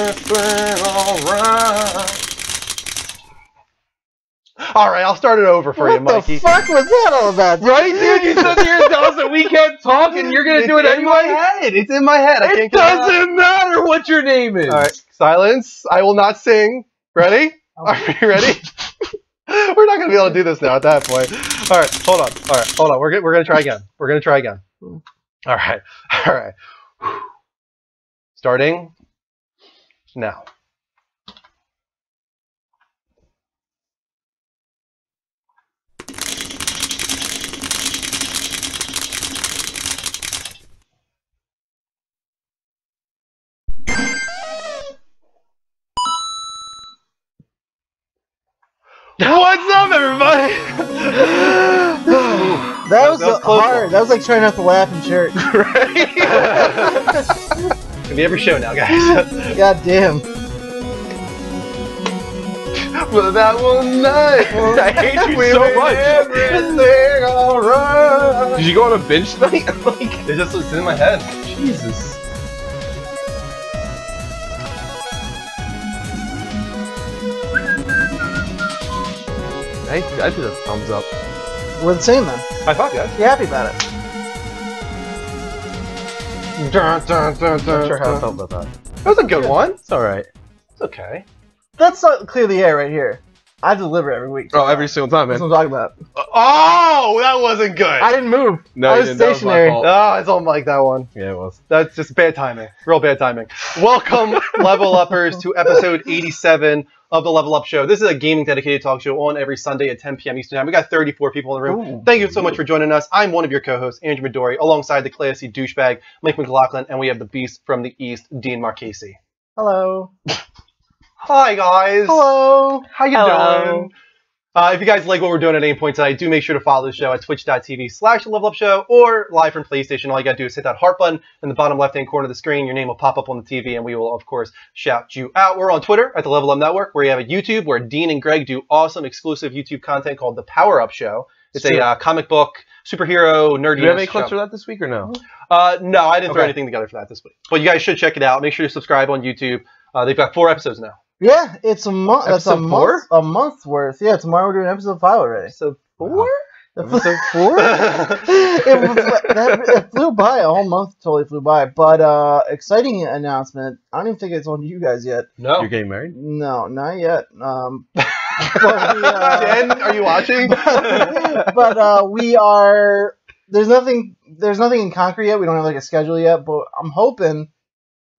everything alright. Alright, I'll start it over for you, Mikey. What the fuck was that all about? Right, dude? You sit here and tell us that we can't talk and you're going to do it anyway? It's in my head. I can't It get out. doesn't matter what your name is. Alright, silence. I will not sing. Ready? Are you ready? We're not going to be able to do this now at that point. Alright, hold on. Alright, hold on. We're going to try again. We're going to try again. Alright. Alright. Starting now. What's up, everybody? That was hard. That was like trying not to laugh in church. Right? It's gonna be every show now, guys. God damn. Well, that one night, I hate you so much. everything alright. Did you go on a binge tonight? Like, It's in my head. Jesus. I did a thumbs up. We're the same then. High five, guys. You happy about it? Not Not sure how I felt about that. That was a good one. It's alright. It's okay. Let's clear the air right here. I deliver every week. Oh, every single time, That's man. what I'm talking about. Oh, that wasn't good. I didn't move. No, I you was didn't. That was my stationary. fault. Oh, it's all like that one. Yeah, it was. That's just bad timing. Real bad timing. Welcome, Level Uppers, to episode 87 of the Level Up Show. This is a gaming dedicated talk show on every Sunday at 10 p.m. Eastern Time. We got 34 people in the room. Ooh. Thank you so much for joining us. I'm one of your co-hosts, Andrew Midori, alongside the classy douchebag, Mike McLaughlin, and we have the beast from the East, Dean Marchese. Hello. Hi, guys. Hello. How you Hello. doing? If you guys like what we're doing at any point tonight, do make sure to follow the show at twitch.tv/levelupshow or live from PlayStation. All you gotta do is hit that heart button in the bottom left-hand corner of the screen. Your name will pop up on the TV, and we will, of course, shout you out. We're on Twitter at the Level Up Network, where you have a YouTube where Dean and Greg do awesome exclusive YouTube content called The Power Up Show. It's a comic book, superhero, nerdy. Do you have any clips for that this week or no? No, I didn't throw Okay. anything together for that this week. But you guys should check it out. Make sure to subscribe on YouTube. They've got 4 episodes now. Yeah, it's a month. That's a Episode 4? month. A month's worth. Yeah, tomorrow we're doing episode 5 already. Episode 4? Wow. Episode 4? it flew by. A whole month totally flew by. But exciting announcement. I don't even think it's on to you guys yet. No. You're getting married? No, not yet. But Jen, are you watching? but we are. There's nothing in concrete yet. We don't have like a schedule yet. But I'm hoping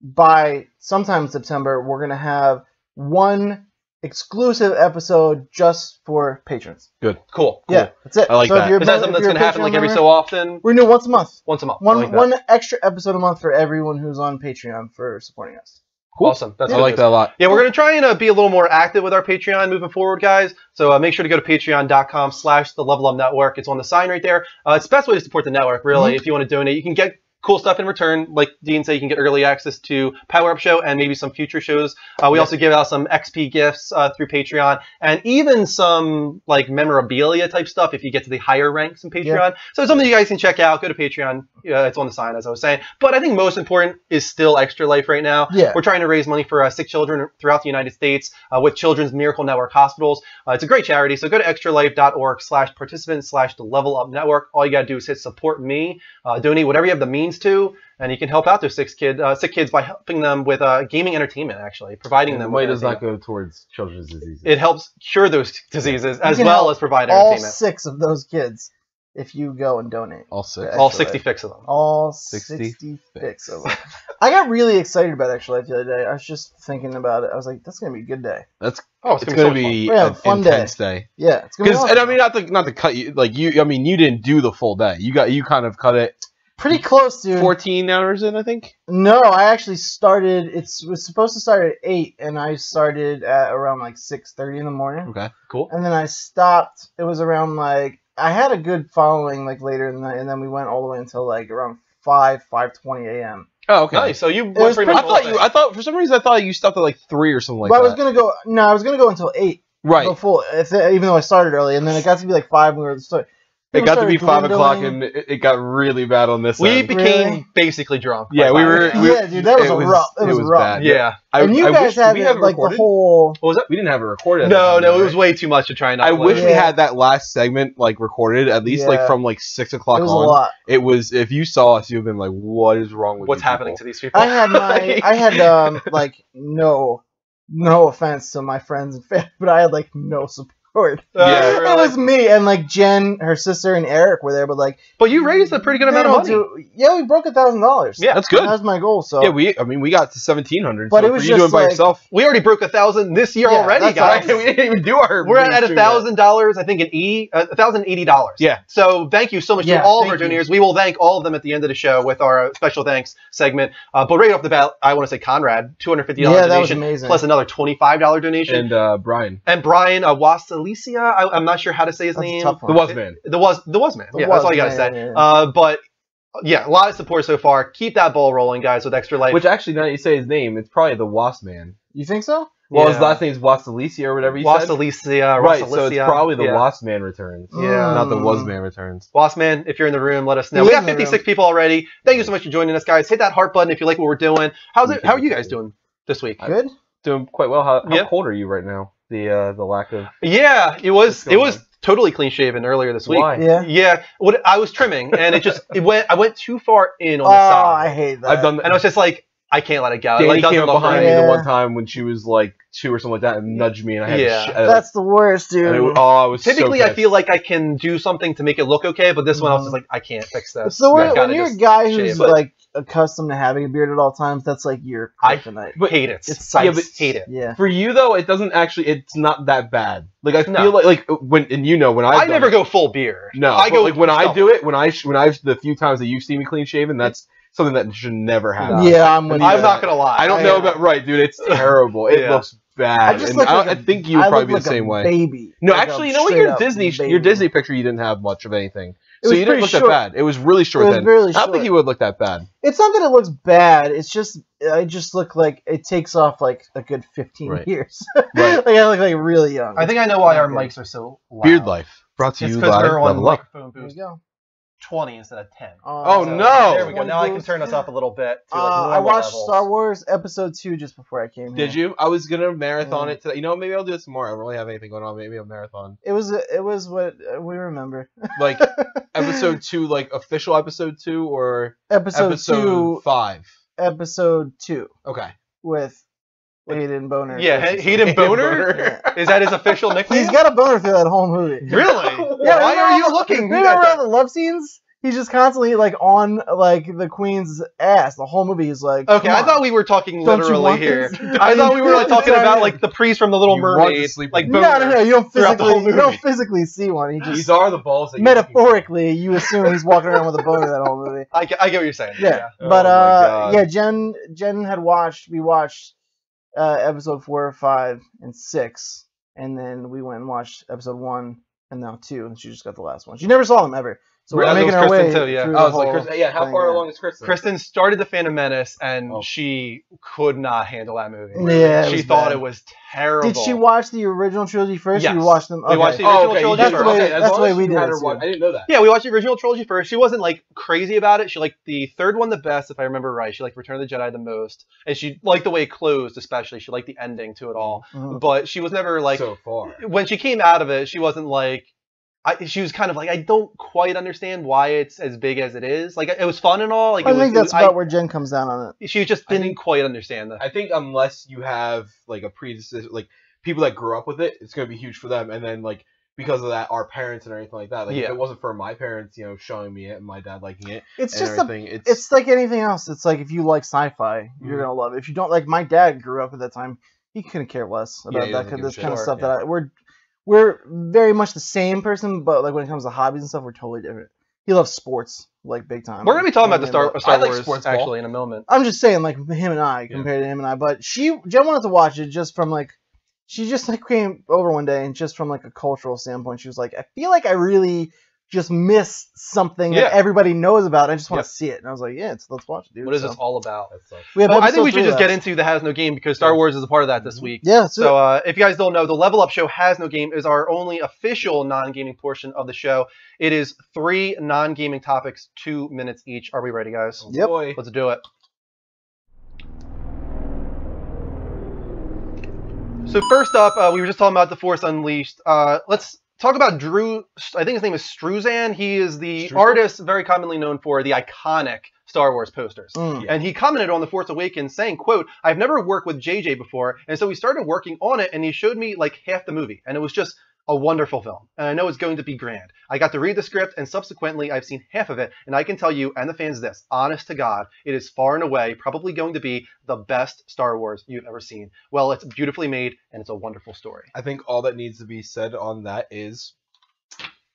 by sometime in September we're gonna have one exclusive episode just for patrons. Good. Cool. Yeah, that's it. I like that. Is that something that's going to happen like every so often? We're gonna do once a month. Once a month. One extra episode a month for everyone who's on Patreon for supporting us. Cool. Awesome. That's I good like news. that a lot. Yeah, we're going to try and be a little more active with our Patreon moving forward, guys. So make sure to go to patreon.com/the-level-up-network. It's on the sign right there. It's the best way to support the network, really. If you want to donate, you can get cool stuff in return. Like Dean said, you can get early access to Power Up Show and maybe some future shows. We also give out some XP gifts through Patreon, and even some like memorabilia type stuff if you get to the higher ranks in Patreon. Yeah. So it's something you guys can check out. Go to Patreon. It's on the sign, as I was saying. But I think most important is still Extra Life right now. Yeah. We're trying to raise money for sick children throughout the United States with Children's Miracle Network hospitals. It's a great charity. So go to extralife.org/participant/the-level-up-network. All you got to do is hit support me, donate whatever you have the means to, and you can help out those sick kids by helping them with gaming entertainment, actually, providing And the them money with does not entertainment. go towards children's diseases. It helps cure those diseases as can well help as provide All entertainment. 6 of those kids, if you go and donate. All 6. All Extra 66 of them. All 66 66 of them. I got really excited about Extra Life the other day. I was just thinking about it. I was like, that's gonna be a good day. That's Oh, it's it's going to so much be We're gonna an have a fun intense day. Yeah, it's gonna be Because awesome. and I mean not to cut you like you. I mean you didn't do the full day. You kind of cut it pretty close, dude. 14 hours in, I think. No, I actually started. It was supposed to start at 8, and I started at around like 6:30 in the morning. Okay. Cool. And then I stopped. It was around like I had a good following like later in the night, and then we went all the way until like around 5:20 a.m. Oh, okay. Nice. So you was went pretty I much all thought day. you. I thought for some reason I thought you stopped at like 3 or something like But I that. was gonna go. No, I was gonna go until 8. Right. Go full, even though I started early, and then it got to be like 5 when we were starting. It got to be People started 5 o'clock, dwindling. and it got really bad on this We end. became Really? basically drunk. Yeah, by we 5 were. a.m. Yeah, dude, that was rough. It was rough. bad. Yeah. And you I guys wish, had we have it like the recorded? whole. What was that? We didn't have it recorded. at No, that time, no, it right? was way too much to try and I upload. wish we Yeah. had that last segment like recorded at least like Yeah. from like 6 o'clock It was on. a lot. It was. If you saw us, you'd have been like, "What is wrong with What's you happening to people?" these people? I had like no offense to my friends and family, but I had like no support. Yeah, It was me and like Jen, her sister, and Eric were there, but like But you raised a pretty good they amount of don't money. yeah, we broke $1,000. Yeah. That's good. That was my goal. So Yeah, I mean, we got to 1,700. But so it was for you doing just by like- yourself. We already broke 1,000 this year Yeah, already, that's guys. awesome. we didn't even do our. We're at mainstream yet. $1,000, I think, $1,080. Yeah. So thank you so much Yeah, to all of our thank you. donors. We will thank all of them at the end of the show with our special thanks segment. But right off the bat, I want to say Conrad, $250 Yeah, that was donation, amazing. plus another $25 donation. And Brian, And Brian Wasalicia, I'm not sure how to say his That's a name. tough one. the Was Man. The was man. The Yeah, Was that's all you gotta Man, say. yeah. But yeah, a lot of support so far. Keep that ball rolling, guys, with Extra Life. Which actually, now that you say his name, it's probably the Was Man. You think so? Well, his Yeah. last name's Wasalicia or whatever you said. Wasalicia, Right, so it's Wasalicia. probably the Yeah. Was Man returns. Yeah. Not the Was Man returns. Bossman, if you're in the room, let us know. He We is got in the 56 people already. Thank you so much for joining us, guys. Hit that heart button if you like what we're doing. How are you guys doing this week? Good. Doing quite well. How Yeah. cold are you right now? The lack of. Yeah, it What's was going on? totally clean shaven earlier this week. Why? Yeah. Yeah, what I was trimming and I went too far in on Oh, the I side. hate that. I've done. And I was just like, I can't let it go. It, Danny like, doesn't came up look behind right. me the Yeah. one time when she was like 2 or something like that and nudged me, and I had Yeah. to That's the worst, dude. I was Typically, so I feel like I can do something to make it look okay, but this one I was Mhm. just like, I can't fix this. It's the worst Gotta when you're a just guy who's shave it. like accustomed to having a beard at all times. That's like your I- kryptonite. But hate it. It's I yeah, but- hate it. Yeah. For you though, it doesn't actually. It's not that bad. Like I No. feel like when and you know when I I've done never it- go full beard. No, I but, go like when I stubble. do it, when I the few times that you've seen me clean shaven, that's something that should never happen. Yeah, I'm with you. I'm not gonna lie. I don't know about right, dude. It's terrible. It Yeah. looks bad. I just And look I, like I a- think you would I probably look be like the same a way. baby. No, Like a actually, you know what? straight Your up Disney baby. picture, you didn't have much of anything, It so was you didn't pretty look short. that bad. It was really short It was then. really I don't think short. he would look that bad. It's not that it looks bad. It's just I just look like it takes off like a good 15 Right. years. Right. Like I look like really young. I think I know why our Okay. mics are so loud. Beard life brought to It's you because by we're on Level Up. microphone There you boost go. 20 instead of 10. Oh, So, no! There we go. Now I can turn us up a little bit. To like I normal watched levels. Star Wars Episode 2 just before I came here. Did you? I was gonna marathon Yeah. it today. You know, maybe I'll do this tomorrow. I don't really have anything going on. Maybe a marathon. It was what we remember. Like episode 2, like official episode 2, or Episode 2, 5. Episode 2 Okay. with Hayden Boner. Yeah, Hayden Boner? Is that his official nickname? He's got a boner through that whole movie. Really? Yeah, Why are you looking? Remember all the love scenes? He's just constantly like on like the queen's ass. The whole movie is like. Okay, come I on. thought we were talking Don't you literally want here. this? I thought we were like talking Yeah, about yeah. like the priest from the Little You want to Mermaid, sleep like with No, boner. no, no. You don't throughout the whole physically. You don't movie. physically see one. He These just are the balls that you're looking for. metaphorically. You assume he's walking around with a boner that whole movie. I get what you're saying. Yeah, Oh but my God. yeah, Jen had watched. We watched episode 4, 5, and 6, and then we went and watched episode 1 and now 2, and she just got the last one. She never saw them ever, so we're Really? making It our was way Kristen too, yeah. through I the was like, whole Kristen, yeah, how thing, far yeah. along is Kristen? Kristen started the Phantom Menace and Oh. she could not handle that movie. Yeah, it she was thought bad. it was terrible. Did she watch the original trilogy first? Or Yes. you watched them. We watched the Okay. original okay, trilogy you did first. okay, That's as the long way as we you did had it, her watch- too. I didn't know that. Yeah, we watched the original trilogy first. She wasn't like crazy about it. She liked the third one the best, if I remember right. She liked Return of the Jedi the most, and she liked the way it closed, especially. She liked the ending to it all. Mhm. But she was never like so far. when she came out of it. She wasn't like. She was kind of like, I don't quite understand why it's as big as it is. Like it was fun and all. Like I it was, think that's it was- about where Jen comes down on it. she just I didn't think- quite understand that. I think unless you have like a predecessor, like people that grew up with it, it's gonna be huge for them. And then like because of that, our parents and everything like that. Like if Yeah. it wasn't for my parents, you know, showing me it and my dad liking it It's and just everything, it's like anything else. It's like if you like sci-fi, you're Mhm. gonna love it. If you don't, like my dad grew up at that time, he couldn't care less Yeah, about he that doesn't give a this shit. kind of Sure, stuff. yeah. That we're very much the same person, but like when it comes to hobbies and stuff, we're totally different. He loves sports like big time. We're gonna be talking about the And, Star I like Wars sports ball. actually in a moment. I'm just saying, like him and I Yeah. compared to him and I, but Jen wanted to watch it just from like she just like came over one day and just from like a cultural standpoint, she was like, I feel like I really just miss something Yeah. that everybody knows about. I just want Yep. to see it. And I was like, yeah, let's watch it, dude. What is So, this all about? That sucks. we have Well, I think episode we should 3 just get left. into the Has No Game because Star Wars is a part of that this week. Yeah, So if you guys don't know, the Level Up Show Has No Game is our only official non-gaming portion of the show. It is 3 non-gaming topics, 2 minutes each. Are we ready, guys? Oh, Yep. boy. Let's do it. So first up, we were just talking about The Force Unleashed. Let's talk about Drew. I think his name is Struzan. He is the Struzan? artist very commonly known for the iconic Star Wars posters. Mm. Yeah. And he commented on The Force Awakens saying, quote, "I've never worked with JJ before, and so we started working on it, and he showed me like half the movie, and it was just a wonderful film. And I know it's going to be grand. I got to read the script, and subsequently I've seen half of it, and I can tell you and the fans this, honest to God, it is far and away probably going to be the best Star Wars you've ever seen. Well, it's beautifully made, and it's a wonderful story." I think all that needs to be said on that is,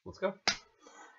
let's go.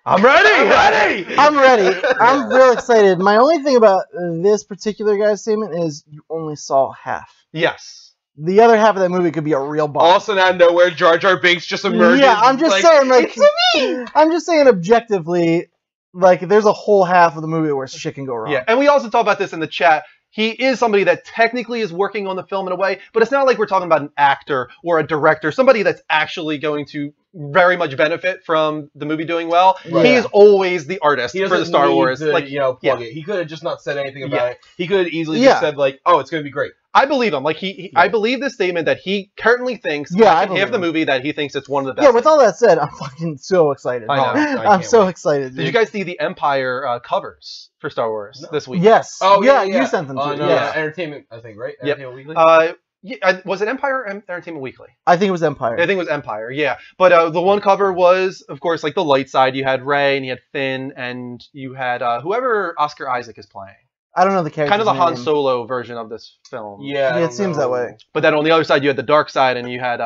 I'm ready! Ready! I'm ready. I'm real excited. My only thing about this particular guy's statement is you only saw half. Yes. The other half of that movie could be a real bomb. Also, out of nowhere, Jar Jar Binks just emerges. Yeah, I'm just saying, like, it's me. I'm just saying objectively, like, there's a whole half of the movie where shit can go wrong. Yeah, and we also talked about this in the chat. He is somebody that technically is working on the film in a way, but it's not like we're talking about an actor or a director, somebody that's actually going to very much benefit from the movie doing well. Right. He is always the artist He for doesn't the Star need Wars. to, Like, plug it. He could have just not said anything about Yeah. it. He could have easily Yeah. just said, like, oh, it's going to be great. I believe him. Like I believe this statement that he currently thinks Yeah, I half believe the him. movie that he thinks it's one of the best. Yeah, with all that said, I'm fucking so excited. I know. I I'm can't so wait. excited. Did dude. you guys see the Empire covers for Star Wars this week? Yes. Oh, yeah. You sent them to on me. Yes. Entertainment, I think, right? Yep. Entertainment Weekly? Yeah, was it Empire or Entertainment Weekly? I think it was Empire. I think it was Empire, yeah. But the one cover was, of course, like the light side. You had Rey and you had Finn and you had whoever Oscar Isaac is playing. I don't know the character. Kind of the Han Solo version of this film. yeah, I Yeah, it don't seems know. that way. But then on the other side, you had the dark side and you had,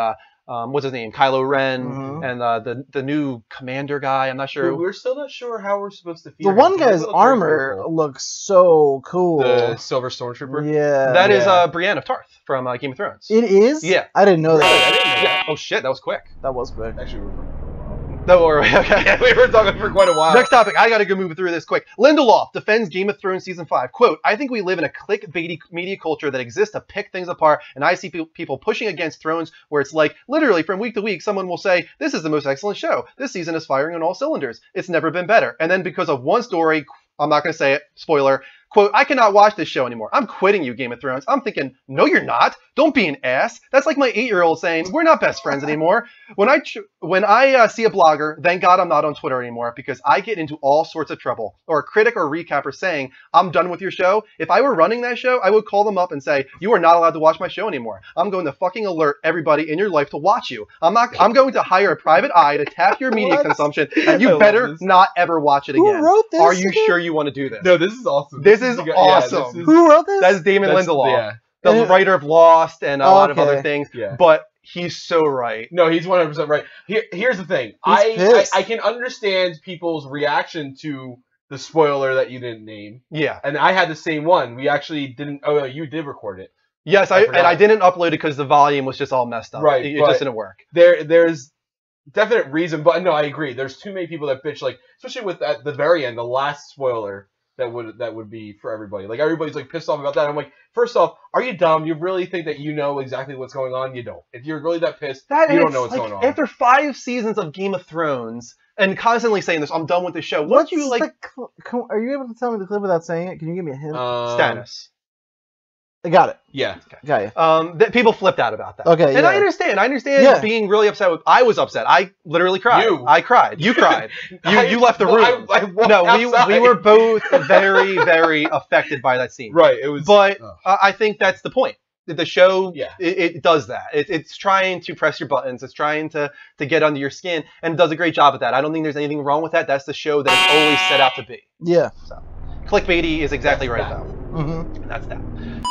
what's his name? Kylo Ren Mhm. and the new commander guy. I'm not sure. We're still not sure how we're supposed to feel. The one guy's armor looks so cool. The Silver Stormtrooper. Yeah. That is Yeah. Brienne of Tarth from Game of Thrones. It is? Yeah. I didn't know Really? I that. didn't know Yeah. Oh shit, that was quick. That was quick. that. Actually, we were talking for a while. No, okay. we were talking for quite a while. Next topic. I got to go move through this quick. Lindelof defends Game of Thrones Season 5. Quote, "I think we live in a clickbaity media culture that exists to pick things apart, and I see people pushing against Thrones where it's like, literally from week to week, someone will say, this is the most excellent show. This season is firing on all cylinders. It's never been better. And then because of one story, I'm not going to say it, spoiler, quote, I cannot watch this show anymore. I'm quitting you, Game of Thrones." I'm thinking, no, you're not. Don't be an ass. That's like my 8-year-old saying, we're not best friends anymore. When I see a blogger, thank God I'm not on Twitter anymore because I get into all sorts of trouble. Or a critic or recapper saying, I'm done with your show. If I were running that show, I would call them up and say, you are not allowed to watch my show anymore. I'm going to fucking alert everybody in your life to watch you. I'm going to hire a private eye to tap your media What? consumption, and I you love better this. not ever watch it Who again. wrote this? Are you again? sure you want to do this? No, this is awesome. This is awesome. Who wrote this? That's Damon That's- Lindelof, Yeah, the writer of Lost and a lot of Okay. other things. yeah. But he's so right. No, he's 100% right. Here's the thing. He's pissed. I can understand people's reaction to the spoiler that you didn't name, Yeah. and I had the same one. We actually didn't. Oh, you did record it. Yes, I and forgot. I didn't upload it because the volume was just all messed up. Right, It but- just didn't work. There's definite reason, but no, I agree. There's too many people that bitch, like, especially with at the very end, the last spoiler that would be for everybody. Like, everybody's like pissed off about that. I'm like, first off, are you dumb? You really think that you know exactly what's going on? You don't. If you're really that pissed, you don't know what's going on. After 5 seasons of Game of Thrones and constantly saying this, I'm done with the show. What What's do you like? are you able to tell me the clip without saying it? Can you give me a hint? Stannis. I got it. Yeah. Got you. That people flipped out about that. Okay, And yeah. I understand. I understand Yeah. being really upset. I was upset. I literally cried. You. I cried. You cried. You left the room. I walked No, outside. we were both very, very affected by that scene. Right. It was. But oh. I think that's the point. The show, Yeah. it does that. It's trying to press your buttons. It's trying to get under your skin, and it does a great job at that. I don't think there's anything wrong with that. That's the show that it's always set out to be. Yeah. Clickbaity is exactly That's right, that. though. Mm-hmm. That's that.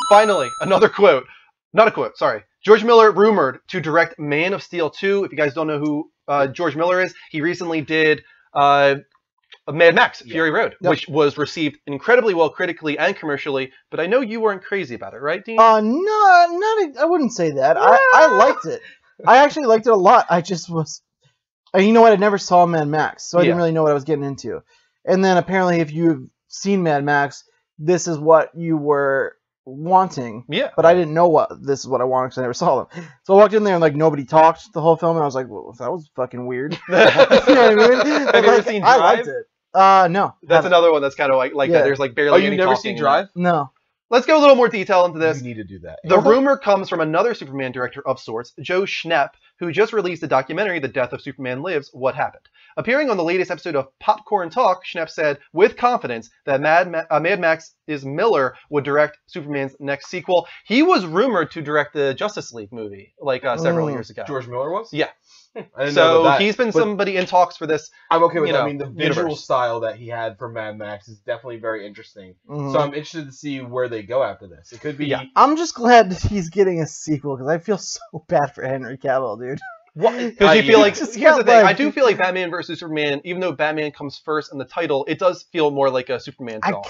Finally, another quote. Not a quote, sorry. George Miller rumored to direct Man of Steel 2. If you guys don't know who George Miller is, he recently did Mad Max, Fury Road, Yep. which was received incredibly well critically and commercially, but I know you weren't crazy about it, right, Dean? No, I wouldn't say that. I liked it. I actually liked it a lot. I just was And you know what? I never saw Mad Max, so I didn't Yeah. really know what I was getting into. And then apparently, if you've seen Mad Max, this is what you were wanting. Yeah. But I didn't know what this is what I wanted because I never saw them. So I walked in there and like nobody talked the whole film, and I was like, well, that was fucking weird. You know what I mean? Have But, you ever like, seen I Drive? liked it. No. That's haven't. another one that's kind of like Yeah. that. There's like barely Oh, you've any never talking seen in it. Drive? No. Let's go a little more detail into this. You need to do that. The Okay. rumor comes from another Superman director of sorts, Joe Schnepp, who just released the documentary The Death of Superman Lives, What Happened. Appearing on the latest episode of Popcorn Talk, Schnepp said with confidence that Mad Max Miller would direct Superman's next sequel. He was rumored to direct the Justice League movie like several years ago. George Miller was? Yeah. I didn't know So about that. he's been But somebody in talks for this. I'm okay with you that. know, I mean, the visual universe. style that he had for Mad Max is definitely very interesting. Mhm. So I'm interested to see where they go after this. It could be. Yeah. I'm just glad that he's getting a sequel because I feel so bad for Henry Cavill, dude. Because you feel yeah. like, Just here's the got, thing, like- I do feel like Batman vs. Superman, even though Batman comes first in the title, it does feel more like a Superman film.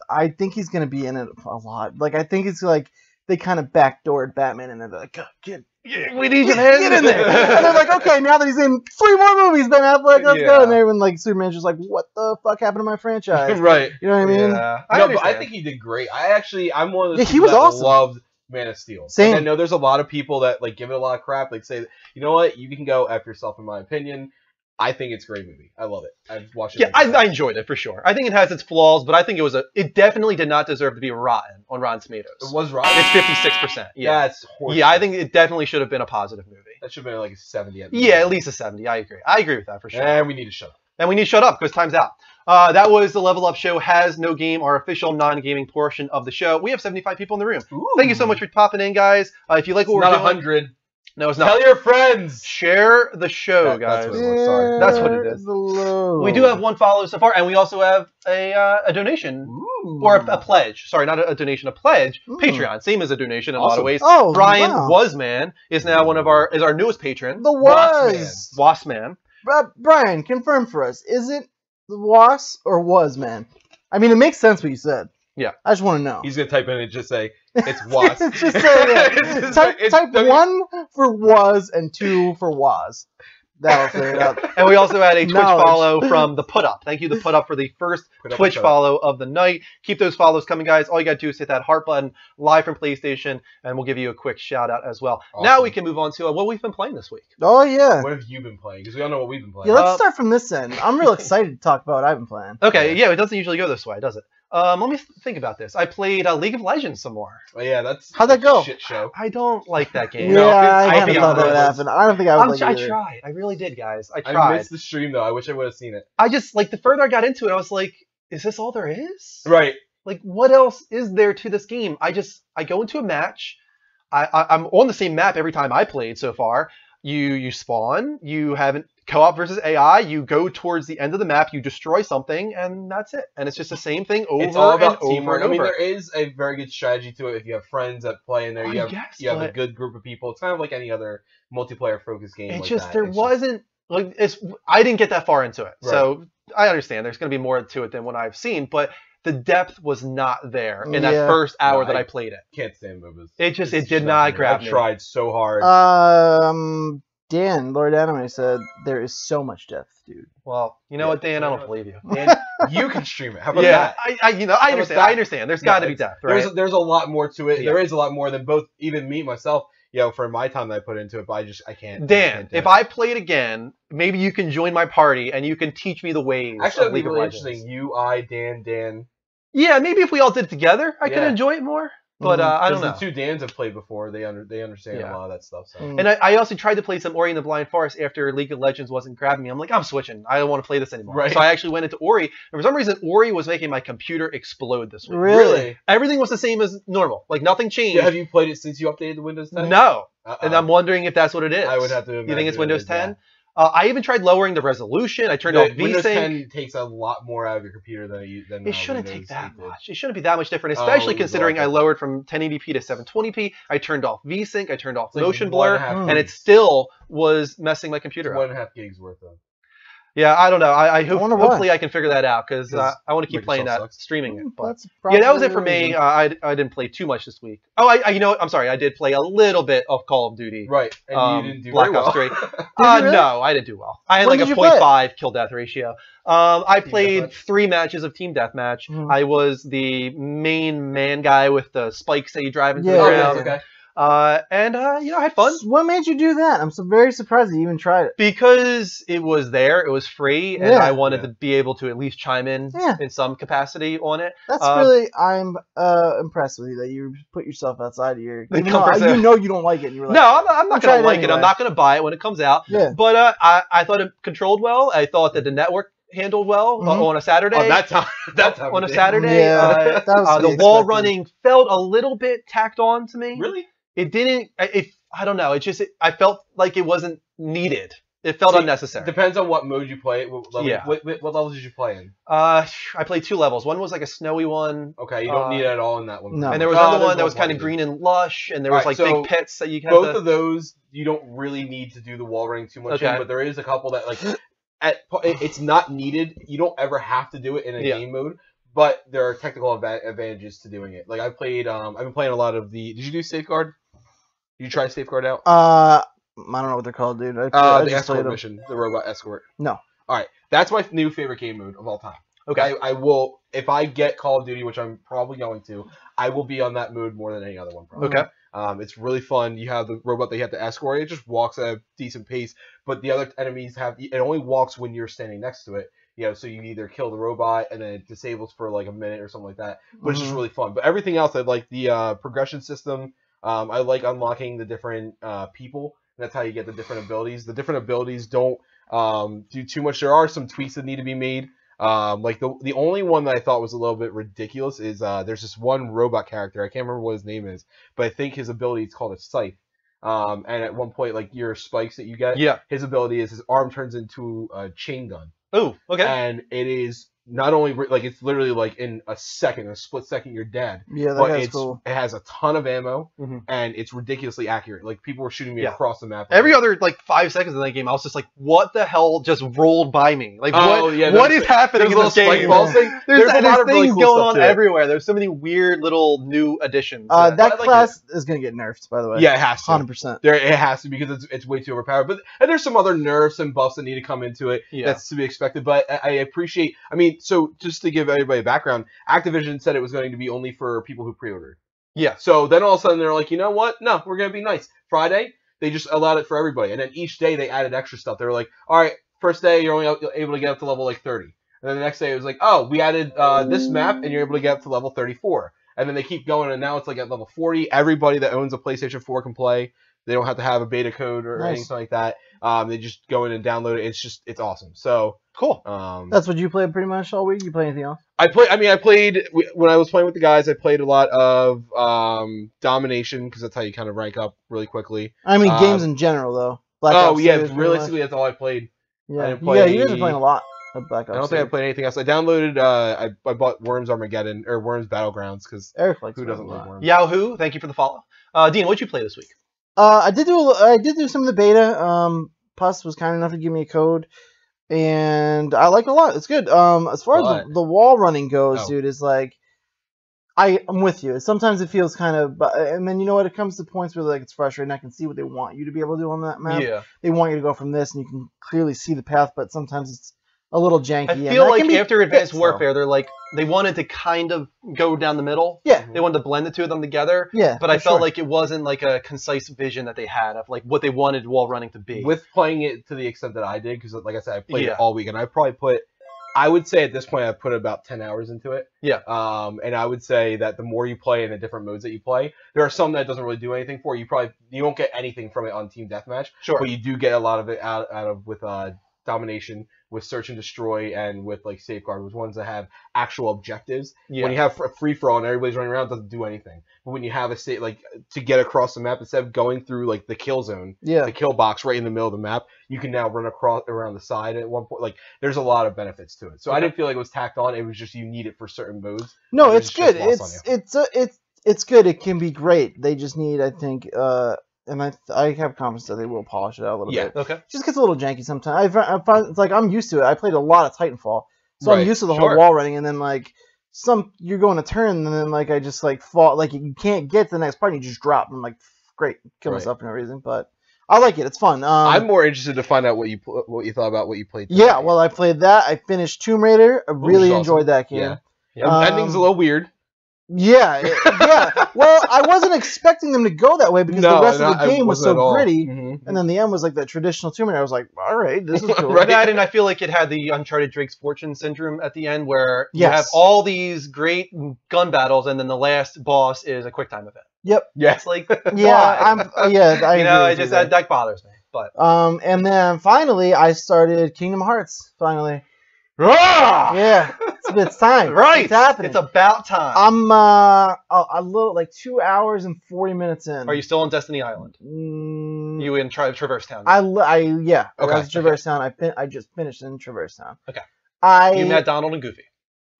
I think he's gonna be in it a lot. Like I think it's like they kind of backdoored Batman and they're like, "Oh, get We need your hands in there. And they're like, okay, now that he's in 3 more movies, Ben Affleck, let's go. Yeah. And everyone like Superman's just like, what the fuck happened to my franchise? Right. You know what I mean? Yeah, No, but I understand. think he did great. I'm one of those Yeah, he people was that awesome. loved Man of Steel. Same. Like, I know there's a lot of people that like give it a lot of crap. Like say, you know what, you can go F yourself in my opinion. I think it's a great movie. I love it. I've watched it. Yeah, many I times. enjoyed it for sure. I think it has its flaws, but I think it definitely did not deserve to be rotten on Rotten Tomatoes. It was right. It's 56%. Yeah. That's horse. Yeah, I think it definitely should have been a positive movie. that should have been like a 70. Yeah, at least a 70. I agree. I agree with that for sure. And we need to shut up. And we need to shut up because time's out. That was the Level Up Show Has No Game, our official non-gaming portion of the show. We have 75 people in the room. Thank you so much for popping in, guys. If you like what It's we're not doing, 100. no, it's not. Tell your friends. Share the show, That's guys. what it was. Sorry. That's what it is. We do have one follow so far, and we also have a donation or a pledge. Sorry, not a donation, a pledge. Ooh. Patreon, same as a donation in a lot of Awesome. ways. Oh, Brian wow. Wasman is now is our newest patron. The was. Wasman. Brian, confirm for us. Is it the was or was, man? I mean, it makes sense what you said. Yeah. I just want to know. He's gonna type in and just say it's was. Just say it. It's just type like- type it's- 1 for was and 2 for was. That'll clear it up. And we also had a Twitch Knowledge. follow from the Put Up. Thank you, the Put Up, for the first Put Up, Twitch Put Up. follow of the night. Keep those follows coming, guys. All you got to do is hit that heart button live from PlayStation, and we'll give you a quick shout out as well. Awesome. Now we can move on to what we've been playing this week. Oh, yeah. What have you been playing? Because we all know what we've been playing. Yeah, let's start from this end. I'm real excited to talk about what I've been playing. Okay, yeah, it doesn't usually go this way, does it? Let me think about this. I played League of Legends some more. Oh, yeah, that's How'd that go? a shit show. I don't like that game. Yeah, No, I I'll kind be of thought that would honest. happen. I don't think I would like I it either. tried. I really did, guys. I I tried. missed the stream though. I wish I would have seen it. I just, like, the further I got into it, I was like, is this all there is? Right. Like, what else is there to this game? I go into a match. I'm on the same map every time I played so far. You spawn. You have co-op versus AI. You go towards the end of the map. You destroy something, and that's it. And it's just the same thing over It's all about and over teamwork. and I mean, over. there is a very good strategy to it if you have friends that play in there. You I have guess, you have a but good group of people. It's kind of like any other multiplayer focused game. It like just that. there It's wasn't like I didn't get that far into it. Right. So I understand there's going to be more to it than what I've seen, but the depth was not there in that Yeah. first hour No, that I- I played it. can't stand MOBAs. It It's did not for me. grab I've me. tried so hard. Dan, Lord Anime said there is so much depth, dude. Well, you know Yeah. what, Dan? I don't believe you. And you can stream it. How about Yeah, that? I about understand. that? I understand. There's No, got to be depth, right? There's a lot more to it. Yeah. There is a lot more than both even me myself. For my time that I put into it, but I can't. Dan, do if it. I played again, maybe you can join my party and you can teach me the ways actually, of it'd be League of really Legends. interesting. You, I, Dan. Yeah, maybe if we all did it together, I could Yeah. enjoy it more. But I don't know. The two Dans have played before. They understand Yeah. a lot of that stuff. So. Mm. And I also tried to play some Ori and the Blind Forest after League of Legends wasn't grabbing me. I'm like, I'm switching. I don't want to play this anymore. Right. So I actually went into Ori. And for some reason, Ori was making my computer explode this week. Really? Everything was the same as normal. Like, nothing changed. Yeah, have you played it since you updated the Windows 10? No. Uh-uh. And I'm wondering if that's what it is. I would have to. You think it's imagine Windows it is, 10? I even tried lowering the resolution. I turned Yeah. off Windows VSync. 10 takes a lot more out of your computer than It shouldn't Windows take that 8 did. much. It shouldn't be that much different, Oh, especially it was considering I awful. lowered from 1080p to 720p. I turned off VSync. I turned off It's like motion 1.5 blur. Mm. And it still was messing my computer up. 1.5 gigs worth of. Yeah, I don't know. I wonder why. hopefully I can figure that out because 'Cause I want to keep playing that, Microsoft sucks. streaming it. But That's yeah, that was it for probably me. the I didn't play too much this week. Oh, you know what? I'm sorry. I did play a little bit of Call of Duty. Right, and you didn't do Black very well. Ops 3. you really? No, I didn't do well. I had When like did a you play it? 0.5 kill death ratio. I Team played deathmatch? 3 matches of team deathmatch. Mhm. I was the main man guy with the spikes that you drive into Yeah, the Oh, yeah, ground. yes, okay. And you know, I had fun. What made you do that? I'm so very surprised that you even tried it. Because it was there, it was free, and Yeah. I wanted Yeah. to be able to at least chime in Yeah. some capacity on it. That's I'm impressed with you that you put yourself outside of your. The Even though comfort zone. you know you don't like it. And you were like, No, I'm not try going it to like it. anyway. I'm not going to buy it when it comes out. Yeah. But I thought it controlled well. I thought that the network handled well Mhm. on a Saturday. Oh, that time on a it did. Saturday, Yeah, that was to the be wall expected. running felt a little bit tacked on to me. Really? It didn't. I don't know. I felt like it wasn't needed. It felt See, unnecessary. Depends on what mode you play. What level, Yeah. what levels did you play in? I played 2 levels. One was like a snowy one. Okay, you don't need it at all in that one. No. And there was Oh, another there's one that was kind of part green and lush, and there was Alright, like so big pits that you had Both to... of those, you don't really need to do the wall running too much Okay. in, but there is a couple that like, it's not needed. You don't ever have to do it in a Yeah. game mode, but there are technical advantages to doing it. Like I've been playing a lot of the. Did you do Safeguard? Did you try Safeguard out? I don't know what they're called, dude. I The just played escort them. mission, the robot escort. No. All right, that's my new favorite game mode of all time. Okay. I will, if I get Call of Duty, which I'm probably going to, I will be on that mode more than any other one. Probably. Okay. It's really fun. You have the robot that you have to escort. It just walks at a decent pace, but the other enemies it only walks when you're standing next to it. You know, so you either kill the robot and then it disables for like a minute or something like that. But it's just Mhm. really fun. But everything else, I like the progression system. I like unlocking the different people. And that's how you get the different abilities. The different abilities don't do too much. There are some tweaks that need to be made. Like the only one that I thought was a little bit ridiculous is there's this one robot character. I can't remember what his name is, but I think his ability is called a scythe. And at one point, like your spikes that you get, Yeah. his ability is his arm turns into a chain gun, Oh, okay. and it is not only like it's literally like in a split second, you're dead. Yeah, that But guy's cool. it has a ton of ammo, Mhm. and it's ridiculously accurate. Like people were shooting me Yeah. across the map. Every other like 5 seconds in that game, I was just like, "What the hell just rolled by me? Like, Oh, what? yeah, what there's- is happening in little this game?" spike balls thing. There's a lot of really things cool going stuff on to it. everywhere. There's so many weird little new additions. That I like class is gonna get nerfed, by the way. Yeah, it has to. 100%. There, it has to because it's way too overpowered. But and there's some other nerfs and buffs that need to come into it. Yeah. That's to be expected. But I appreciate. I mean, so just to give everybody a background, Activision said it was going to be only for people who pre-ordered. Yeah. So then all of a sudden they're like, you know what? No, we're going to be nice. Friday, they just allowed it for everybody, and then each day they added extra stuff. They were like, all right, first day you're only able to get up to level like 30, and then the next day it was like, oh, we added this map, and you're able to get up to level 34. And then they keep going, and now it's like at level 40. Everybody that owns a PlayStation 4 can play. They don't have to have a beta code or Nice. anything like that. They just go in and download it. It's awesome. So Cool. That's what you played pretty much all week? You play anything else? I played when I was playing with the guys. I played a lot of Domination because that's how you kind of rank up really quickly. I mean, games in general, though. Black Oh Ops yeah, series, pretty realistically much. that's all I played. I Yeah, didn't play you guys are playing a lot of Black Ops. I don't think I series. played anything else. I downloaded. I bought Worms Armageddon or Worms Battlegrounds because Eric likes who it doesn't a like lot. Worms? Yahoo! Thank you for the follow. Dean, what'd you play this week? I did do some of the beta. Puss was kind enough to give me a code, and I like it a lot. It's good. As far as But- the wall running goes, Oh. dude, is like I'm with you. Sometimes it feels kind of, and then you know what? It comes to points where like it's frustrating. I can see what they want you to be able to do on that map. Yeah. They want you to go from this, and you can clearly see the path, but sometimes it's a little janky. I and feel that like can be after Advanced fixed, though. Warfare, they wanted to kind of go down the middle. Yeah. They wanted to blend the two of them together. Yeah, But I for felt sure. like it wasn't like a concise vision that they had of like what they wanted wall running to be. With playing it to the extent that I did, because like I said, I played Yeah. it all week, and I would say at this point I put about 10 hours into it. Yeah. And I would say that the more you play in the different modes that you play, there are some that doesn't really do anything for you. You don't get anything from it on Team Deathmatch, Sure. but you do get a lot of it out of with Domination, with Search and Destroy, and with like Safeguard, with ones that have actual objectives. Yeah. When you have a free for all and everybody's running around, it doesn't do anything. But when you have a state like to get across the map, instead of going through like the kill zone, Yeah. the kill box right in the middle of the map, you can now run around the side at one point. Like there's a lot of benefits to it. So I Okay. didn't feel like it was tacked on. It was just you need it for certain modes. No, and it's it's just good. lost on It's good. It can be great. They just need, I think, and I have confidence that they will polish it out a little Yeah. bit. Okay. It just gets a little janky sometimes. I find it's like I'm used to it. I played a lot of Titanfall, so Right, I'm used to the sure. whole wall running, and then like you're going to turn, and then like I just like fall, like you can't get to the next part, and you just drop. And I'm like, great, kill Right. myself for no reason, but I like it. It's fun. I'm more interested to find out what you thought about what you played. Yeah, tonight. well, I played that. I finished Tomb Raider. I really awesome. enjoyed that game. Yeah. Yeah. Ending's a little weird. Yeah, yeah. Well, I wasn't expecting them to go that way because the rest of the game was so gritty, Mm-hmm. and then the end was like that traditional Tomb Raider. I was like, all right, this is cool. Right. That, and I feel like it had the Uncharted Drake's Fortune syndrome at the end, where you Yes. have all these great gun battles, and then the last boss is a quick time event. Yep. Yeah. It's like, Yeah, why? I you agree know, with it just you there. that bothers me. But And then finally, I started Kingdom Hearts. Finally, Ah! yeah, it's time. right, It's happening. It's about time. I'm a little like 2 hours and 40 minutes in. Are you still on Destiny Island? Mm, You in Traverse Town? yeah. Okay, I was Traverse Town. I just finished in Traverse Town. Okay. I You met Donald and Goofy.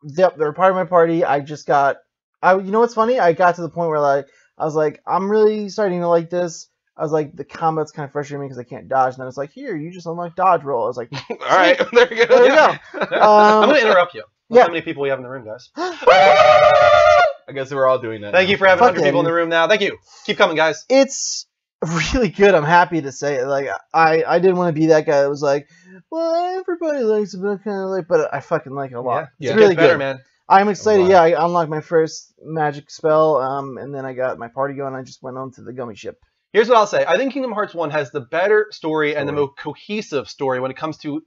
Yep, they're part of my party. I just got. You know what's funny? I got to the point where like I was like, I'm really starting to like this. I was like, the combat's kind of frustrating me because I can't dodge. And then it's like, here, you just unlock dodge roll. I was like, All right. There you go. there you go. I'm going to interrupt you. Look yeah. how many people we have in the room, guys. I guess we're all doing that. Thank now. you for having Fuck 100 yeah, people in the room now. Thank you. Keep coming, guys. It's really good. I'm happy to say it. Like I didn't want to be that guy that was like, well, everybody likes it, but I kind of like, but I fucking like it a lot. Yeah, It's really gets better, good. man. I'm excited. wow. Yeah, I unlocked my first magic spell. And then I got my party going. I just went on to the gummy ship. Here's what I'll say. I think Kingdom Hearts 1 has the better story and the most cohesive story when it comes to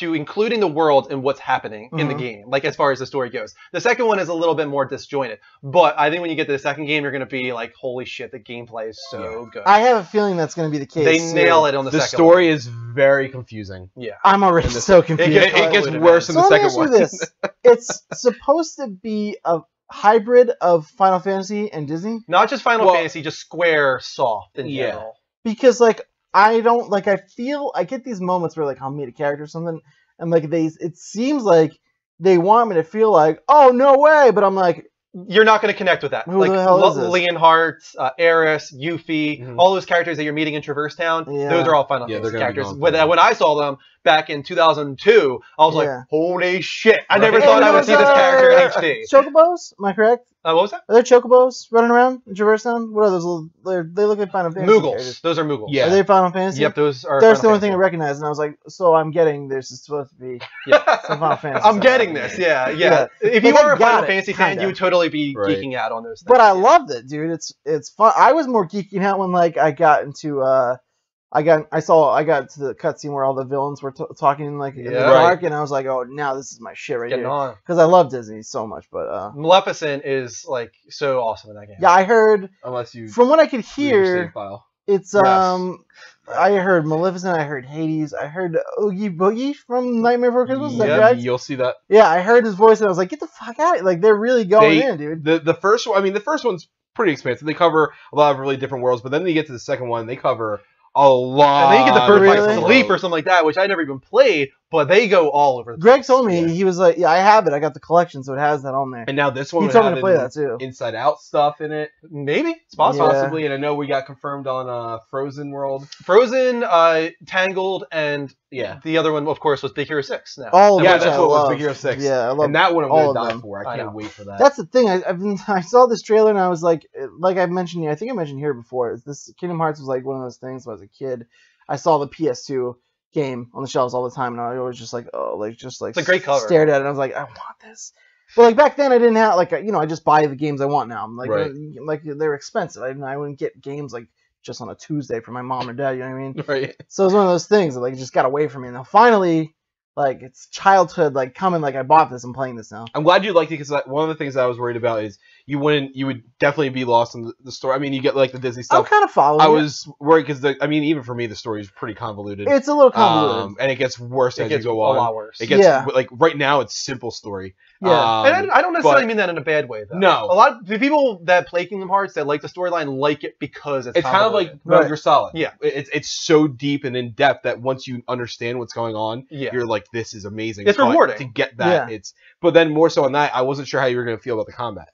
including the world and what's happening in the Mhm. game, like as far as the story goes. The second one is a little bit more disjointed, but I think when you get to the second game, you're going to be like, holy shit, the gameplay is so good. I have a feeling that's going to be the case. They too. nail it on the The second story one. is very confusing. Yeah. I'm already in the- so confused. gets It gets convoluted, worse in So the let me second ask one. you this: it's supposed to be a hybrid of Final Fantasy and Disney, Not just Final Well- Fantasy, just Square soft in Yeah. general. because like I don't like. I feel I get these moments where like I'll meet a character or something, and like it seems like they want me to feel like, oh no way, but I'm like, You're not going to connect with that. Who like the hell is this? Leonhardt, Aeris, Yuffie, Mhm. all those characters that you're meeting in Traverse Town, Yeah. those are all Final Yeah, they're Fantasy gonna be characters. gone When, forever. when I saw them back in 2002, I was Yeah. like, holy shit. I never Right. thought I And would see this character in HD. Chocobos? Am I correct? What was that? Are there chocobos running around in Traverse Town? What are those little? They look like Final Fantasy Moogles. characters. Those are Moogles. Yeah. Are they Final Fantasy? Yep, those are That's the Final only thing I Fantasy. recognized, and I was like, so I'm getting this is supposed to be Yeah. some Final Fantasy. I'm stuff. getting this, yeah. Yeah. If Like, you I are a got Final it, Fantasy fan, kinda. you would totally be Right. geeking out on those things. But I yeah. loved it, dude. It's fun. I was more geeking out when like I got into I got to the cutscene where all the villains were talking like in the Yeah. dark, and I was like, oh, now this is my shit right Getting here, on. because I love Disney so much. But Maleficent is like so awesome in that game. yeah, I heard Unless you from what I could read your hear, save file. it's Yes. I heard Maleficent, I heard Hades, I heard Oogie Boogie from Nightmare Before Christmas. Is that Yep. correct? You'll see that. Yeah, I heard his voice, and I was like, get the fuck out! Like they're really going in, dude. The first one, I mean, the first one's pretty expansive. They cover a lot of really different worlds, but then you get to the second one, they cover a lot. And then you get the Bird Really? by Sleep or something like that, which I never even played, but they go all over the Greg place. told me Yeah. he was like, yeah, I have it. I got the collection, so it has that on there. And now this one He would told me have to play that too. Inside Out stuff in it, Maybe. It's possible. Yeah. possibly. And I know we got confirmed on Frozen World. Frozen, Tangled, and Yeah. the other one, of course, was Big Hero 6 now. All of Yeah, which that's I what it was, love. Big Hero 6. Yeah, I love. And that one I'm all going to of die them. for. I I can't know. wait for that. That's the thing. I saw this trailer and I was like I mentioned, I think I mentioned here before. This Kingdom Hearts was like one of those things when I was a kid. I saw the PS2 game on the shelves all the time, and I was just like, oh, like just like It's a great cover. stared at it. And I was like, I want this. But like back then, I didn't have like I just buy the games I want now. I'm like, Right. like they're expensive. I wouldn't get games like just on a Tuesday for my mom or dad. You know what I mean? right. So it was one of those things that like just got away from me. And now finally, like it's childhood like coming. Like I bought this. I'm playing this now. I'm glad you liked it because one of the things I was worried about is you would definitely be lost in the story. I mean, you get like the Disney I'm stuff. kind of following. I it. was worried because even for me, the story is pretty convoluted. It's a little convoluted. And it gets worse It as gets you a go on. lot worse. It gets Yeah. like right now it's simple story. Yeah. And I don't necessarily but- mean that in a bad way, though. No. A lot of the people that play Kingdom Hearts that like the storyline like it because it's It's kind of like convoluted. Metal Right. Gear Solid. Yeah. It's so deep and in depth that once you understand what's going on, Yeah. you're like, this is amazing. It's But rewarding. to get that. Yeah. But then more so on that, I wasn't sure how you were going to feel about the combat.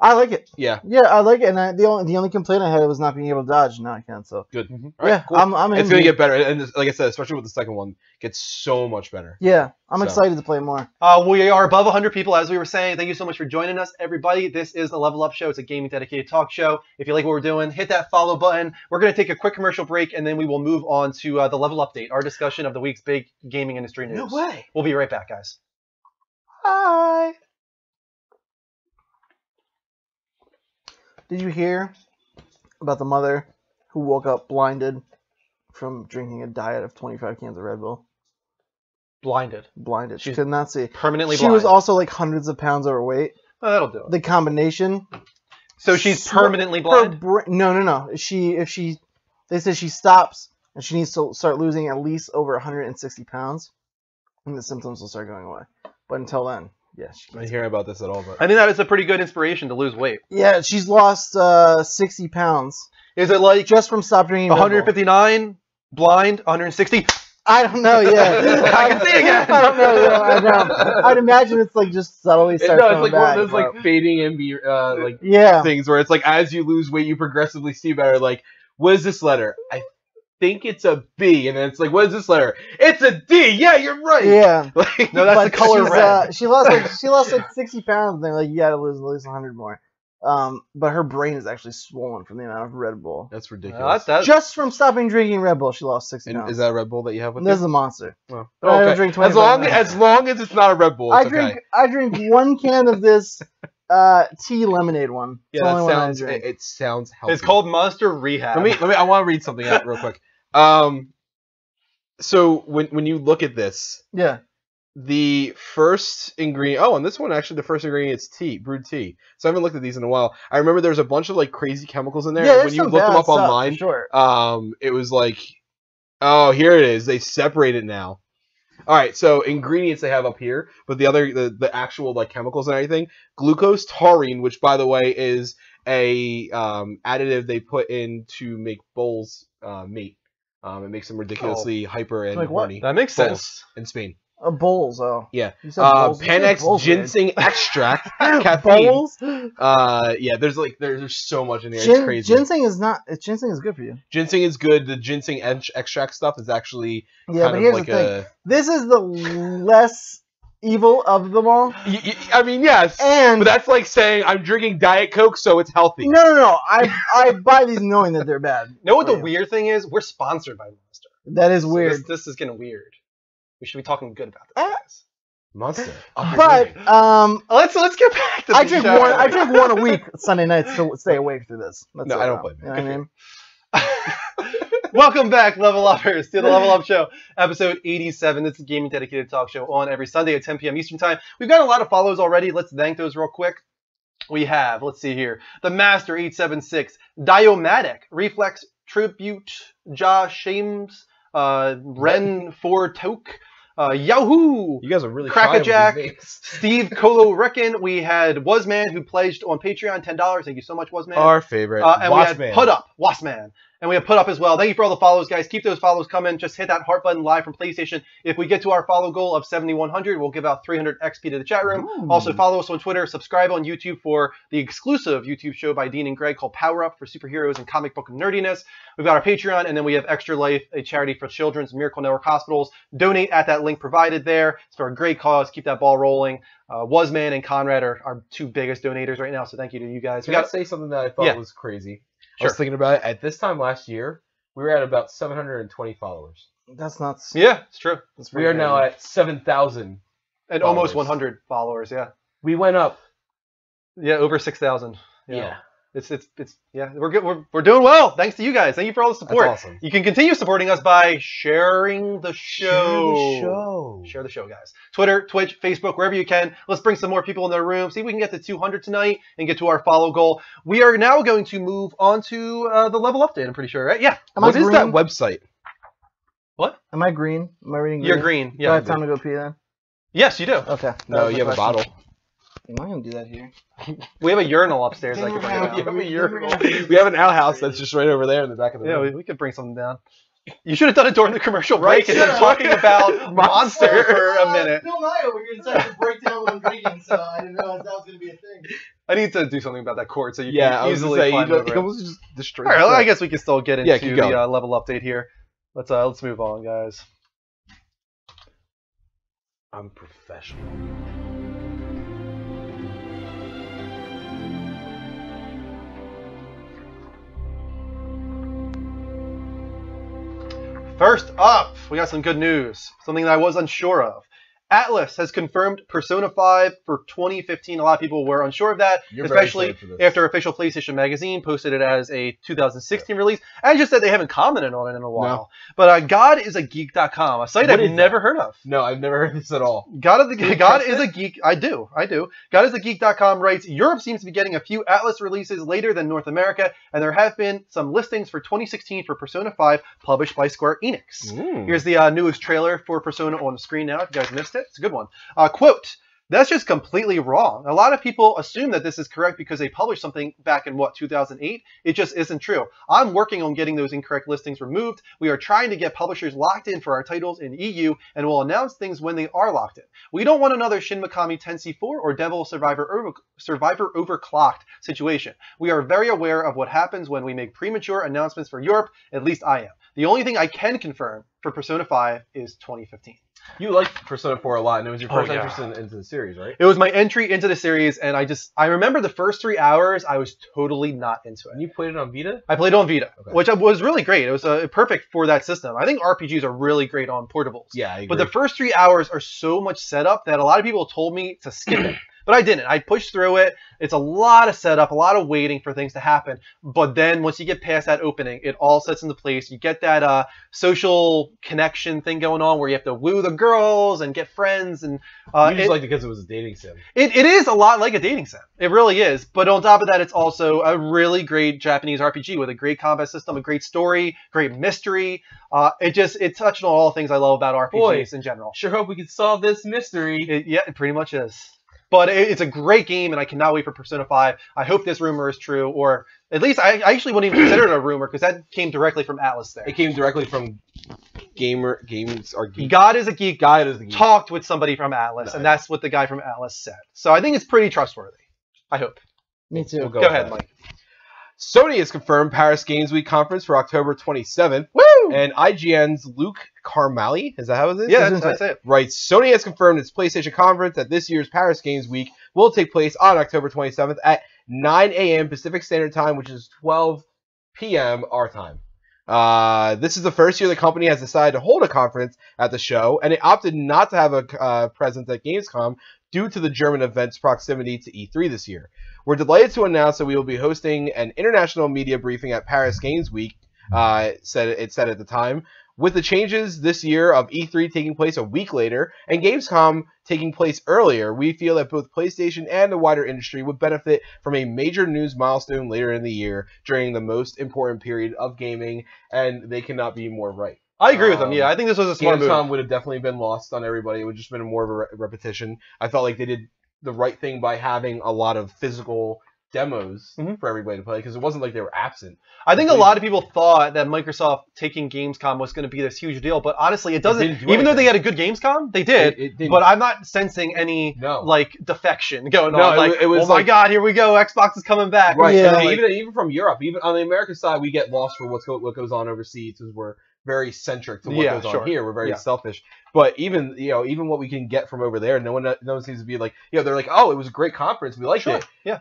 I like it. Yeah. Yeah, I like it. And the only complaint I had was not being able to dodge. Now I can. So Good. Mhm. All right, yeah, cool. I'm It's in. gonna get better, and like I said, especially with the second one, gets so much better. Yeah, I'm So. excited to play more. We are above 100 people, as we were saying. Thank you so much for joining us, everybody. This is the Level Up Show. It's a gaming dedicated talk show. If you like what we're doing, hit that follow button. We're going to take a quick commercial break, and then we will move on to the Level Update, our discussion of the week's big gaming industry news. No way. We'll be right back, guys. Hi. Did you hear about the mother who woke up blinded from drinking a diet of 25 cans of Red Bull? Blinded. Blinded. She She's could not see. Permanently She blind. was also like hundreds of pounds overweight. Oh, that'll do it. The combination. So she's Sw- permanently her blind? No. They said she stops and she needs to start losing at least over 160 pounds, and the symptoms will start going away. But until then, yeah. I didn't hear about this at all, but I think that is a pretty good inspiration to lose weight. Yeah, she's lost 60 pounds Is it like just from stop drinking Red Bull. 159, blind, 160? I don't know. Yeah, I can see again. I don't know. Yeah, I know. I'd imagine it's like just subtly starts no, it's coming like back. one of those like fading and be like yeah, things where it's like as you lose weight, you progressively see better. Like, what is this letter? I think it's a B, and then it's like, what is this letter? It's a D. Yeah, you're right. yeah. Like, No, that's But the color she's, red. she lost like 60 pounds, and they're like, you gotta lose at least 100 more. But her brain is actually swollen from the amount of Red Bull. that's No, ridiculous. that's Just from stopping drinking Red Bull, she lost 60 And pounds. is that a Red Bull that you have with This is you? a monster. Oh, But I don't okay. drink as 25 long as it's not a Red Bull, I it's drink okay. I drink one can of this tea lemonade one. It's Yeah, the only that one I sounds. drink. It sounds healthy. It's called Monster Rehab. Let me. I want to read something out real quick. So when you look at this, Yeah. the first ingredient. Oh, and this one actually, the first ingredient is tea, brewed tea. So I haven't looked at these in a while. I remember there was a bunch of like crazy chemicals in there. Yeah, and there's when you some looked them bad up stuff, online, for sure. it was like, oh, here it is. They separate it now. All right, so ingredients they have up here, but the actual like chemicals and everything, glucose, taurine, which by the way is a additive they put in to make bulls mate. It makes them ridiculously hyper and Like what? horny. That makes Bulls sense. in Spain. Bowls, oh. Yeah. You said bowls. You said Panax bowls, man. ginseng extract, caffeine. Bowls? Yeah, there's so much in there. It's crazy. Ginseng is good for you. Ginseng is good. The ginseng extract stuff is actually Yeah, kind but of here's like the thing. This is the less evil of them all. I mean, yes, And but that's like saying I'm drinking Diet Coke, so it's healthy. no. I buy these knowing that they're bad. You know what the for you. weird thing is? We're sponsored by Monster. That is So weird. This is getting weird. We should be talking good about this, Ah. guys. Monster. But Let's get back to I the drink show. one. I drink one a week Sunday nights to stay awake through this. That's No, it, I don't though. blame you. You know what I mean? Welcome back, Level Uppers, to the Level Up Show, episode 87. This is a gaming dedicated talk show on every Sunday at 10 p.m. Eastern Time. We've got a lot of follows already. Let's thank those real quick. We have, let's see here, the Master 876, Diomatic, Reflex Tribute, Josh Shames, Ren 4 Toke, Yahoo! You guys are really Crackajack, trying with these names. Steve Colo Reckon. We had Wasman, who pledged on Patreon $10. Thank you so much, Wasman. Our favorite. And we had Waspman. Put Up, Wasman. And we have Put Up as well. Thank you for all the follows, guys. Keep those follows coming. Just hit that heart button live from PlayStation. If we get to our follow goal of 7,100, we'll give out 300 XP to the chat room. Ooh. Also, follow us on Twitter. Subscribe on YouTube for the exclusive YouTube show by Dean and Greg called Power Up for superheroes and comic book nerdiness. We've got our Patreon, and then we have Extra Life, a charity for children's Miracle Network hospitals. Donate at that link provided there. It's for a great cause. Keep that ball rolling. Wasman and Conrad are our two biggest donators right now, so thank you to you guys. Can I say something that I thought Yeah. was crazy? I Sure. was thinking about it. At this time last year, we were at about 720 followers. That's nuts. Yeah, it's true. That's We are now at 7,000. And almost followers. 100 followers, yeah. We went up. Yeah, over 6,000. Yeah. It's yeah, we're good. We're doing well. Thanks to you guys. Thank you for all the support. That's awesome. You can continue supporting us by sharing the show. Share the show, guys. Twitter, Twitch, Facebook, wherever you can. Let's bring some more people in the room. See if we can get to 200 tonight and get to our follow goal. We are now going to move on to the level update. I'm pretty sure, right? Yeah. Am I What is green? that website? Am I green? Am I reading green? You're green. Do I Yeah. have time to go pee then? Yes, you do. Okay. That No, was you my have a question. bottle. I'm not gonna do that here. We have a urinal upstairs. I Hang can bring around. it You down. have a urinal. We have an outhouse that's just right over there in the back of the Yeah, room. we could bring something down. You should have done it during the commercial Right, break and been shut up. talking about Monster for a minute. Bill Nye over here decided to break down what I'm drinking, so I didn't realize that was gonna be a thing. I need to do something about that cord so you Yeah, I can was easily gonna say, climb you over it. almost just destroyed. All right, well, the I guess we can still get into keep the going. level update here. Let's move on, guys. I'm professional. First up, we got some good news. Something that I was unsure of. Atlus has confirmed Persona 5 for 2015. A lot of people were unsure of that, You're very especially excited for this. after official PlayStation Magazine posted it as a 2016 release. And just that they haven't commented on it in a while. But GodIsAGeek.com, a site What I've is never heard of. No, I've never heard this at all. God trust is a Geek. I do. GodIsAGeek.com writes, Europe seems to be getting a few Atlus releases later than North America, and there have been some listings for 2016 for Persona 5 published by Square Enix. Here's the newest trailer for Persona on the screen now. If you guys missed it, it's a good one. Quote, that's just completely wrong. A lot of people assume that this is correct because they published something back in, 2008? It just isn't true. I'm working on getting those incorrect listings removed. We are trying to get publishers locked in for our titles in EU, and we'll announce things when they are locked in. We don't want another Shin Megami Tensei 4 or Devil Survivor Overclocked situation. We are very aware of what happens when we make premature announcements for Europe, at least I am. The only thing I can confirm for Persona 5 is 2015. You liked Persona 4 a lot, and it was your first yeah. interest into the series, right? It was my entry into the series, and I remember the first 3 hours, I was totally not into it. And you played it on Vita? I played it on Vita, Okay. which was really great. It was perfect for that system. I think RPGs are really great on portables. Yeah, I agree. But the first 3 hours are so much setup that a lot of people told me to skip it. But I didn't. I pushed through it. It's a lot of setup, a lot of waiting for things to happen. But then once you get past that opening, it all sets into place. You get that social connection thing going on where you have to woo the girls and get friends. And you just liked it because it was a dating sim. it is a lot like a dating sim. It really is. But on top of that, it's also a really great Japanese RPG with a great combat system, a great story, great mystery. It touched on all things I love about RPGs in general. Sure hope we can solve this mystery. It pretty much is. But it's a great game, and I cannot wait for Persona 5. I hope this rumor is true, or at least I actually wouldn't even consider it a rumor because that came directly from Atlus there. It came directly from Games Are Geek. God is a Geek. God is the Geek. Talked with somebody from Atlus, and that's what the guy from Atlus said. So I think it's pretty trustworthy. I hope. Me too. We'll Go ahead, Mike. Sony has confirmed Paris Games Week conference for October 27th. Woo! And IGN's Luke Carmali, is that how it is? Yeah, that's it. Writes, Sony has confirmed its PlayStation conference at this year's Paris Games Week will take place on October 27th at 9 a.m. Pacific Standard Time, which is 12 p.m. our time. This is the first year the company has decided to hold a conference at the show, and it opted not to have a presence at Gamescom due to the German event's proximity to E3 this year. We're delighted to announce that we will be hosting an international media briefing at Paris Games Week, it said at the time. With the changes this year of E3 taking place a week later and Gamescom taking place earlier, we feel that both PlayStation and the wider industry would benefit from a major news milestone later in the year during the most important period of gaming, and they cannot be more right. I agree with him. Yeah, I think this was a smart Gamescom move. would have definitely been lost on everybody. It would have just been more of a repetition. I felt like they did the right thing by having a lot of physical demos for everybody to play, because it wasn't like they were absent. I think a lot of people thought that Microsoft taking Gamescom was going to be this huge deal, but honestly, it doesn't. didn't do Even though anything. they had a good Gamescom, they did. It didn't. But I'm not sensing any defection going on. it was oh my like, God, here we go, Xbox is coming back. Right. Yeah. And even from Europe, even on the American side, we get lost for what goes on overseas because we're very centric to what goes on here. We're very selfish. But even what we can get from over there, no one seems to be like, they're like, oh, it was a great conference, we liked it. Yeah.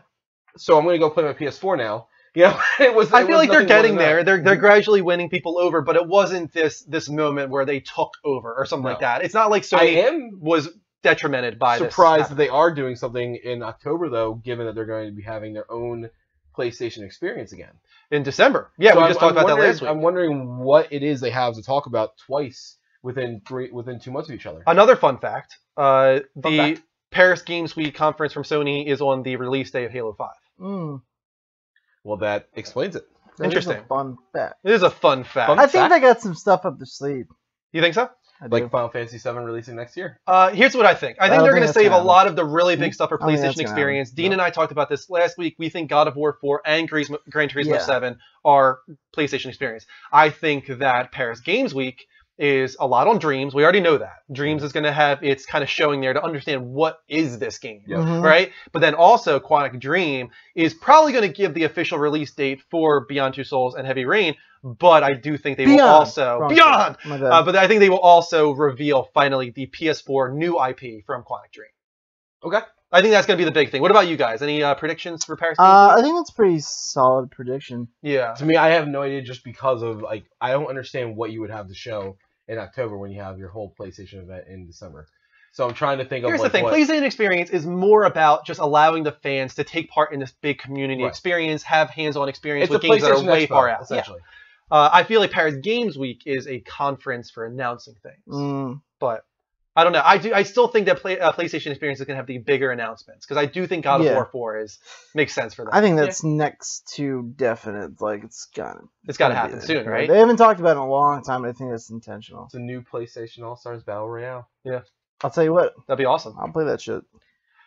So I'm gonna go play my PS4 now. I feel like they're getting there. They're gradually winning people over, but it wasn't this moment where they took over or something like that. It's not like Sony was detrimented by this. Surprised that they are doing something in October though, given that they're going to be having their own PlayStation experience again in December. Yeah, we just talked about that last week. I'm wondering what it is they have to talk about twice within 2 months of each other. Another fun fact: the Paris Games Week conference from Sony is on the release day of Halo 5. Well, that explains it. Interesting. Is a fun fact. It is a fun fact. I think they got some stuff up their sleeve. You think so? Like Final Fantasy VII releasing next year? Here's what I think. I think they're going to save a lot of the really big stuff for I think PlayStation that's gonna Experience. happen. Dean and I talked about this last week. We think God of War 4 and Gran Turismo 7 are PlayStation Experience. I think that Paris Games Week is a lot on Dreams. We already know that. Dreams is going to have its kind of showing there to understand what is this game, Mhm. right? But then also Quantic Dream is probably going to give the official release date for Beyond Two Souls and Heavy Rain, but I do think they will also... Wrong Beyond! My bad. But I think they will also reveal finally the PS4 new IP from Quantic Dream. Okay. I think that's going to be the big thing. What about you guys? Any predictions for Paris Games Week? I think that's a pretty solid prediction. Yeah. To me, I have no idea just because of, like, I don't understand what you would have to show in October when you have your whole PlayStation event in December. So I'm trying to think Here's of, like, the thing. what... PlayStation Experience is more about just allowing the fans to take part in this big community experience, have hands-on experience It's with a games that are PlayStation way Expo, far out. essentially. Yeah. I feel like Paris Games Week is a conference for announcing things. But I don't know. I still think that PlayStation Experience is going to have the bigger announcements because I do think God of War 4 makes sense for that. I think that's next to definite. Like it's got to happen soon, right? They haven't talked about it in a long time. I think that's intentional. It's a new PlayStation All-Stars Battle Royale. Yeah. I'll tell you what. That'd be awesome. I'll play that shit.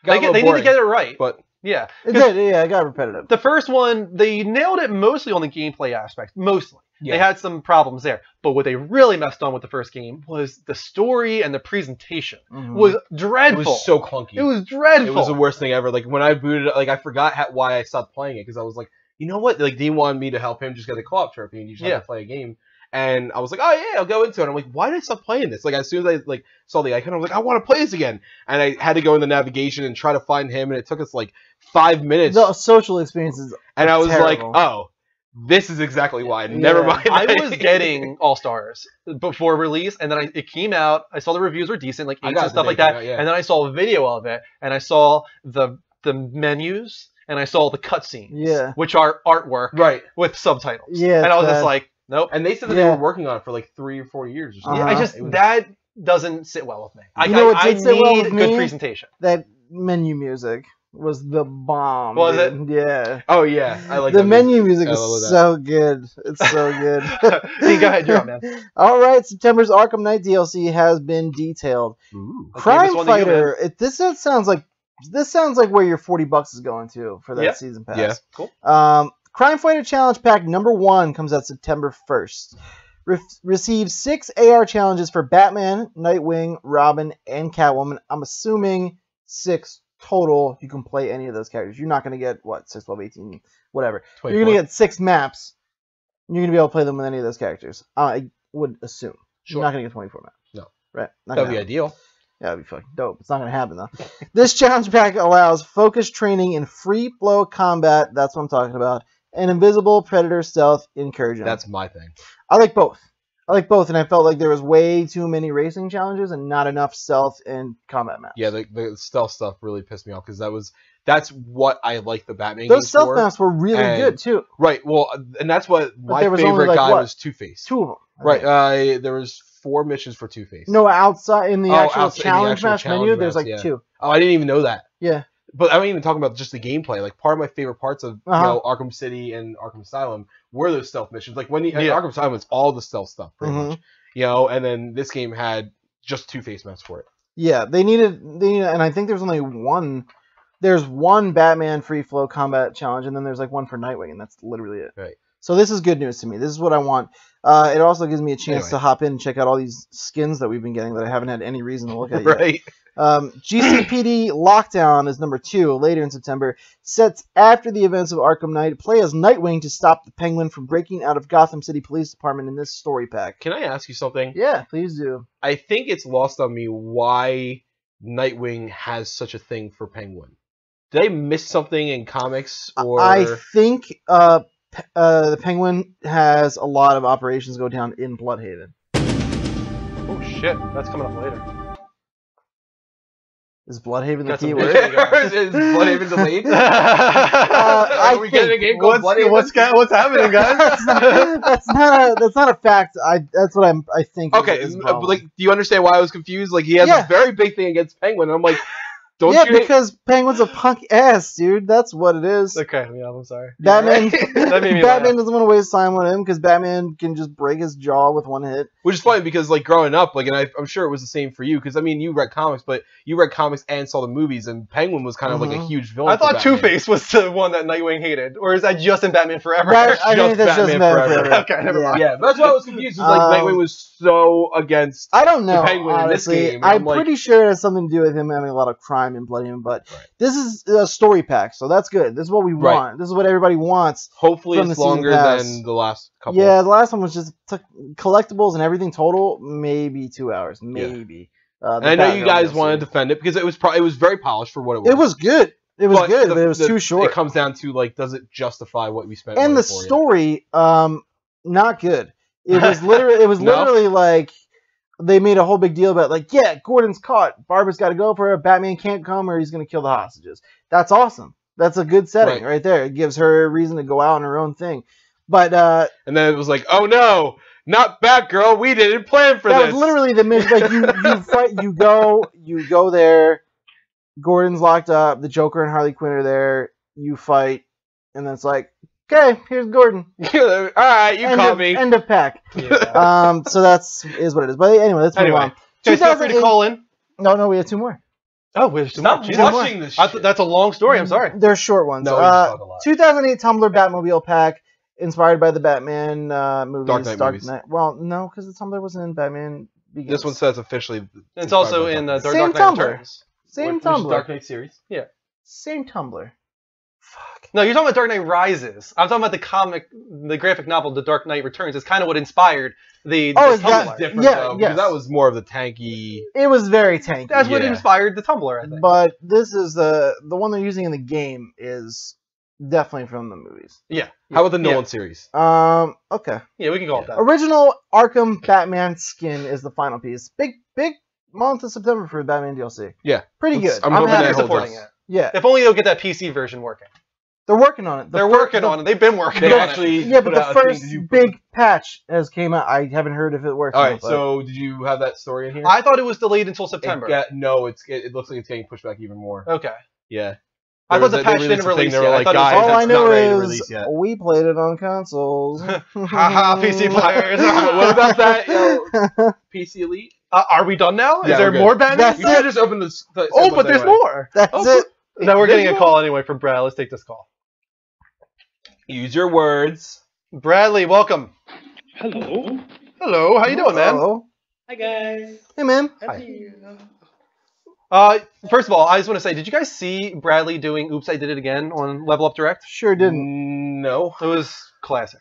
They need to get it right. But yeah. It did. Yeah, it got repetitive. The first one, they nailed it mostly on the gameplay aspect. Mostly. Yeah. They had some problems there. But what they really messed on with the first game was the story and the presentation was dreadful. It was so clunky. It was dreadful. It was the worst thing ever. Like, when I booted it, like, I forgot why I stopped playing it because I was like, you know what? Like, Dean wanted me to help him just get a co-op trophy and you just have to play a game. And I was like, oh, yeah, I'll go into it. I'm like, why did I stop playing this? Like, as soon as I, like, saw the icon, I was like, I want to play this again. And I had to go in the navigation and try to find him, and it took us, like, 5 minutes. The social experiences and I was terrible. like, oh, this is exactly why. Never mind. I was getting All-Stars before release, and then it came out. I saw the reviews were decent, like 8s and stuff like that. And then I saw a video of it, and I saw the menus, and I saw the cutscenes, which are artwork with subtitles. Yeah, and I was just like, nope. And they said that they were working on it for like 3 or 4 years or something. Yeah, that doesn't sit well with me. I did sit well need with good me? presentation. That menu music was the bomb. Was dude. it? Yeah. Oh yeah, I like the menu music is so good. It's so good. Hey, go ahead, you're up, man. All right, September's Arkham Knight DLC has been detailed. Ooh. Crime Fighter. This sounds like where your $40 is going to for that season pass. Yeah, cool. Crime Fighter Challenge Pack number 1 comes out September 1st. Receive 6 AR challenges for Batman, Nightwing, Robin, and Catwoman. I'm assuming 6 total. You can play any of those characters. You're not going to get, 6, 12, 18, whatever. 24. You're going to get 6 maps. You're going to be able to play them with any of those characters. I would assume. Sure. You're not going to get 24 maps. No. Right? That'd be ideal. Yeah, that'd be fucking dope. It's not going to happen, though. This challenge pack allows focused training in free-flow combat. That's what I'm talking about. And invisible predator stealth incursion. That's my thing. I like both. And I felt like there was way too many racing challenges and not enough stealth and combat maps. Yeah, the stealth stuff really pissed me off because that's what I like the Batman Those games stealth for. maps were really good too. Right. Well, and that's what my there was favorite only, like, guy what? was Two-Face. 2 of them. Right. There was 4 missions for Two-Face. No, outside in the actual outside, challenge in the match menu, there's like yeah. 2. Oh, I didn't even know that. Yeah. But I'm even talking about just the gameplay. Like, part of my favorite parts of Arkham City and Arkham Asylum were those stealth missions. Like, Arkham Asylum was all the stealth stuff, pretty much. And then this game had just Two-Face maps for it. Yeah, they needed, and I think there's only one. There's one Batman free flow combat challenge, and then there's like one for Nightwing, and that's literally it. Right. So this is good news to me. This is what I want. It also gives me a chance to hop in and check out all these skins that we've been getting that I haven't had any reason to look at yet. Right. GCPD Lockdown is number 2, later in September. Sets after the events of Arkham Knight. Play as Nightwing to stop the Penguin from breaking out of Gotham City Police Department in this story pack. Can I ask you something? Yeah, please do. I think it's lost on me why Nightwing has such a thing for Penguin. Did I miss something in comics? Or I think the Penguin has a lot of operations go down in Bloodhaven. Oh shit, that's coming up later. Is Bloodhaven the That's key a word? Is Bloodhaven delayed? I Are we getting a game called Bloodhaven? What's happening, guys? that's not a fact. That's what I think. Okay, is but like, do you understand why I was confused? Like, he has a very big thing against Penguin, and I'm like, Don't yeah, you hate- because Penguin's a punk ass, dude. That's what it is. Okay, yeah, I'm sorry. Batman, That made me Batman laugh. doesn't want to waste time on him because Batman can just break his jaw with one hit. Which is funny because, like, growing up, like, and I'm sure it was the same for you, because, I mean, you read comics, but you read comics and saw the movies, and Penguin was kind of, like, a huge villain I thought for Batman. Two-Face was the one that Nightwing hated, or is that just in Batman Forever? I think that's just Batman Batman Forever. Forever. Okay, never mind. Yeah, that's why I was confused. It was like, Nightwing was so against... I don't know. The Penguin in this honestly, game, I'm I'm like- pretty sure it has something to do with him having a lot of crime and bloody, but this is a story pack, so that's good. This is what we Right. want. This is what everybody wants. Hopefully From the it's season longer pass. than the last couple. Yeah, the last one was just collectibles and everything total, maybe 2 hours, maybe. And I know you guys want to defend it because it was it was very polished for what it was. It was good. It was good, but it was too short. It comes down to, like, does it justify what we spent? And money the for, yeah. story, not good. It was literally like they made a whole big deal about, like, yeah, Gordon's caught. Barbara's got to go for her. Batman can't come or he's going to kill the hostages. That's awesome. That's a good setting right there. It gives her a reason to go out on her own thing. But and then it was like, oh no, not Batgirl. We didn't plan for that this. was literally the mission. Like you fight, you go there. Gordon's locked up. The Joker and Harley Quinn are there. You fight, and then it's like, okay, here's Gordon. All right, you caught me. End of pack. Yeah. So that's is what it is. But anyway, let's move on. Guys, feel free to call in. No, we have two more. Oh, we have two Stop more. Jesus. rushing this I shit. that's a long story. I'm sorry. They're short ones. No, we just talk a lot. 2008 Tumblr Batmobile pack, inspired by the Batman movies. Dark Knight movies. Well, no, because the Tumblr wasn't in Batman Begins. This one says officially. It's also in the Same Dark Knight Tumblr. Returns. Same Which is Tumblr. Dark Knight series. Same Tumblr. Fuck. No, you're talking about Dark Knight Rises. I'm talking about the comic, the graphic novel, The Dark Knight Returns. It's kind of what inspired the Oh, the is that Tumblr. Different Yeah, though, yes. because that was more of the tanky. It was very tanky. That's what Yeah. inspired the Tumblr, I think. But this is the one they're using in the game is definitely from the movies. Yeah. How about the Yeah. Nolan series? Okay. Yeah, we can call it that. Original Arkham Batman skin is the final piece. Big month of September for Batman DLC. Yeah. Pretty good. I'm I'm hoping happy. that holds supporting us. it. Yeah. If only they'll get that PC version working. They're working on it. They're working on it. They've been working They on actually Yeah, but put the out a thing. first Did you- big patch has came out. I haven't heard if it works. All or right, not, but- so did you have that story in here? it. I thought it was delayed until September. No, it looks like it's getting pushed back even more. Okay. Yeah. I There thought the was a- patch they didn't released a thing, release they were yet. I like, thought it was guys, all that's I not know ready to is release yet. we played it on consoles. Haha, PC players. What about that, PC Elite? Are we done now? Yeah, Is there we're good. more Batman? That's You should just open this. Oh, but there's more. That's Oh, it. No, we're getting a There's call anyway from Brad. Let's take this call. Use your words. Bradley, welcome. Hello. Hello, how you doing, man? Hello. Hi guys. Hey, man. Happy. First of all, I just want to say, did you guys see Bradley doing Oops, I Did It Again on Level Up Direct? Sure didn't. No. It was classic.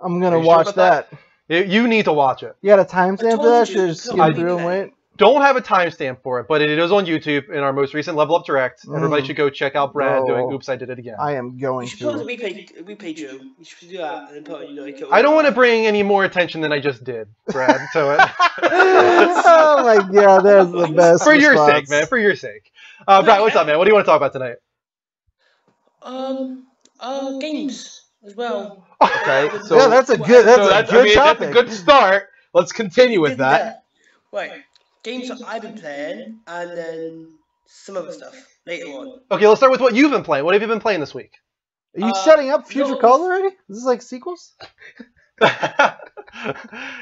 I'm gonna Are you sure watch about that. You need to watch it. You got a timestamp I for that? told you, Should I just no, skim I through and need wait? Don't have a timestamp for it, but it is on YouTube in our most recent Level Up Direct. Everybody should go check out Brad No. doing Oops, I Did It Again. I am You going should put on to. the replay Joe. You should do that and then put on, I don't want to bring any more attention than I just did, Brad, to it. Oh my god, that's the best. For your response. sake, man. For your sake. Brad, what's up, man? What do you want to talk about tonight? Games as well. Okay, so Yeah, that's a good. That's so a that's, good I mean, topic. that's a good start. Let's continue with that. Right. Games that I've been playing and then some other stuff later on. Okay, let's start with what you've been playing. What have you been playing this week? Are you setting up future no. calls already? Is this like sequels?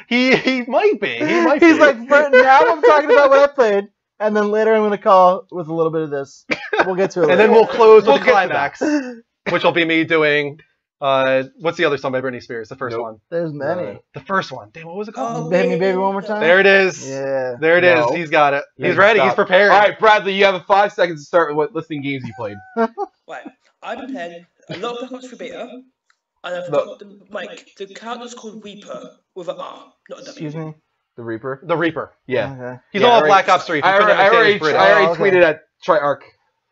he might be. He might He's be. like, for now I'm talking about what I played, and then later I'm going to call with a little bit of this. We'll get to it. And then later. we'll close with We'll the get to that. climax, which will be me doing. What's the other song by Britney Spears? The first Nope. one. There's many. The first one. Damn, what was it called? Hit me, baby, one more time. There it is. Yeah. There it is. No. He's got it. Yeah, He's ready. stop. He's prepared. All right, Bradley, you have 5 seconds to start with what listing games you played. Right. I've been playing a lot of Black Ops 3 beta, and I've Look. got the character's called Reaper with an R, not a W. Excuse me. The Reaper. The Reaper. Yeah. Okay. He's Yeah, on I Black already- Ops 3. If you I couldn't already, understand, he's British. Oh, okay. tweeted at Triarch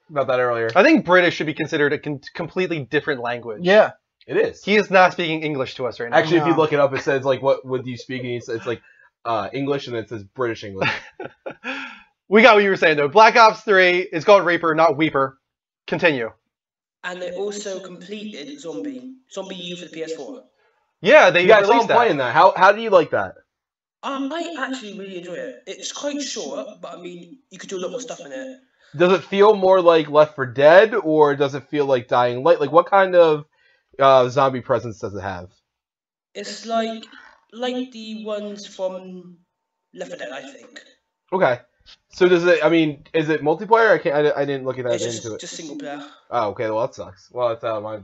about that earlier. I think British should be considered a completely different language. Yeah. It is. He is not speaking English to us right now. Actually, if you No. look it up, it says like what do you speak? And it's like English, and then it says British English. We got what you were saying, though. Black Ops 3 is called Reaper, not Weeper. Continue. And they also completed Zombie U for the PS4. Yeah, they Yeah, I saw him released that. playing that. How do you like that? I actually really enjoy it. It's quite short, but I mean, you could do a lot more stuff in it. Does it feel more like Left 4 Dead, or does it feel like Dying Light? Like, what kind of zombie presence does it have? It's like the ones from Left 4 Dead, I think. Okay. So does it? I mean, is it multiplayer? I didn't look at that It's into it. just single player. Oh, okay. Well, that sucks. Well, that's out of my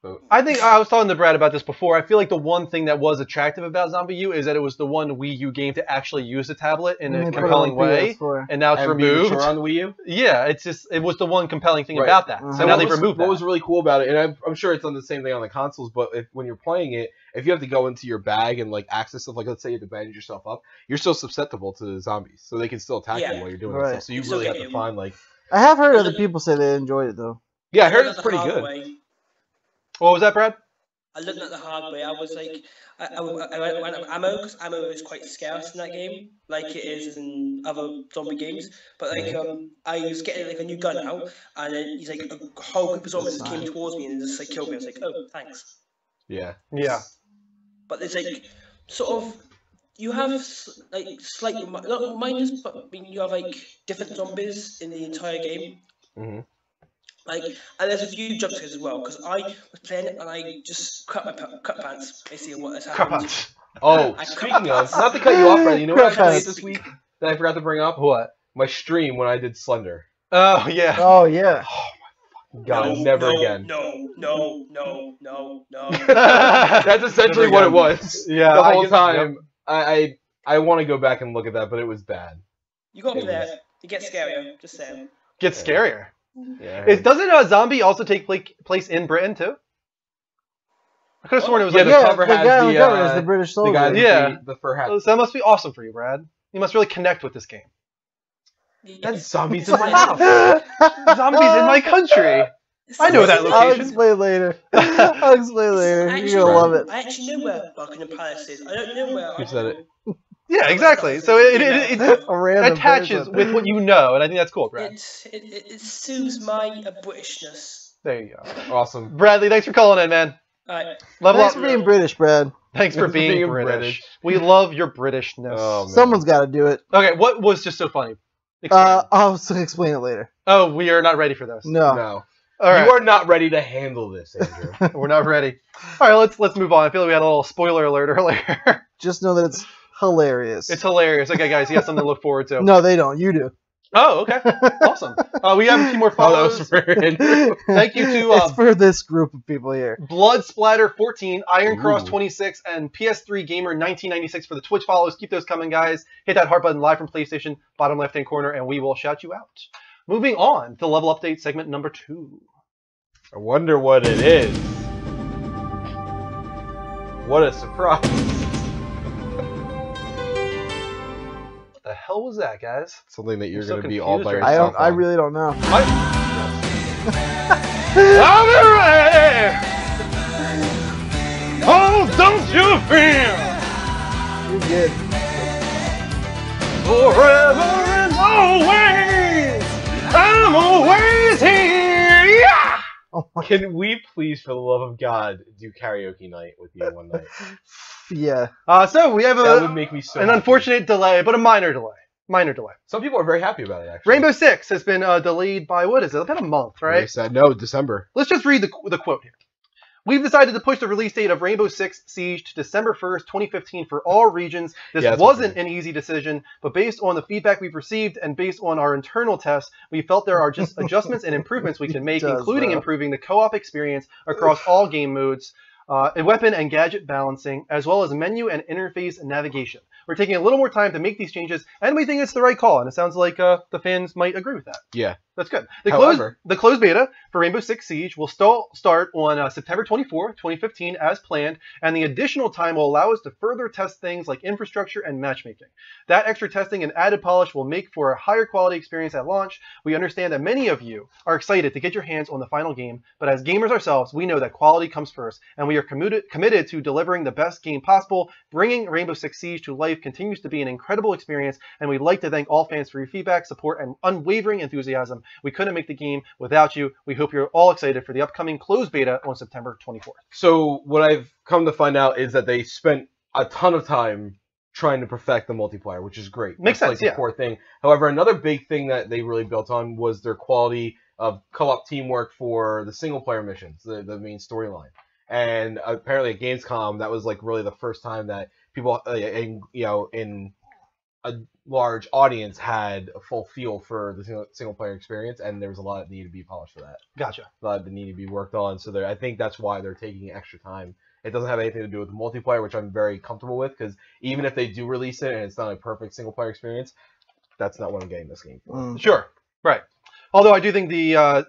vote. I think I was talking to Brad about this before. I feel like the one thing that was attractive about Zombie U is that it was the one Wii U game to actually use the tablet in And a they put it compelling on way, PS4. and now it's And be removed. mature on the Wii U. Yeah, it was the one compelling thing Right. about that. So Uh-huh. now what they've was, removed what that. was really cool about it, and I'm sure it's on the same thing on the consoles, but when you're playing it, if you have to go into your bag and like access stuff, like let's say you have to bandage yourself up, you're still susceptible to zombies, so they can still attack Yeah. you while you're doing Right. that stuff. So you You still really have get to it. find like, I have heard other people say they enjoyed it though. yeah, I heard looked it's at the pretty hard good. way. What was that, Brad? I looked at the hard way. I was like, I went up ammo because ammo is quite scarce in that game, like it is in other zombie games. But like, I was getting like a new gun out, and then he's like a whole group of zombies came towards me and just like killed me. I was like, oh, thanks. Yeah. Yeah. But there's like sort of you have like slight not reminders, but I mean you have like different zombies in the entire game. hmm Like, and there's a few jump scares as well because I was playing it and I just cut pants basically what has Crap happened. punch. Oh, I speaking cut- of, not to cut you off, Brad, you know what I Crap played house. this week that I forgot to bring up? What? My stream when I did Slender. Oh, yeah. Oh yeah. God, never again. No. That's essentially what it was. Yeah, The I whole get- time. I want to go back and look at that, but it was bad. You got to there. It gets scarier. Just saying. Gets scarier. Yeah. Doesn't Zombie also take place in Britain, too? I could have sworn it was Yeah, like... the Yeah, cover the has guy on the the, cover is the the British the soldier. guy with Yeah. the fur hat. So that must be awesome for you, Brad. You must really connect with this game. That's zombies in my house. Zombies in my country. I know that I'll location. explain later. I'll explain later. You're gonna love it. I actually know where Buckingham Palace is. I don't know where. Who said it? Yeah, exactly. So it A random attaches person. with what you know, and I think that's cool, Brad. It soothes my Britishness. There you go. Awesome. Bradley, thanks for calling in, man. Alright. Level Thanks up. for being British, Brad. Thanks for Thanks for being being British. British. We love your Britishness. Oh, man. Someone's got to do it. Okay, what was just so funny? Explain. I'll explain it later. Oh, we are not ready for this. No. No. All right, You are not ready to handle this, Andrew. we're not ready. All right, let's move on. I feel like we had a little spoiler alert earlier. Just know that it's hilarious. It's hilarious. Okay, guys, you got something to look forward to. No, they don't. You do. Oh, okay, awesome. We have a few more Oh, that follows. was for Andrew. Thank you to It's for this group of people here. Blood Splatter 14, Iron Cross Ooh. 26, and PS3 Gamer 1996 for the Twitch follows. Keep those coming, guys. Hit that heart button live from PlayStation, bottom left-hand corner, and we will shout you out. Moving on to level update segment number 2. I wonder what it is. What a surprise. What the hell was that, guys? Something that you're I'm so going to be all by confused I yourself don't. I on. really don't know. I'll be ready! Oh, don't you feel You're good. forever and always? I'm always here! Yeah! Oh my. Can we please, for the love of God, do karaoke night with you one night? Yeah. So we have That would make me so an happy. unfortunate delay, but a minor delay. Minor delay. Some people are very happy about it, actually. Rainbow Six has been delayed by, what is it, about a month, right? Very sad. No, December. Let's just read the quote here. We've decided to push the release date of Rainbow Six Siege to December 1st, 2015 for all regions. This Yeah, that's wasn't what an easy decision, but based on the feedback we've received and based on our internal tests, we felt there are just adjustments and improvements we can make, It does, including bro. improving the co-op experience across all game modes, weapon and gadget balancing, as well as menu and interface navigation. We're taking a little more time to make these changes, and we think it's the right call, and it sounds like the fans might agree with that. Yeah. That's good. However- The closed beta for Rainbow Six Siege will start on September 24, 2015 as planned, and the additional time will allow us to further test things like infrastructure and matchmaking. That extra testing and added polish will make for a higher quality experience at launch. We understand that many of you are excited to get your hands on the final game, but as gamers ourselves, we know that quality comes first, and we are committed to delivering the best game possible. Bringing Rainbow Six Siege to life continues to be an incredible experience, and we'd like to thank all fans for your feedback, support, and unwavering enthusiasm. We couldn't make the game without you. We hope you're all excited for the upcoming closed beta on September 24th. So what I've come to find out is that they spent a ton of time trying to perfect the multiplayer, which is great. Makes That's sense, like yeah. the core thing. However, another big thing that they really built on was their quality of co-op teamwork for the single-player missions, the main storyline. And apparently at Gamescom, that was like really the first time that people, in a large audience, had a full feel for the single-player experience, and there was a lot that needed to be polished for that. Gotcha. A lot that needed to be worked on. So I think that's why they're taking extra time. It doesn't have anything to do with the multiplayer, which I'm very comfortable with, because even if they do release it and it's not a perfect single-player experience, that's not what I'm getting this game for. Sure. Right. Although I do think the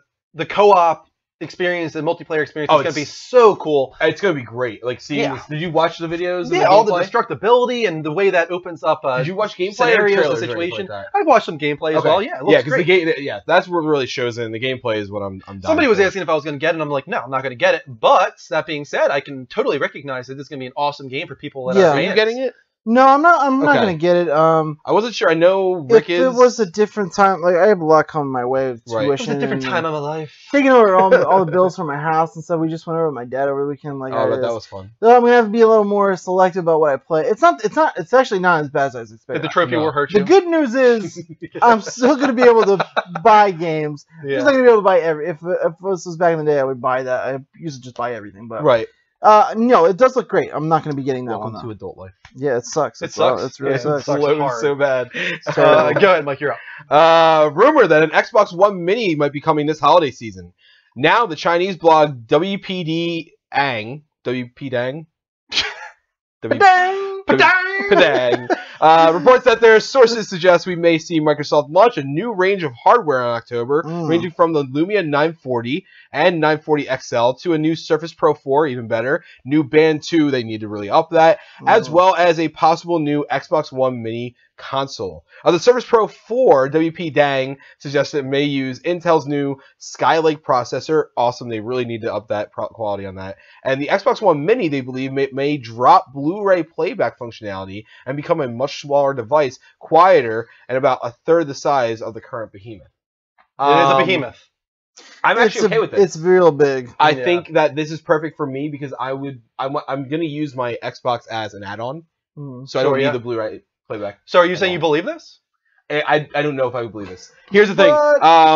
co-op experience, the multiplayer experience, is going to be so cool. It's going to be great. Like seeing this. Did you watch the videos? Yeah, all the destructibility and the way that opens up. Did you watch gameplay scenarios or and situation? Like I've watched some gameplay as well. Yeah, it looks great. That's what really shows it. And the gameplay is what I'm Somebody was asking if I was going to get it, and I'm like, no, I'm not going to get it. But that being said, I can totally recognize that this is going to be an awesome game for people that are fans. Are you getting it? No, I'm not. I'm not gonna get it. I wasn't sure. I know Rick if it was a different time, like I have a lot coming my way with tuition. It was a different time of my life. Taking over all the bills for my house and stuff. We just went over with my dad over the weekend. Like, but that was fun. So I'm gonna have to be a little more selective about what I play. It's actually not as bad as I expected. Did the trophy war hurt you? The good news is I'm still gonna be able to buy games. Yeah. Just not gonna be able to buy if this was back in the day, I would buy that. I used to just buy everything, but right. No, it does look great. I'm not going to be getting that Welcome one. to adult life. Yeah, it sucks. It sucks. It's really sucks. It sucks hard. So bad. Go ahead, Mike. You're up. Rumor that an Xbox One Mini might be coming this holiday season. Now, the Chinese blog WP Dang reports that their sources suggest we may see Microsoft launch a new range of hardware in October, ranging from the Lumia 940 and 940 XL to a new Surface Pro 4, even better, new Band 2, they need to really up that, as well as a possible new Xbox One Mini console. The Surface Pro 4, WP Dang suggests it may use Intel's new Skylake processor. Awesome, they really need to up that quality on that. And the Xbox One Mini, they believe, may drop Blu-ray playback functionality and become a much smaller device, quieter, and about a third the size of the current behemoth. It is a behemoth. I'm actually okay with this. It's real big. I think that this is perfect for me because I'm going to use my Xbox as an add-on, so I don't need the Blu-ray playback. So are you saying you believe this? I don't know if I would believe this. Here's the thing.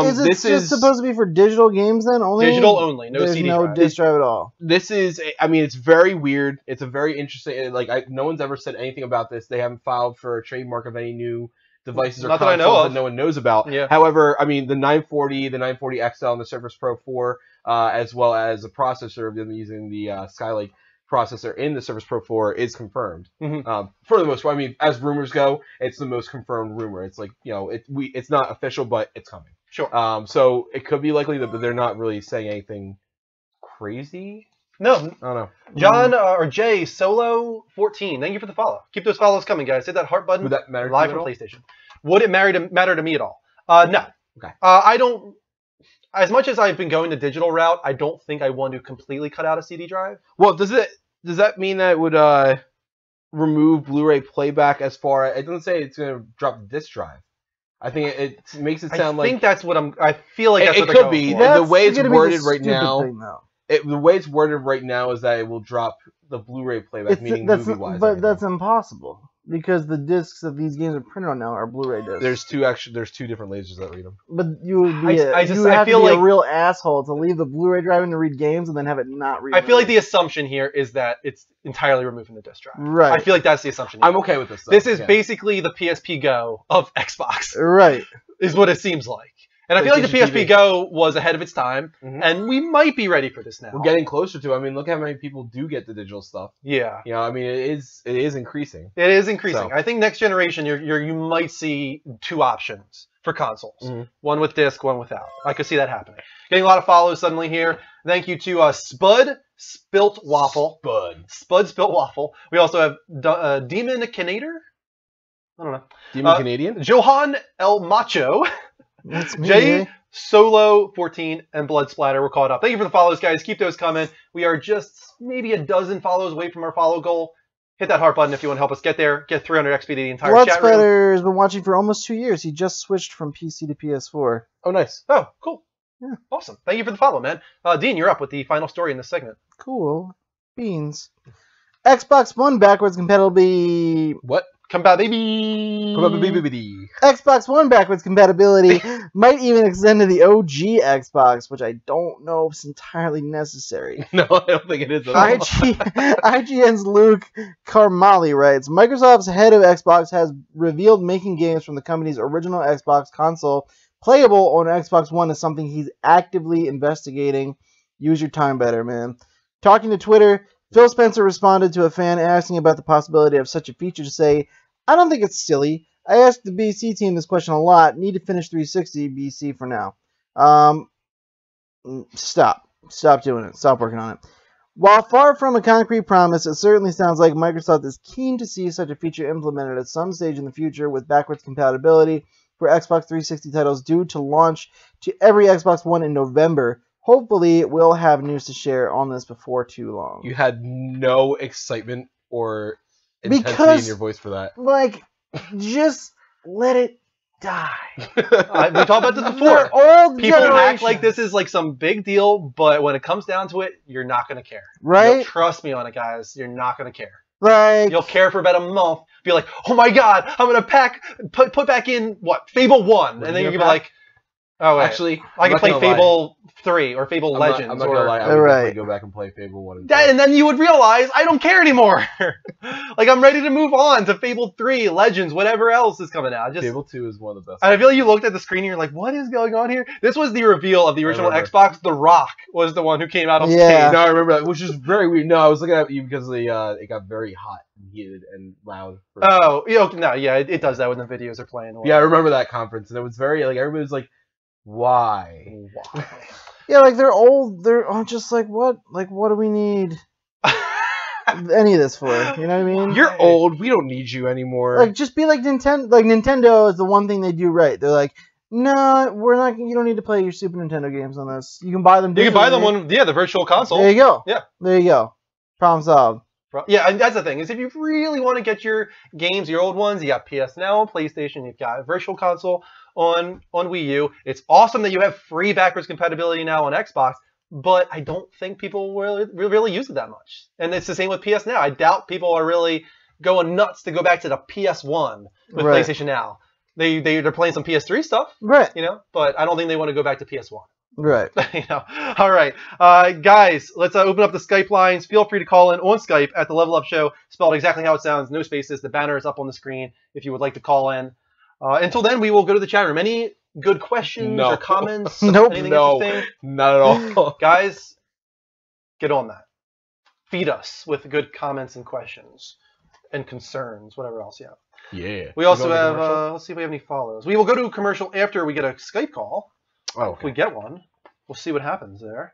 Is it just supposed to be for digital games then? Only digital only, no There's CD no drive. disc drive at all. This is, it's very weird. It's a very interesting, no one's ever said anything about this. They haven't filed for a trademark of any new devices or Not that I know consoles of. that no one knows about. Yeah. However, the 940, the 940 XL, and the Surface Pro 4, as well as the processor of them using the Skylake processor in the Surface Pro 4 is confirmed. For the most part, as rumors go, it's the most confirmed rumor. It's like, it's not official, but it's coming. Sure. So it could be likely, but they're not really saying anything crazy. No. I don't know. John or Jay Solo 14. Thank you for the follow. Keep those follows coming, guys. Hit that heart button. Would that matter to live you from at all? PlayStation. Would it matter to me at all? No. Okay. I don't. As much as I've been going the digital route, I don't think I want to completely cut out a CD drive. Well, does that mean that it would remove Blu-ray playback as far as... It doesn't say it's going to drop the disc drive. I think it makes it sound I think that's what I feel like that's what it they're could be. going for. The way it's gonna be worded the right stupid now... thing, though. The way it's worded right now is that it will drop the Blu-ray playback, meaning movie-wise. But that's impossible because the discs that these games are printed on now are Blu-ray discs. There's two different lasers that read them. But you would be I you would have feel to be like a real asshole to leave the Blu-ray drive in to read games and then have it not read. I feel like the assumption here is that it's entirely removed from the disc drive. Right. I feel like that's the assumption here. I'm okay with this, though. This is basically the PSP Go of Xbox. Right. Is what it seems like. And I feel like the PSP Go was ahead of its time, and we might be ready for this now. We're getting closer to. Look how many people do get the digital stuff. Yeah. It is increasing. It is increasing. So. I think next generation, you might see two options for consoles: one with disc, one without. I could see that happening. Getting a lot of follows suddenly here. Thank you to Spud Spilt Waffle. Spud Spilt Waffle. We also have Demon Canator. I don't know. Demon Canadian. Johan El Macho. That's me. Jay Solo 14 and Blood Splatter. We're caught up. Thank you for the follows, guys. Keep those coming. We are just maybe a dozen follows away from our follow goal. Hit that heart button if you want to help us get there. Get 300 XP to the entire Blood chat room. Splatter has been watching for almost 2 years. He just switched from PC to PS4. Oh, nice. Oh, cool. Yeah. Awesome. Thank you for the follow, man. Dean, you're up with the final story in this segment. Cool beans. Xbox One backwards compatibility. What? Compatibility. Xbox One backwards compatibility might even extend to the OG Xbox, which I don't know if it's entirely necessary. No, I don't think it is at all. IGN's Luke Carmali writes, Microsoft's head of Xbox has revealed making games from the company's original Xbox console playable on Xbox One is something he's actively investigating. Use your time better, man. Talking to Twitter, Phil Spencer responded to a fan asking about the possibility of such a feature to say, I don't think it's silly. I asked the BC team this question a lot. Need to finish 360 BC for now. Stop. Stop doing it. Stop working on it. While far from a concrete promise, it certainly sounds like Microsoft is keen to see such a feature implemented at some stage in the future with backwards compatibility for Xbox 360 titles due to launch to every Xbox One in November. Hopefully, we'll have news to share on this before too long. You had no excitement or intensity in your voice for that. Like, just let it die. We talked about this before. They're old People act generations. like this is like some big deal, but when it comes down to it, you're not going to care. Right? You'll trust me on it, guys. You're not going to care. Like, You'll care for about a month. Be like, oh my god, I'm going to put back in, Fable 1. What And are then you you're gonna going to be like, oh, wait. Actually, I can I'm play not gonna Fable 3 or Fable Legends. I'm not gonna lie. I would Right. definitely go back and play Fable 1 and And then you would realize I don't care anymore. Like, I'm ready to move on to Fable 3, Legends, whatever else is coming out. Fable 2 is one of the best. And I feel like you looked at the screen and you're like, what is going on here? This was the reveal of the original remember. Xbox. The Rock was the one who came out on Yeah. stage. No, I remember that, which is very weird. No, I was looking at you because it got very hot and heated and loud. Oh, it does that when the videos are playing. Yeah, I remember that conference, and it was very like everybody was like, "Why?" yeah, like they're old. They're just like, what? Like, what do we need any of this for? You know what I mean? You're old. We don't need you anymore. Like, just be like Nintendo. Like, Nintendo is the one thing they do right. They're like, no, we're not. You don't need to play your Super Nintendo games on this. You can buy them. You can buy them digitally. on the Virtual Console. There you go. Yeah. There you go. Problem solved. Yeah, and that's the thing, is if you really want to get your games, your old ones, you got PS Now on PlayStation, you've got Virtual Console on Wii U. It's awesome that you have free backwards compatibility now on Xbox, but I don't think people really use it that much. And it's the same with PS Now. I doubt people are really going nuts to go back to the PS1 with Right. PlayStation Now. They're playing some PS3 stuff, Right. but I don't think they want to go back to PS1. Right. All right, guys, let's open up the Skype lines. Feel free to call in on Skype at the Level Up Show, spelled exactly how it sounds, no spaces. The banner is up on the screen if you would like to call in. Until then, we will go to the chat room. Any good questions No. or comments? Nope. Anything No. interesting? Not at all. Guys, get on that. Feed us with good comments and questions and concerns, whatever else you have. Yeah. We also You going to have, commercial? let's see if we have any follows. We will go to a commercial after we get a Skype call. Oh, If we okay. get one, we'll see what happens there.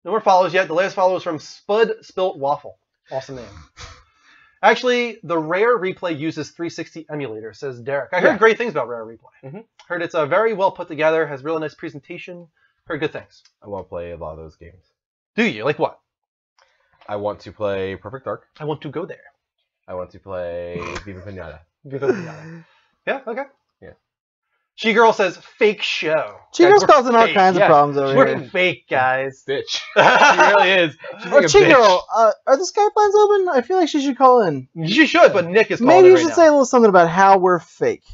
No more follows yet. The last follow is from Spud Spilt Waffle. Awesome name. Actually, the Rare Replay uses 360 emulator, says Derek. I heard Yeah. great things about Rare Replay. Mhm. Heard it's very well put together, has really nice presentation. Heard good things. I want to play a lot of those games. Do you? Like what? I want to play Perfect Dark. I want to go there. I want to play Viva Pinata. Yeah, okay. Yeah. She-Girl says fake show. Chico's Guys, we're causing all fake. kinds of Yeah. problems over We're here. fake, guys. Bitch. She really is. She's Oh, like a bitch. Chico, are the Skype lines open? I feel like she should call in. She should, but Nick is calling Maybe it you right should now. say a little something about how we're fake.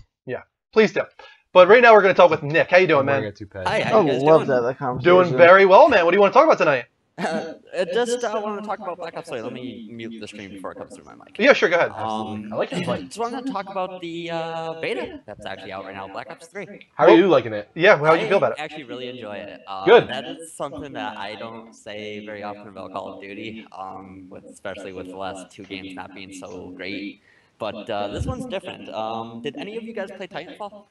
Please do. But right now we're going to talk with Nick. How you doing, I'm wearing man? a toupee. Hi, I how you guys love doing? that conversation. Doing very well, man. What do you want to talk about tonight? Just want to talk about Black Ops 3. Let me mute the stream before it comes through my mic. Yeah, sure, go ahead. I like his light. Just wanted to talk about the beta that's actually out right now, Black Ops 3. How are you liking it? Yeah, how do you feel about it? I actually really enjoy it. Good. That is something that I don't say very often about Call of Duty, especially with the last two games not being so great. But this one's different. Did any of you guys play Titanfall?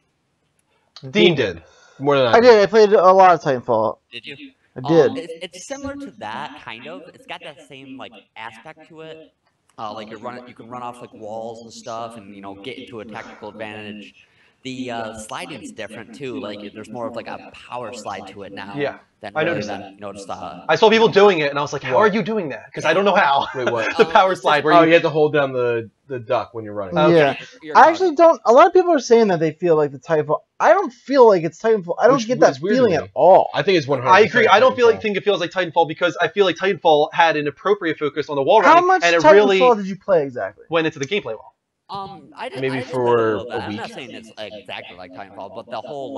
Dean did. More than I did. I played a lot of Titanfall. Did you? I did. It's similar to that kind of. It's got that same like aspect to it. Like you can run off like walls and stuff, and get into a tactical advantage. The sliding's different too. Like there's more of like a power slide to it now. Yeah, Than I rather noticed than, that. Just I saw people doing it, and I was like, how are you doing that? Because I don't know how. Wait, what? The power slide where Oh, you... you have to hold down the duck when you're running. Okay. Yeah. You're I actually don't. A lot of people are saying that they feel like the Titanfall. I don't feel like it's Titanfall. I don't Which get that is weird to feeling me. at all. I think it's 100%. I agree. I don't Titanfall. think it feels like Titanfall because I feel like Titanfall had an appropriate focus on the wall How running, much and it Titanfall really did you play exactly? went into the gameplay wall. I did, Maybe I did for play a little bit. a I'm week. not saying it's exactly like Titanfall, but the whole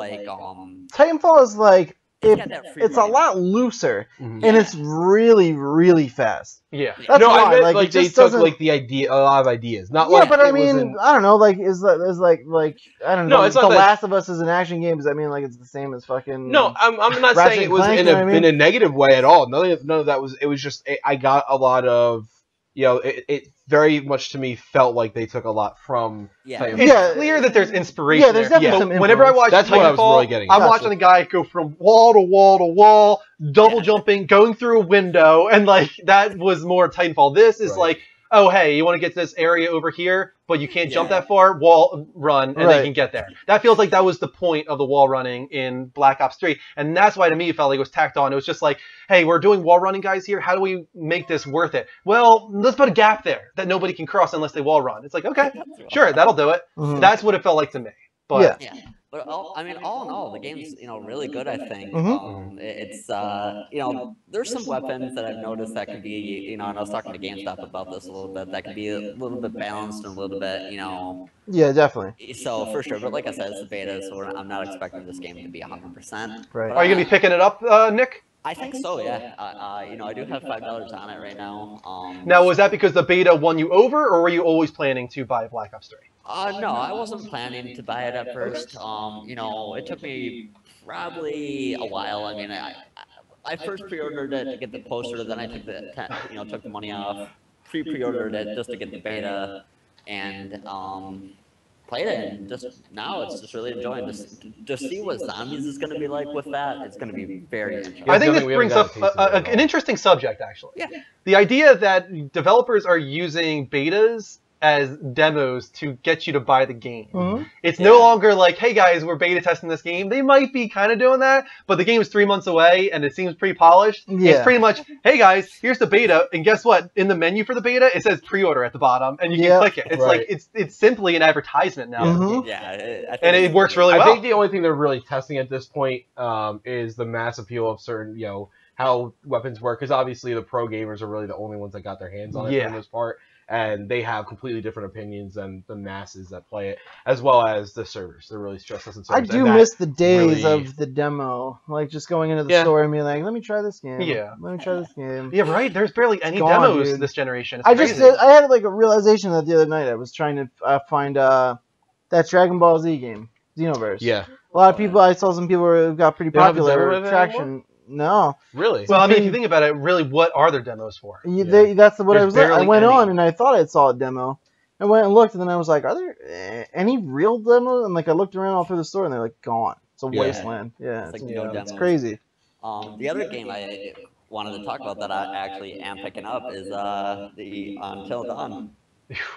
Titanfall is like it's got that free it's a running. lot looser Mhm. and it's really really fast. Yeah. That's no, why, I meant like, like it they just took doesn't- like the idea, a lot of ideas, not Yeah, like but I it mean, wasn't- I don't know. Like, is like I don't No, know. it's The not that- Last of Us is an action game. Does that mean like it's the same as fucking? No, I'm not Ratchet saying it and was Clank, in you know what I mean? in a negative way at all. None of that was. It was just I got a lot of, it very much to me felt like they took a lot from. Yeah. Titanfall. It's Yeah. clear that there's inspiration. Yeah, there's there. definitely But some whenever I influence. watch That's what I was Titanfall, really getting I'm at. watching a guy go from wall to wall to wall, double Yeah. jumping, going through a window, and like that was more Titanfall. This is Right. like, oh hey, you want to get to this area over here, but you can't jump Yeah. that far. Wall run, and Right. they can get there. That feels like that was the point of the wall running in Black Ops 3, and that's why to me it felt like it was tacked on. It was just like, hey, we're doing wall running, guys. Here, how do we make this worth it? Well, let's put a gap there that nobody can cross unless they wall run. It's like, okay, sure, that'll do it. Mhm. That's what it felt like to me. But Yeah. Yeah, but all in all, the game's really good. I think Mhm. it's there's some weapons that I've noticed that can be and I was talking to GameStop about this a little bit. That can be a little bit balanced and a little bit Yeah, definitely. So for sure, but like I said, it's a beta, so I'm not expecting this game to be 100%. Right. are you gonna be picking it up, Nick? I think so. Yeah. I do have $5 on it right now. Now, was that because the beta won you over, or were you always planning to buy Black Ops 3? No, I wasn't planning to buy it at first. It took me probably a while. I mean, I first pre-ordered it to get the poster, then I took the money off, pre-ordered it just to get the beta, and played it. And just now, it's just really enjoying this. To see what zombies is going to be like with that, it's going to be very interesting. I think the this only way we brings got up a taste of it at all. an interesting subject, actually. Yeah. The idea that developers are using betas as demos to get you to buy the game. Mhm. It's no longer like, hey guys, we're beta testing this game. They might be kind of doing that, but the game is 3 months away and it seems pretty polished. Yeah. It's pretty much, hey guys, here's the beta, and guess what? In the menu for the beta, it says pre-order at the bottom, and you Yeah. can click it. It's Right. like it's simply an advertisement now. Mhm. Yeah, I think And it works really I well. think the only thing they're really testing at this point is the mass appeal of certain, how weapons work. Because obviously the pro gamers are really the only ones that got their hands on it Yeah. for the most part, and they have completely different opinions than the masses that play it, as well as the servers. They're really stress testing I servers. do and that miss the days really- of the demo, like just going into the Yeah. store and being like, "Let me try this game." Yeah. Let me try this game. Yeah, right. There's barely any gone, demos dude. this generation. It's I just crazy. I had like a realization that the other night. I was trying to find that Dragon Ball Z game, Xenoverse. Yeah, A lot of people. I saw some people who got pretty They don't have a demo popular of it traction. No, really. Well, I mean, if thing- you think about it, really, what are their demos for? that's what I There's was. I barely went any. on and I thought I saw a demo. I went and looked, and then I was like, "Are there any real demos?" And like I looked around all through the store, and they're like gone. It's a Yeah. wasteland. Yeah, It's it's, like no it's demos. crazy. The other game I wanted to talk about that I actually am picking up is the Until Dawn.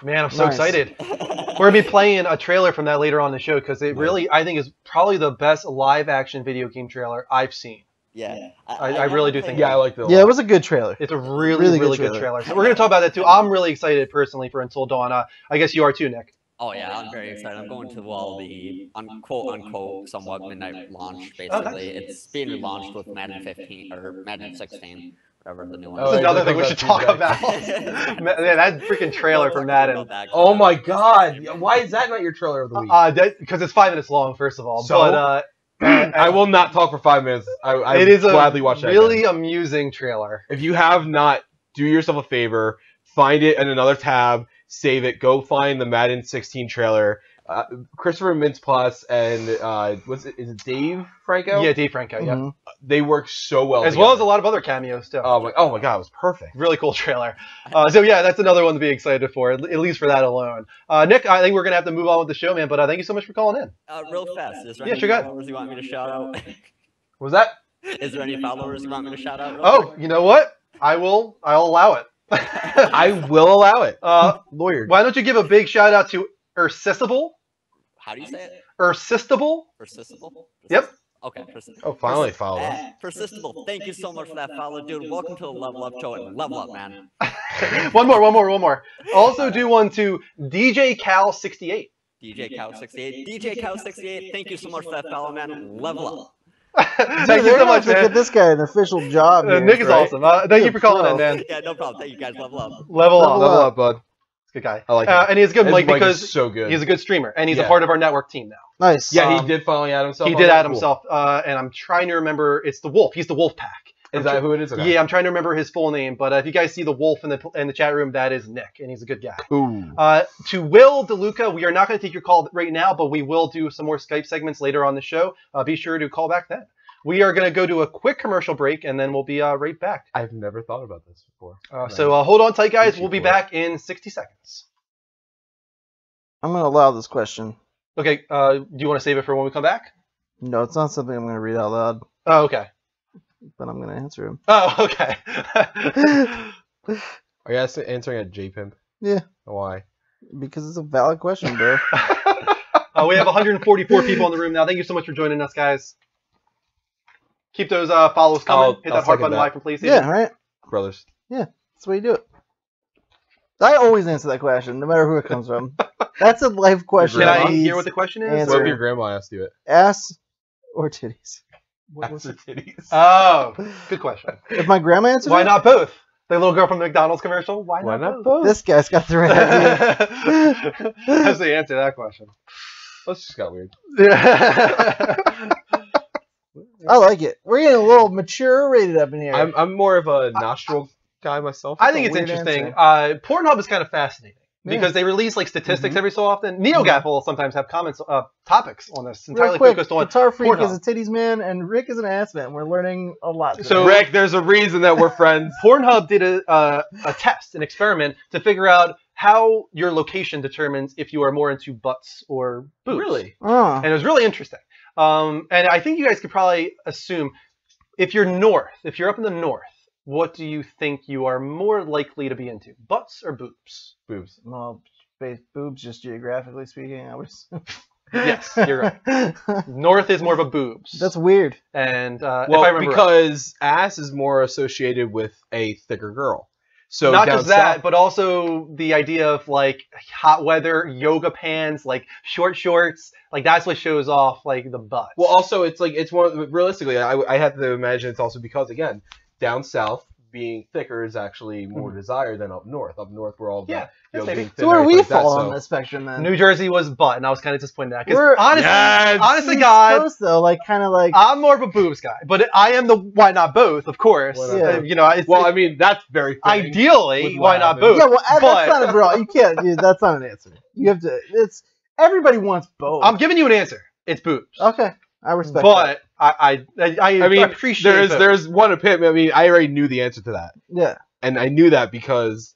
Man, I'm so Nice. excited. We're gonna be playing a trailer from that later on in the show because it really, I think, is probably the best live-action video game trailer I've seen. Yeah, I really do haven't think played Yeah, I like the. Yeah, it was a good trailer. It's a really, Really really, good good trailer. trailer. So we're gonna talk about that too. I'm really excited personally for Until Dawn. I guess you are too, Nick. Oh yeah, I'm very excited. I'm going to the quote-unquote somewhat midnight launch. Basically, Oh, nice. it's being relaunched with Madden 15 or Madden 16, whatever the new one. That's Oh, is. another yeah, thing we talk should talk about about. Man, that freaking trailer from Madden. Oh my God! Why is that not your trailer of the week? Because it's 5 minutes long, first of all. So? But I will not talk for 5 minutes. I it is a gladly watch that. really again. amusing trailer. If you have not, do yourself a favor. Find it in another tab. Save it. Go find the Madden 16 trailer. Christopher Mintz-Plasse and is it Dave Franco? Yeah, Dave Franco. Yeah, Mhm. They work so well. as well as a together. lot of other cameos too. Oh my God, it was perfect. Really cool trailer. So yeah, that's another one to be excited for, at least for that alone. Nick, I think we're gonna have to move on with the show, man. But thank you so much for calling in. Real fast. Is there Yeah, any sure, go ahead. followers you want me to shout out? What was that? Is there any followers you want me to shout out? real Oh, quick? you know what? I'll allow it. I will allow it. Lawyered. Why don't you give a big shout out to Ursistable? How do you say it? Ursistable? Persistable? Yep. Okay, persistable. Oh, finally follow us. Persistable. Thank you so much for that follow, dude. Welcome to the Level Up Show and level up, man. one more. Also do one to DJ Cal68. DJ Cow 68. DJ Cow 68. Thank you so much for that follow, man. Level up. Thank Dude, you they're so gonna much, have to man. Get this guy an official job. Here, Nick is right? awesome. Thank you for calling in, man. Yeah, no problem. Thank you guys. Level up. Level Level up. Level up, bud. Good guy. I like him. And he's a good His mic mic because is so good. he's a good streamer, and he's a Yeah. part of our network team now. Nice. Yeah, he did finally add himself. He on did there. add Cool. himself, and I'm trying to remember. It's the Wolf. He's the Wolf Pack. Is that who it is? Okay. Yeah, I'm trying to remember his full name, but if you guys see the Wolf in the chat room, that is Nick, and he's a good guy. Ooh. To Will DeLuca, we are not going to take your call right now, but we will do some more Skype segments later on the show. Be sure to call back then. We are going to go to a quick commercial break, and then we'll be right back. I've never thought about this before. So hold on tight, guys. Appreciate We'll be it. back in 60 seconds. I'm going to allow this question. Okay, do you want to save it for when we come back? No, it's not something I'm going to read out loud, Oh, okay. but I'm going to answer him. Oh, okay. Are you answering at JPimp? Yeah. Why? Because it's a valid question, bro. We have 144 people in the room now. Thank you so much for joining us, guys. Keep those follows coming. Hit I'll that heart second button that. live from PlayStation. Yeah, right? Brothers. That's the way you do it. I always answer that question, no matter who it comes from. That's a life question. Can Grandma I that hear what needs the question is? answer. What if your grandma asked you it? ass or titties? Ass or titties? Oh, good question. If my grandma answers Why it, not both? The little girl from the McDonald's commercial. Why not both? this guy's got the right idea. That's the answer to that question. That's just got weird. Yeah. I like it. We're getting a little mature rated up in here. I'm more of a nostril guy myself. I think a it's weird interesting. answer. Pornhub is kind of fascinating because they release like statistics every so often. NeoGAF will sometimes have comments, topics on this entirely Real quick, focused on Guitar Freak Pornhub. is a titties man, and Rick is an ass man. We're learning a lot. Today. So- Rick, there's a reason that we're friends. Pornhub did a test, an experiment to figure out how your location determines if you are more into butts or boobs. Really? Oh. And it was really interesting. And I think you guys could probably assume if you're up in the north, what do you think you are more likely to be into? Butts or boobs? Boobs. Well, boobs, just geographically speaking, I would assume. Yes, you're right. North is more of a boobs. That's weird. And if Well, I remember because ass is more associated with a thicker girl. So not down just that, south- but also the idea of like hot weather, yoga pants, like short shorts, like that's what shows off like the butt. Well, also it's like it's one realistically. I have to imagine it's also because again, down south being thicker is actually more desired than up north. Up north we're all about, Yeah, you know, maybe. being So thinner where and we like that, fall so- on the spectrum then? New Jersey was butt, and I was kind of disappointed in that We're- because Yes! honestly, East God, Coast, though, like kind of like I'm more of a boobs guy, but I am the why not both, of course. Why not Yeah. both? You know, it's, Well, I mean that's very fitting ideally, with what why not happened. both? yeah. Well, but that's not a bro. You can't. That's not an answer. You have to. It's everybody wants both. I'm giving you an answer. It's boobs. okay. I respect. But I I mean, appreciate both. there's one opinion. I mean, I already knew the answer to that, that. Yeah. and I knew that because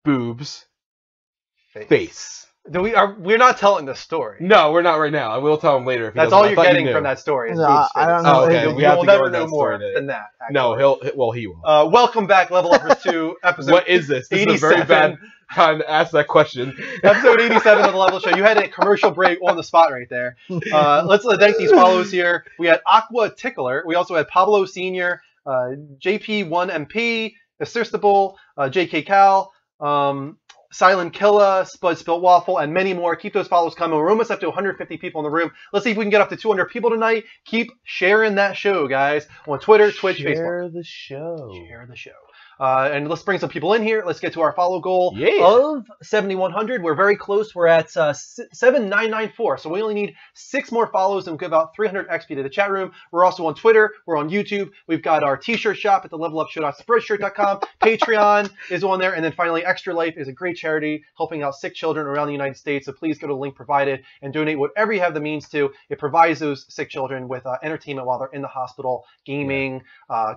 boobs, face. We're not telling the story. No, we're not right now. I will tell him later. If he That's doesn't. all I you're thought you getting knew. from that story. Is No, boobs I don't face. know. Oh, okay. You We have will to go never with know that more story than that. No, actually. he will. Welcome back, Level Uppers, to episode What is this? This is a very 87. bad time to ask that question. Episode 87 of the Level Show. You had a commercial break on the spot right there. Let's thank these follows here. We had Aqua Tickler. We also had Pablo Senior, JP1MP, Assistable, JK Cal, Silent Killa, Spud Spilt Waffle, and many more. Keep those follows coming. We're almost up to 150 people in the room. Let's see if we can get up to 200 people tonight. Keep sharing that show, guys, on Twitter, Twitch, Facebook. Share the show. Share the show. And let's bring some people in here. Let's get to our follow goal Yeah. of 7,100. We're very close. We're at 7,994. So we only need 6 more follows and we'll give out 300 XP to the chat room. We're also on Twitter. We're on YouTube. We've got our t-shirt shop at the levelupshow.spreadshirt.com. Patreon is on there. And then finally, Extra Life is a great charity helping out sick children around the United States. So please go to the link provided and donate whatever you have the means to. It provides those sick children with entertainment while they're in the hospital, gaming,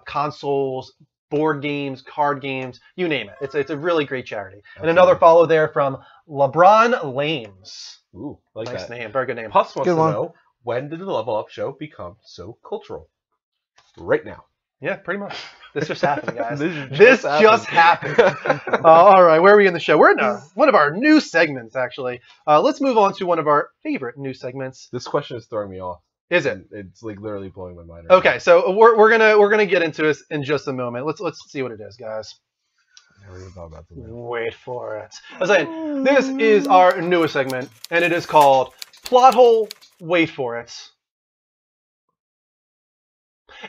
consoles, board games, card games, you name it. It's a really great charity. And another follow there from LeBron Lames. Ooh, like Nice that. name, very good name. Puss wants Good to one. know, when did the Level Up Show become so cultural? Right now. Yeah, pretty much. This just happened, guys. This just happened. All right, where are we in the show? We're in one of our new segments, actually. Let's move on to one of our favorite new segments. This question is throwing me off. Is it? It's like literally blowing my mind. Right Okay, so we're gonna get into this in just a moment. Let's see what it is, guys. now. I never even thought about that. Wait for it. I was saying, this is our newest segment, and it is called Plot Hole. Wait for it.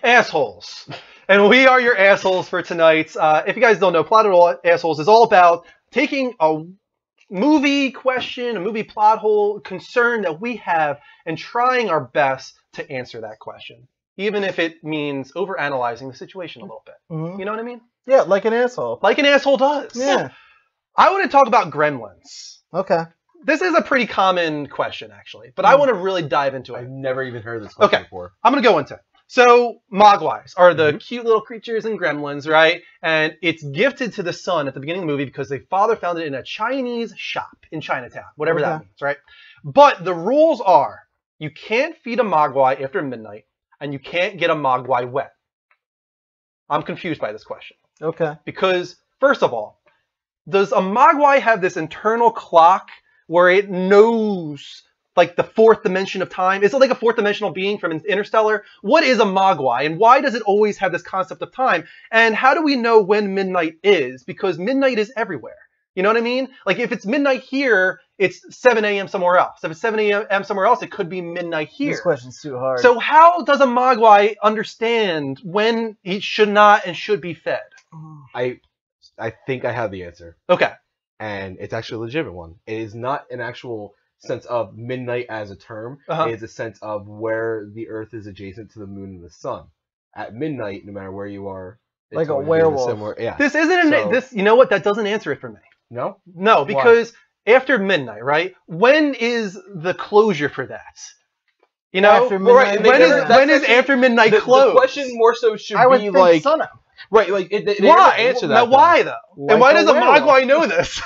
Assholes. And we are your assholes for tonight. If you guys don't know, Plot Hole Assholes is all about taking a movie question, a movie plot hole concern that we have, and trying our best to answer that question, even if it means overanalyzing the situation a little bit. Mhm. You know what I mean? Yeah, like an asshole. Like an asshole does. Yeah. I want to talk about Gremlins. Okay. This is a pretty common question, actually, but I want to really dive into I've it. never even heard this question Okay. before. I'm going to go into it. So, Mogwais are the cute little creatures in Gremlins, right? And it's gifted to the son at the beginning of the movie because the father found it in a Chinese shop in Chinatown, whatever that means, right? But the rules are you can't feed a Mogwai after midnight, and you can't get a Mogwai wet. I'm confused by this question. Okay. Because, first of all, does a Mogwai have this internal clock where it knows, like, the fourth dimension of time? Is it like a fourth dimensional being from Interstellar? What is a Mogwai, and why does it always have this concept of time? And how do we know when midnight is? Because midnight is everywhere. You know what I mean? Like, if it's midnight here, it's 7 a.m. somewhere else. If it's 7 a.m. somewhere else, it could be midnight here. This question's too hard. So how does a Mogwai understand when he should not and should be fed? I think I have the answer, Okay. and it's actually a legitimate one. It is not an actual sense of midnight as a term. Uh-huh. It is a sense of where the Earth is adjacent to the moon and the sun. At midnight, no matter where you are, it's Like a going to be werewolf. similar. Yeah. This isn't So- this. You know what? That doesn't answer it for me. No. No, because after midnight, right? When is the closure for that? You know, After Well, right, midnight. and they never- when is that's after midnight The closed? question more so should I would be think like sunup. right, like they never Why? answer that. Now, though. why though? And why Like does a werewolf. Mogwai know this?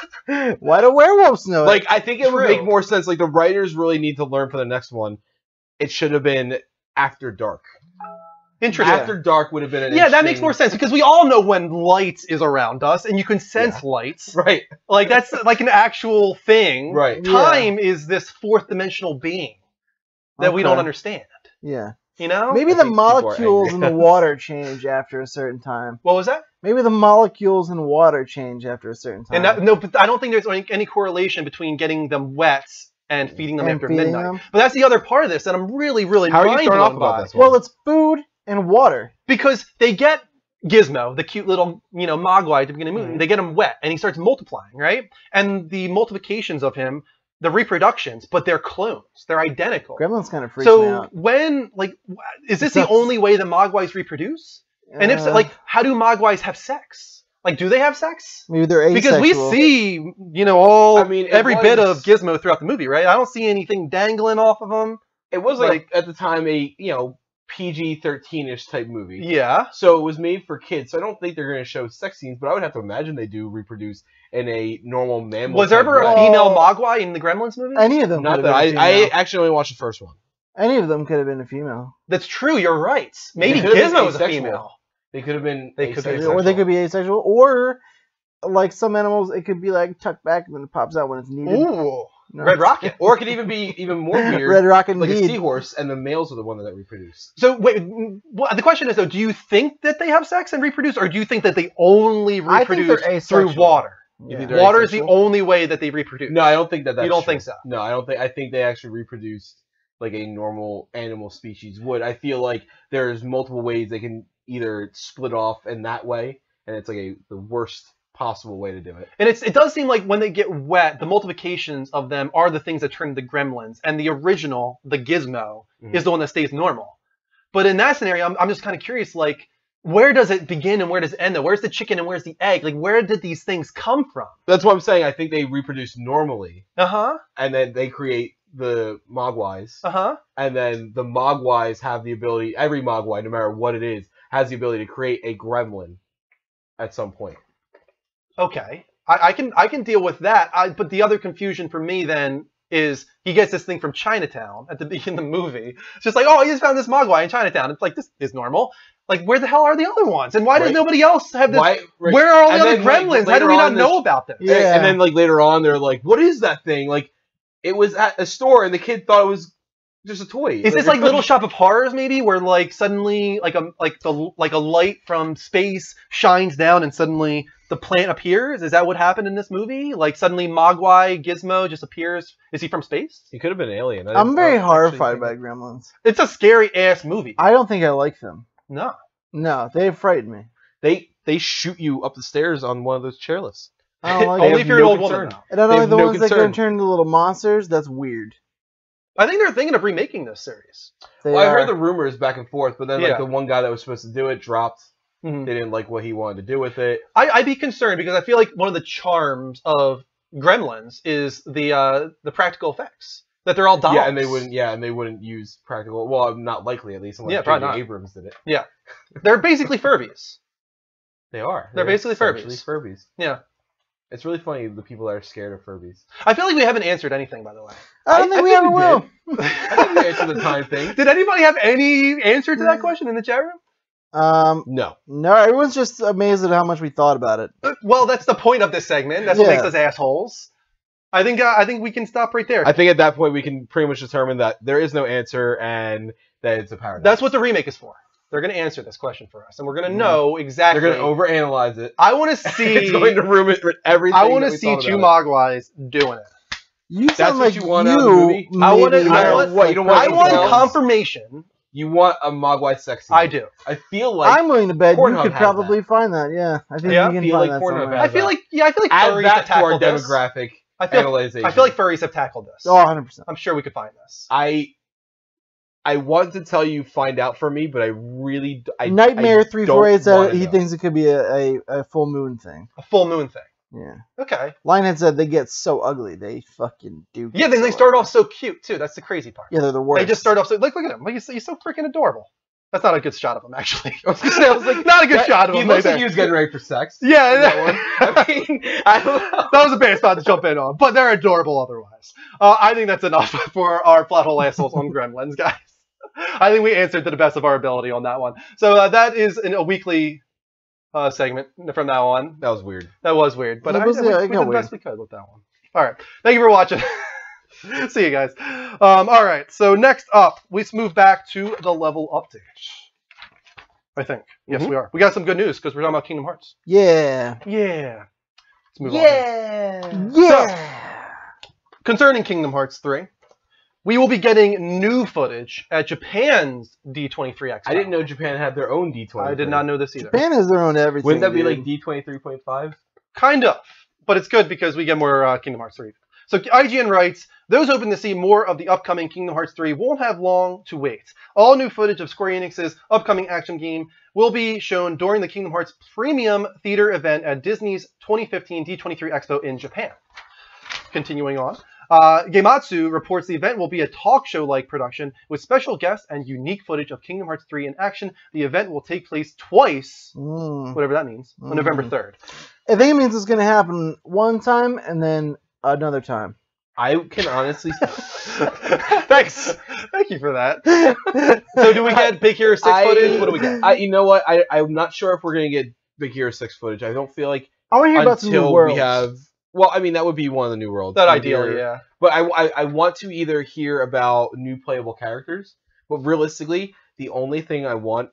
Why do werewolves know it? Like I think it would True. make more sense. Like the writers really need to learn for the next one. It should have been after dark. Interesting. After dark would have been an Yeah, that makes interesting- more sense because we all know when light is around us, and you can sense lights. Right. Like that's like an actual thing. Right. Time is this fourth dimensional being that we Okay. don't understand. Yeah. You know? Maybe I the think people are molecules in angry. the water change after a certain time. What was that? Maybe the molecules in water change after a certain time. And that, no, but I don't think there's any correlation between getting them wet and feeding them And after feeding midnight. them? But that's the other part of this that I'm really, really How are you mind thrown off blown about by. this one? Well, it's food and water. Because they get Gizmo, the cute little, Mogwai at the beginning of the movie. Mhm. They get him wet, and he starts multiplying, right? And the multiplications of him, the reproductions, but they're clones. They're identical. Gremlins kind of freaks me So out. when, like, is this the That's- only way that Mogwais reproduce? And if so, like, how do Mogwais have sex? Like, do they have sex? maybe they're asexual. Because we see, I mean, it every bit was- of Gizmo throughout the movie, right? I don't see anything dangling off of him. It was like at the time a PG-13ish type movie. Yeah. So it was made for kids. So I don't think they're going to show sex scenes, but I would have to imagine they do reproduce in a normal mammal. Was there type ever a way. female Mogwai in the Gremlins movie? Any of them. Not could that have been I female. actually only watched the first one. Any of them could have been a female. That's true. You're right. Maybe They could have been Gizmo was a asexual. female. They could have been. They could be asexual. Or they could be asexual. Or, like some animals, it could be like tucked back and then it pops out when it's needed. Ooh. No. Red Rocket. Or it could even be even more weird. Red Rocket like a indeed. seahorse, and the males are the one that reproduce. So wait, well, the question is though, do you think that they have sex and reproduce, or do you think that they only I think reproduce they're through asexual. water? You think Yeah. they're Water is the asexual? only way that they reproduce. No, I don't think that's You don't true. think so? No, I don't think. I think they actually reproduce like a normal animal species would. I feel like there's multiple ways they can either split off in that way, and it's like the worst possible way to do it. And it does seem like when they get wet, the multiplications of them are the things that turn into gremlins, and the original, the Gizmo, Mhm. is the one that stays normal. But in that scenario, I'm just kind of curious, like, where does it begin and where does it end? Though? Where's the chicken and where's the egg? Like, where did these things come from? That's what I'm saying. I think they reproduce normally, Uh-huh, and then they create the Mogwais, uh-huh. and then the Mogwais have the ability. Every Mogwai, no matter what it is, has the ability to create a gremlin at some point. Okay, I can deal with that. But the other confusion for me then is he gets this thing from Chinatown at the beginning of the movie. It's just like, oh, he just found this Mogwai in Chinatown. It's like, this is normal. Like, where the hell are the other ones? And why does Right. nobody else have this? Why? right. Where are all the And other then, like, gremlins? How later do we not on, there's- know about this? Yeah. And then like later on, they're like, "What is that thing?" Like, it was at a store, and the kid thought it was just a toy. Is this like Little Shop of Horrors, maybe, where like suddenly like a light from space shines down and suddenly the plant appears? Is that what happened in this movie? Like suddenly Mogwai Gizmo just appears? Is he from space? He could have been an alien. I'm very horrified by gremlins. It's a scary ass movie. I don't think I like them. No. No, they frighten me. They shoot you up the stairs on one of those chairlifts. I don't like They it. Only have if you're an no old concern. woman. Though. And I don't They like have the no ones that concern. can turn into little monsters. That's weird. I think they're thinking of remaking this series. They Well, I are- heard the rumors back and forth, but then like Yeah. the one guy that was supposed to do it dropped. Mhm. They didn't like what he wanted to do with it. I'd be concerned because I feel like one of the charms of Gremlins is the practical effects. That they're all dolls. Yeah, and they wouldn't use practical. Well, not likely at least unless Yeah, probably J.J. not. Abrams did it. They're basically Furbies. They are. They're basically essentially Furbies. Furbies. Yeah. It's really funny the people that are scared of Furbies. I feel like we haven't answered anything, by the way. I don't think we ever will. I think we answered the time thing. Did anybody have any answer to that question in the chat room? No. No, everyone's just amazed at how much we thought about it. Well, that's the point of this segment. That's what Yeah. makes us assholes. I think we can stop right there. I think at that point we can pretty much determine that there is no answer and that it's a paradox. That's what the remake is for. They're going to answer this question for us, and we're going to know exactly. They're going to overanalyze it. I want to see. It's going to ruin it with everything. I want to that we see thought two about Mogwais doing it. You That's sound what like you want out of the movie? I want maybe to. I are, want. what, you don't want I want anything else? confirmation. You want a Mogwai sex scene. I do. I feel like I'm willing to bet you Pornhub could has probably find that. Yeah, I think Yeah? you can Feel find like that Pornhub somewhere. has I feel like. Yeah, I feel like add furries that have to our tackled this. demographic I feel analyzation. like furries have tackled this. Oh, 100%. I'm sure we could find this. I want to tell you find out for me, but I really Nightmare I 348 don't said wanna he know. thinks it could be a full moon thing. A full moon thing. Yeah. Okay. Lionhead said they get so ugly. They fucking do. Yeah, get then they so start ugly. off so cute too. That's the crazy part. Yeah, they're the worst. They just start off so look at him. Like he's so freaking adorable. That's not a good shot of him actually. I was like, not a good shot of He him. looks right like he there. was getting ready for sex. Yeah, That one. I mean, I don't know. that was a bad spot to jump in on, but they're adorable otherwise. I think that's enough for our plot hole assholes on Gremlins, guys. I think we answered to the best of our ability on that one. So that is a weekly segment from now on. That was weird. That was weird, but It was, we yeah, it did got the weird. best we could with that one. All right. Thank you for watching. See you guys. All right. So next up, we move back to the level update. I think. Yes, we are. We got some good news because we're talking about Kingdom Hearts. Yeah. Yeah. Let's move on. here. Yeah. Concerning Kingdom Hearts 3, we will be getting new footage at Japan's D23 Expo. I didn't know Japan had their own D23. I did not know this either. Japan has their own everything. Wouldn't that be dude. like D23.5? Kind of. But it's good because we get more Kingdom Hearts 3. So IGN writes, those hoping to see more of the upcoming Kingdom Hearts 3 won't have long to wait. All new footage of Square Enix's upcoming action game will be shown during the Kingdom Hearts Premium Theater event at Disney's 2015 D23 Expo in Japan. Continuing on. Gematsu reports the event will be a talk show-like production with special guests and unique footage of Kingdom Hearts 3 in action. The event will take place twice, whatever that means, on November 3rd. I think it means it's going to happen one time and then another time. I can honestly. Thanks. Thank you for that. So do we get Big Hero 6 footage? What do we get? You know what? I'm not sure if we're going to get Big Hero 6 footage. I don't feel like I want to hear about some new until worlds. we have. Well, I mean, that would be one of the new worlds. That ideally, yeah. But I want to either hear about new playable characters, but realistically, the only thing I want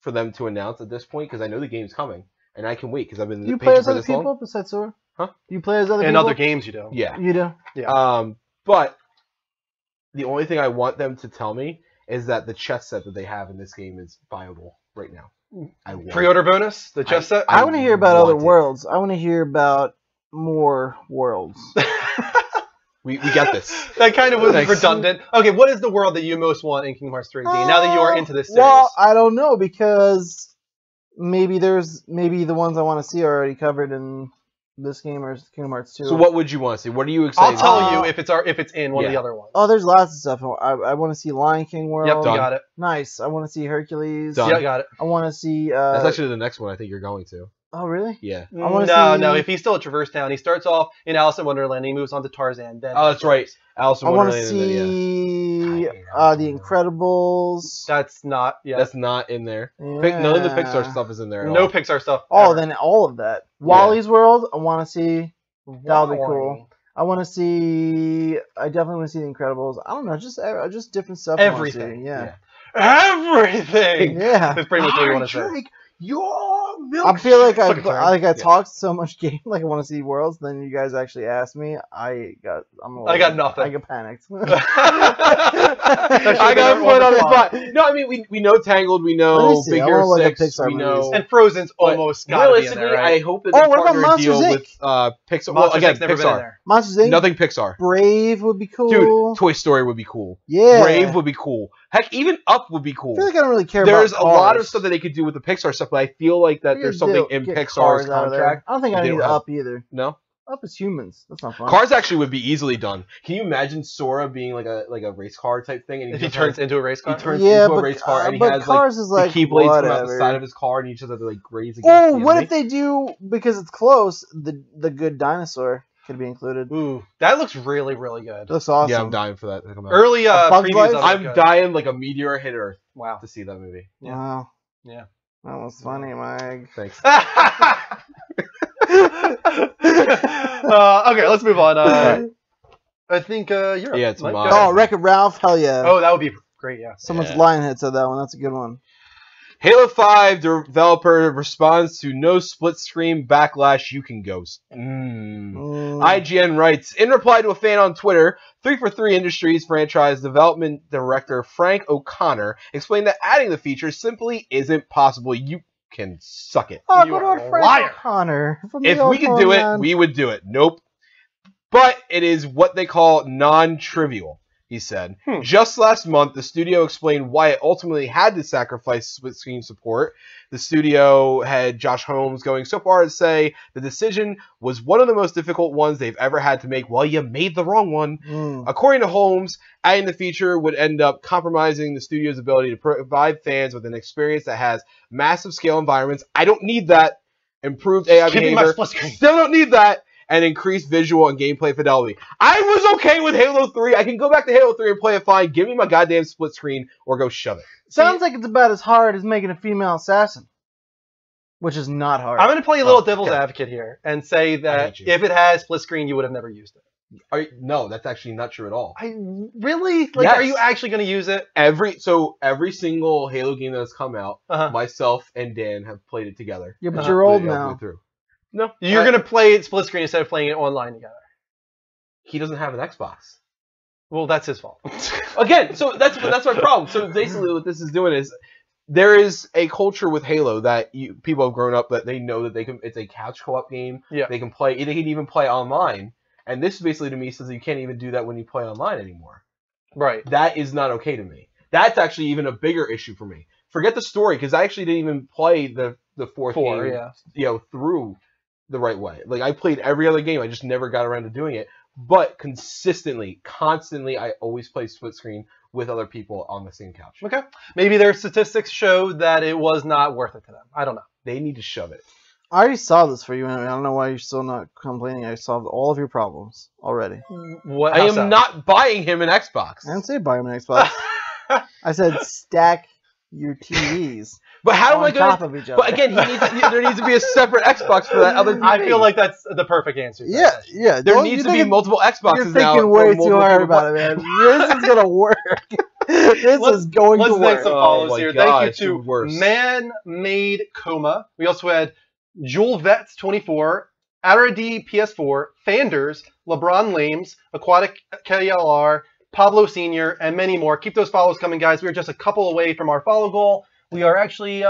for them to announce at this point, because I know the game's coming, and I can wait because I've been Do you play patient as for other this long. people besides Sora? Huh? Do you play as other In people? other games, you do. Yeah. You do? Yeah. But the only thing I want them to tell me is that the chess set that they have in this game is viable right now. I want Pre-order bonus, the chess set. I want to hear about other want it. worlds. I want to hear about more worlds. We got this. That kind of was Thanks. redundant. Okay, what is the world that you most want in Kingdom Hearts 3D? Now that you are into this series. Well, I don't know because maybe the ones I want to see are already covered in this game or Kingdom Hearts 2. So what would you want to see? What are you I'll excited tell about? you if it's in one of the Yeah. other ones. Oh, there's lots of stuff. I want to see Lion King World. Yep, you Done. got it. Nice. I want to see Hercules. Done. Yeah, got it. I want to see. That's actually the next one I think you're going to. Oh, really? Yeah. I wanna No. see- If he's still at Traverse Town, he starts off in Alice in Wonderland, he moves on to Tarzan. Then Oh, that's right. Alice in I want to Wonderland. and then, see I hate Alice in The Incredibles. That's not. Yeah. That's not in there. Yeah. None of the Pixar stuff is in there at no all. Pixar stuff. Oh, ever. then all of that. Wally's World. I want to see. That'll be Wally. cool. I want to see. I definitely want to see The Incredibles. I don't know, just different stuff. I wanna see. Everything. Yeah. Everything. Yeah. That's pretty much what you want to say. Drake, Your I feel like Fucking turn. I talked so much game, like I want to see Worlds. Then you guys actually asked me. I got nothing. I got panicked. I got put on the spot. No, I mean we know Tangled, we know Big Hero 6, we know. And Frozen's almost got to be in Realistically, there, right? I hope that they what about partner a Monsters, deal Inc? with Pixar. Well, Monsters again, Inc.'s never been in Pixar. there. Monsters Inc. Nothing Pixar. Brave would be cool. Dude, Toy Story would be cool. Yeah. Brave would be cool. Heck, even Up would be cool. I feel like I don't really care There's about a lot of Cars. stuff that they could do with the Pixar stuff, but I feel like that We there's could something in get Pixar's Cars out of there. contract. I don't think that I they need don't have. Up either. No? Up is humans. That's not fun. Cars actually would be easily done. Can you imagine Sora being like a race car type thing? And If he just turns has- into a race car? he turns Yeah, into a but- race car and he but has Cars is like the keyblades come out the whatever. side of his car and you just have to like graze against Oh, the what enemy. if they do, because it's close, the Good Dinosaur could be included. Ooh, that looks really, really good. That looks awesome. Yeah, I'm dying for that to come out. Early Bug's previews Life? of it I'm look good. dying like a meteor hit Earth Wow. to see that movie. Yeah. Wow. Yeah. That was funny, Mike. Thanks. Okay, let's move on. I think you're up. Yeah, it's Mike, mine. go ahead. Oh, Wreck-It Ralph, hell yeah. Oh, that would be great, yeah. Someone's Yeah. Lionhead said that one. That's a good one. Halo 5 developer responds to no split screen backlash you can ghost. IGN writes, in reply to a fan on Twitter, 343 Industries franchise development director Frank O'Connor explained that adding the feature simply isn't possible. You can suck it. Oh, You good are old a Frank liar. O'Connor. from the If old we could do it, homeland. we would do it. Nope. But it is what they call non-trivial, he said. Just last month, the studio explained why it ultimately had to sacrifice split screen support. The studio head Josh Holmes going so far as to say the decision was one of the most difficult ones they've ever had to make. Well, you made the wrong one. According to Holmes, adding the feature would end up compromising the studio's ability to provide fans with an experience that has massive scale environments. I don't need that. Improved AI Give me my behavior. split screen. Still don't need that. And increased visual and gameplay fidelity. I was okay with Halo 3. I can go back to Halo 3 and play it fine. Give me my goddamn split screen or go shove it. Sounds like it's about as hard as making a female assassin. Which is not hard. I'm going to play a little devil's okay. advocate here and say I that hate you. if it has split screen, you would have never used it. No, that's actually not true at all. I really? Like, Yes. are you actually going to use it? Every single Halo game that has come out, Uh-huh. myself and Dan have played it together. Yeah, but Uh-huh. you're old Played it all the way now. through. No, You're going to play it split screen instead of playing it online together. He doesn't have an Xbox. Well, that's his fault. Again, so that's my problem. So basically, what this is doing is there is a culture with Halo that people have grown up that they know that they can. It's a couch co-op game. Yeah. They can play. They can even play online. And this basically to me says that you can't even do that when you play online anymore. Right. That is not okay to me. That's actually even a bigger issue for me. Forget the story because I actually didn't even play the fourth game. Yeah. Through the right way. Like I played every other game. I just never got around to doing it. But constantly, I always play split screen with other people on the same couch. Okay. Maybe their statistics show that it was not worth it to them. I don't know. They need to shove it. I already solved this for you, and I don't know why you're still not complaining. I solved all of your problems already. What? I how am so? not buying him an Xbox. I didn't say buy him an Xbox. I said stack your TVs But how am I on going top to... of each other. But again, there needs to be a separate Xbox for that other TV. I feel like that's the perfect answer. to that yeah, question. yeah. There don't- needs you're to be thinking- multiple Xboxes You're now. thinking way for too multiple hard people. about it, man. This is gonna work. This Let's- is going Let's to thank work. some Oh follows my here. gosh, Thank you the worst. to Man-Made Coma. We also had Jewel Vets 24, Aradi PS4, Fanders, LeBron Lames, Aquatic KLR, Pablo Senior, and many more. Keep those follows coming, guys. We are just a couple away from our follow goal. We are actually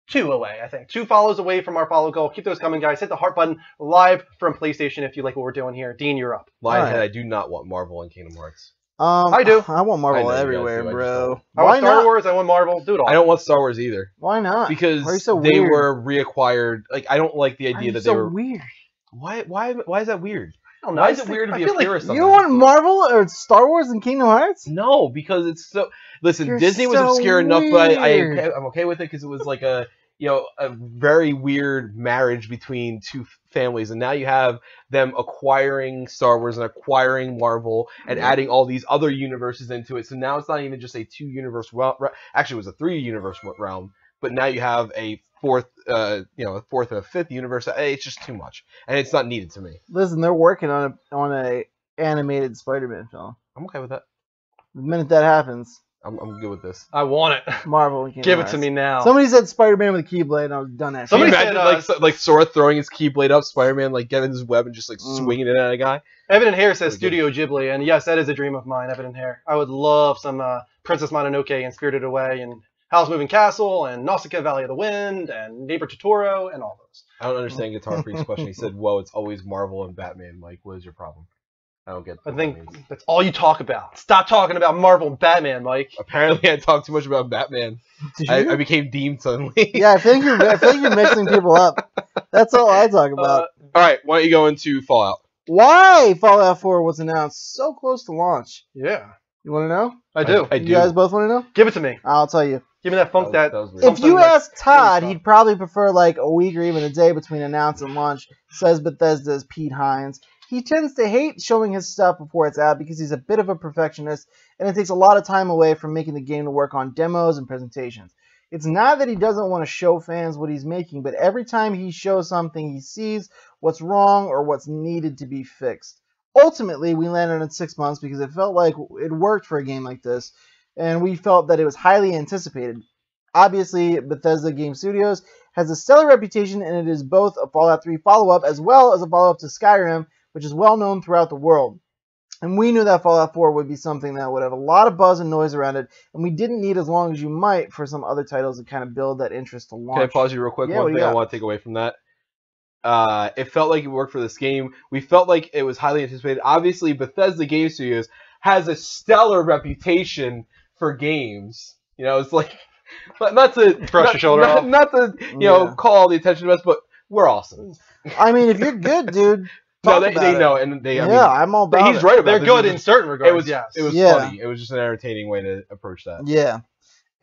2 away, I think. 2 follows away from our follow goal. Keep those coming, guys. Hit the heart button live from PlayStation if you like what we're doing here. Dean, you're up. Lionhead, Alright. I do not want Marvel and Kingdom Hearts. I do. I want Marvel I know you guys everywhere, do, I just bro. don't. I Why want Star not? Wars. I want Marvel. Do it all. I don't want Star Wars either. Why not? Because Why are you so they weird? were reacquired. Like, I don't like the Why are idea you that so they were... weird. Why is that weird? I don't know. Why I is it just weird to think- be I a feel like purist on You that? want Marvel or Star Wars and Kingdom Hearts? No, because it's so... Listen, You're Disney was so obscure enough, but weird. I'm okay with it because it was like a very weird marriage between two families, and now you have them acquiring Star Wars and acquiring Marvel and adding all these other universes into it. So now it's not even just a 2-universe actually it was a 3-universe realm, but now you have a fourth and a fifth universe. It's just too much, and it's not needed to me. Listen, they're working on a animated Spider-Man film. I'm okay with that. The minute that happens, I'm good with this. I want it. Marvel and Kingdom Give it Hearts. to me now. Somebody said Spider-Man with a Keyblade, and I was done after. Can you Somebody imagine said, like Sora throwing his Keyblade up, Spider-Man like getting his web and just like swinging it at a guy? Evan and Hare says Really good. Studio Ghibli, and yes, that is a dream of mine, Evan and Hare. I would love some Princess Mononoke and Spirited Away and Howl's Moving Castle and Nausicaa Valley of the Wind and Neighbor Totoro and all those. I don't understand Guitar Freak's question. He said, "Whoa, it's always Marvel and Batman." Mike, what is your problem? I don't get. I what think that means. that's all you talk about. Stop talking about Marvel and Batman, Mike. Apparently, I talked too much about Batman. Did I you? became Dean suddenly. Yeah, I feel like you're mixing people up. That's all I talk about. All right, why don't you go into Fallout? Why Fallout 4 was announced so close to launch? Yeah, You want to know? I do. I You do. guys both want to know? Give it to me. I'll tell you. Give me that funk. That That. was weird. If you like ask Todd, really he'd probably prefer like a week or even a day between announce and launch, says Bethesda's Pete Hines. He tends to hate showing his stuff before it's out because he's a bit of a perfectionist, and it takes a lot of time away from making the game to work on demos and presentations. It's not that he doesn't want to show fans what he's making, but every time he shows something, he sees what's wrong or what's needed to be fixed. Ultimately, we landed on 6 months because it felt like it worked for a game like this, and we felt that it was highly anticipated. Obviously, Bethesda Game Studios has a stellar reputation, and it is both a Fallout 3 follow-up as well as a follow-up to Skyrim, which is well known throughout the world. And we knew that Fallout 4 would be something that would have a lot of buzz and noise around it, and we didn't need as long as you might for some other titles to kind of build that interest to launch. Can I pause you real quick? Yeah, what One do thing you I got? want to take away from that. It felt like it worked for this game. We felt like it was highly anticipated. Obviously, Bethesda Game Studios has a stellar reputation for games. You know, it's like not to Brush your shoulder off. not to call all the attention to us, but we're awesome. I mean, if you're good, dude, No, talk they about know, it. and they. Yeah, I'm all about he's it. right about They're this. good It in was- certain regards. It was yes. it was Yeah. funny. It was just an entertaining way to approach that. Yeah.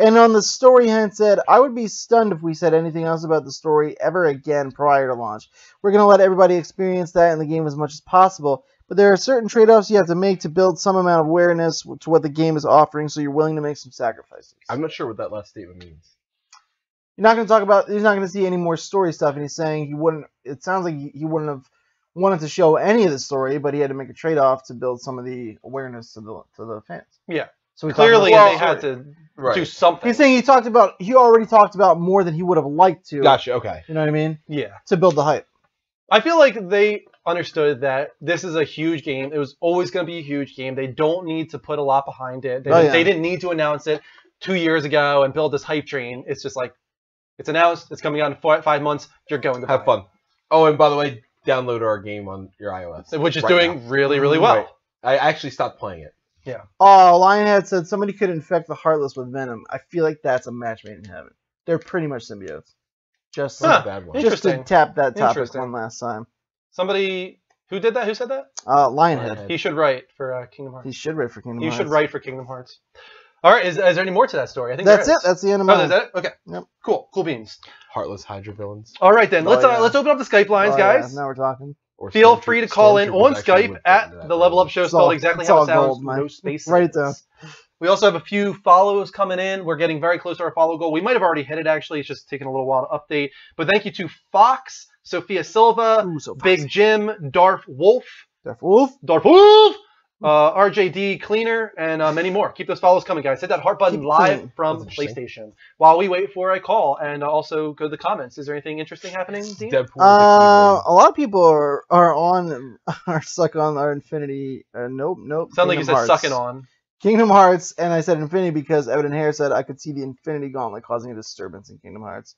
And on the story, Hint said, I would be stunned if we said anything else about the story ever again prior to launch. We're going to let everybody experience that in the game as much as possible, but there are certain trade-offs you have to make to build some amount of awareness to what the game is offering, so you're willing to make some sacrifices. I'm not sure what that last statement means. You're not going to talk about, he's not going to see any more story stuff, and he's saying he wouldn't, it sounds like he wouldn't have wanted to show any of the story, but he had to make a trade-off to build some of the awareness to the fans. Yeah. So we talked Clearly, about- they had to Right. do something. He's saying he already talked about more than he would have liked to. Gotcha. Okay. You know what I mean? Yeah. To build the hype. I feel like they understood that this is a huge game. It was always going to be a huge game. They don't need to put a lot behind it. They didn't need to announce it 2 years ago and build this hype train. It's just like, it's announced. It's coming out in 5 months. You're going to buy Have fun. Oh, and by the way, download our game on your iOS, it. Which is right doing now. really, really well. Right. I actually stopped playing it. Oh, Lionhead said somebody could infect the Heartless with venom. I feel like that's a match made in heaven. They're pretty much symbiotes. Just, That's Huh. a bad one. just to Interesting. tap that topic Interesting. one last time. Somebody, who did that? Who said that? Lionhead. He should write for Kingdom Hearts. He should write for Kingdom He Hearts. should write for Kingdom Hearts. All right, is there any more to that story? I think That's there it. is. That's the end of Oh, mine. is that it? Okay. Yep. Cool beans. Heartless Hydra villains. All right then, Oh, let's yeah. let's open up the Skype lines, Oh, guys. Yeah, now we're talking. Or Feel Stormtroop- free to call in Stormtroopers on actually Skype would fit at into that the Level Up villain. Show, It's spelled all- exactly it's how all it sounds. gold, man. No spaces. Write it down. We also have a few follows coming in. We're getting very close to our follow goal. We might have already hit it, actually. It's just taking a little while to update. But thank you to Fox, Sophia Silva, Ooh, so Big Jim, Darth Wolf, Wolf. RJD Cleaner, and many more. Keep those follows coming, guys. Hit that heart button Keep live clean. from That's interesting. PlayStation while we wait for a call, and also go to the comments. Is there anything interesting happening, Dean? Deadpool. with a A lot of people are stuck on our Infinity. Nope. Sound like you Kingdom said Hearts. sucking on. Kingdom Hearts, and I said Infinity because Evan and Hare said I could see the Infinity Gauntlet causing a disturbance in Kingdom Hearts.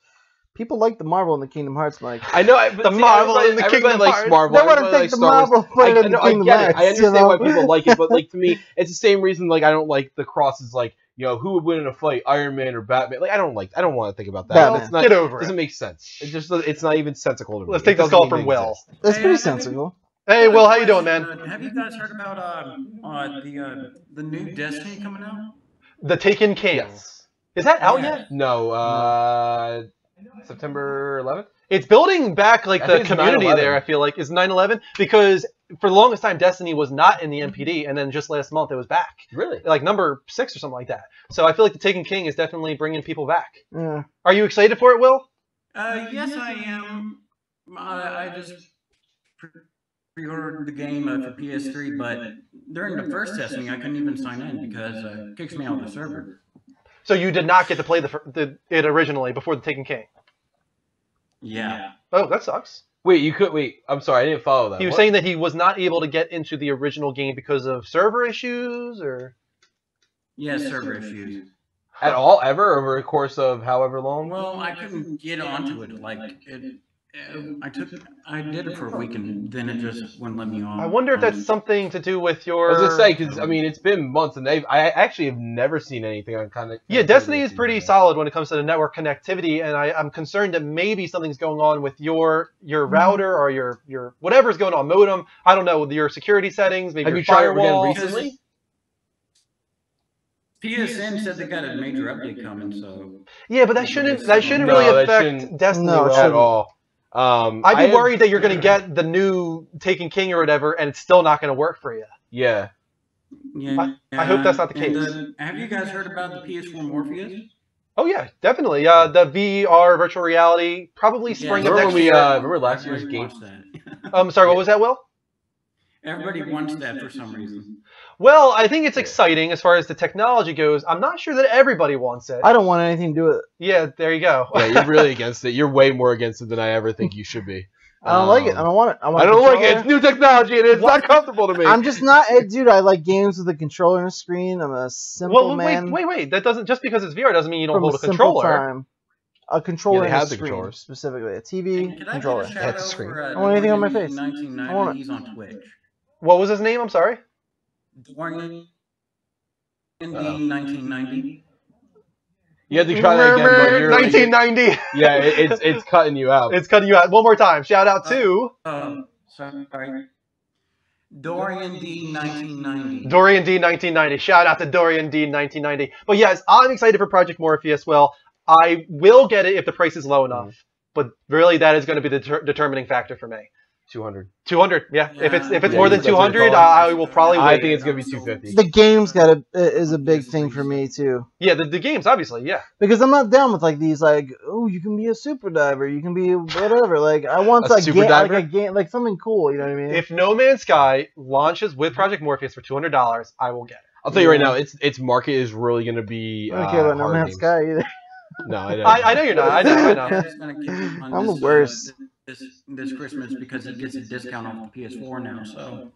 People like the Marvel and the Kingdom Hearts, Mike. I know, but The see, Marvel everybody- and the everybody Kingdom likes Hearts. Marvel. They want to everybody take likes the Star Wars. Marvel, put it in know, the Kingdom I get Hearts. it. I understand you know? why people like it, but like to me, it's the same reason like I don't like the crosses. Like who would win in a fight, Iron Man or Batman? Like I don't want to think about that. Batman. It's not, Get over it. Doesn't it. make sense. It's not even sensical to me. Let's It take this doesn't call even from Will. exist. That's Hey, pretty I- sensible. Hey, Will, how you doing, man? Have you guys heard about the new Destiny coming out? The Taken King. Yes. Is that out Yeah. yet? No. September 11th. It's building back like I the think it's community 9/11. there. I feel like is 9/11 because for the longest time Destiny was not in the MPD, and then just last month it was back, Really? like number 6 or something like that. So I feel like the Taken King is definitely bringing people back. Yeah. Are you excited for it, Will? Yes, I am. I just pre-ordered the game for PS3, but during the first testing, I couldn't even sign in because it kicks me out of the server. So you did not get to play it originally before the Taken King. Yeah. Oh, that sucks. Wait. I'm sorry, I didn't follow that. He was saying that he was not able to get into the original game because of server issues, or Yeah, server issues. At all, ever, over a course of however long? Well, I couldn't get onto it. Like I did it for a week and then it just wouldn't let me on. I wonder if that's something to do with your. I was gonna say, because I mean, it's been months, and I actually have never seen anything on kind of. Yeah, Destiny is pretty solid when it comes to the network connectivity, and I'm concerned that maybe something's going on with your router or your whatever's going on, modem. I don't know, with your security settings, maybe Have your you tried it firewall. again recently? PSN said they got a major update coming, so. Yeah, but that shouldn't No, really that affect shouldn't- Destiny No, it at shouldn't. all. I'd I'd be worried that you're going to get the new Taken King or whatever, and it's still not going to work for you. Yeah. Yeah. I hope that's not the And, case. have you guys heard about the PS4 Morpheus? Oh yeah, definitely. The VR virtual reality, probably Yeah. spring of Remember next when we year. remember last year's Everybody game? wants that. Sorry, what was that, Will? Everybody wants that for some reason. Well, I think it's exciting as far as the technology goes. I'm not sure that everybody wants it. I don't want anything to do with it. Yeah, there you go. Yeah, you're really against it. You're way more against it than I ever think you should be. I don't like it. I don't want it. I don't like it. It's new technology and it's not comfortable to me. I'm just not, dude. I like games with a controller and a screen. I'm a simple Well, man. wait. That doesn't just because it's VR doesn't mean you don't from hold a simple controller. time. A controller Yeah, they and a have the screen, controllers. specifically a TV Can I controller. get a shout out screen. for, I want anything on my face. 1990. I want it. He's on Twitch. What was his name? I'm sorry. Dorian ND 1990. You have to try that again, but you're 1990. yeah, it's cutting you out. It's cutting you out. One more time. Shout out to Sorry. Dorian D 1990. Dorian D 1990. Shout out to Dorian D 1990. But yes, I'm excited for Project Morpheus. Well, I will get it if the price is low enough. But really, that is going to be the determining factor for me. 200. 200, yeah. If it's Yeah, more than that's what 200, it's I will probably I wait. think it's gonna be 250. The game's is a big thing for me too, Yeah, the games, obviously, yeah. because I'm not down with like these oh, you can be a super diver, you can be whatever. Like I want A super diver? like a game, like something cool. You know what I mean? If No Man's Sky launches with Project Morpheus for $200, I will get it. I'll tell you right now, its market is really gonna be. I don't care about No hard Man's games. Sky either. No, I don't. I know you're not. I know. I'm the worst. This Christmas because he gets a discount on the PS4 now, so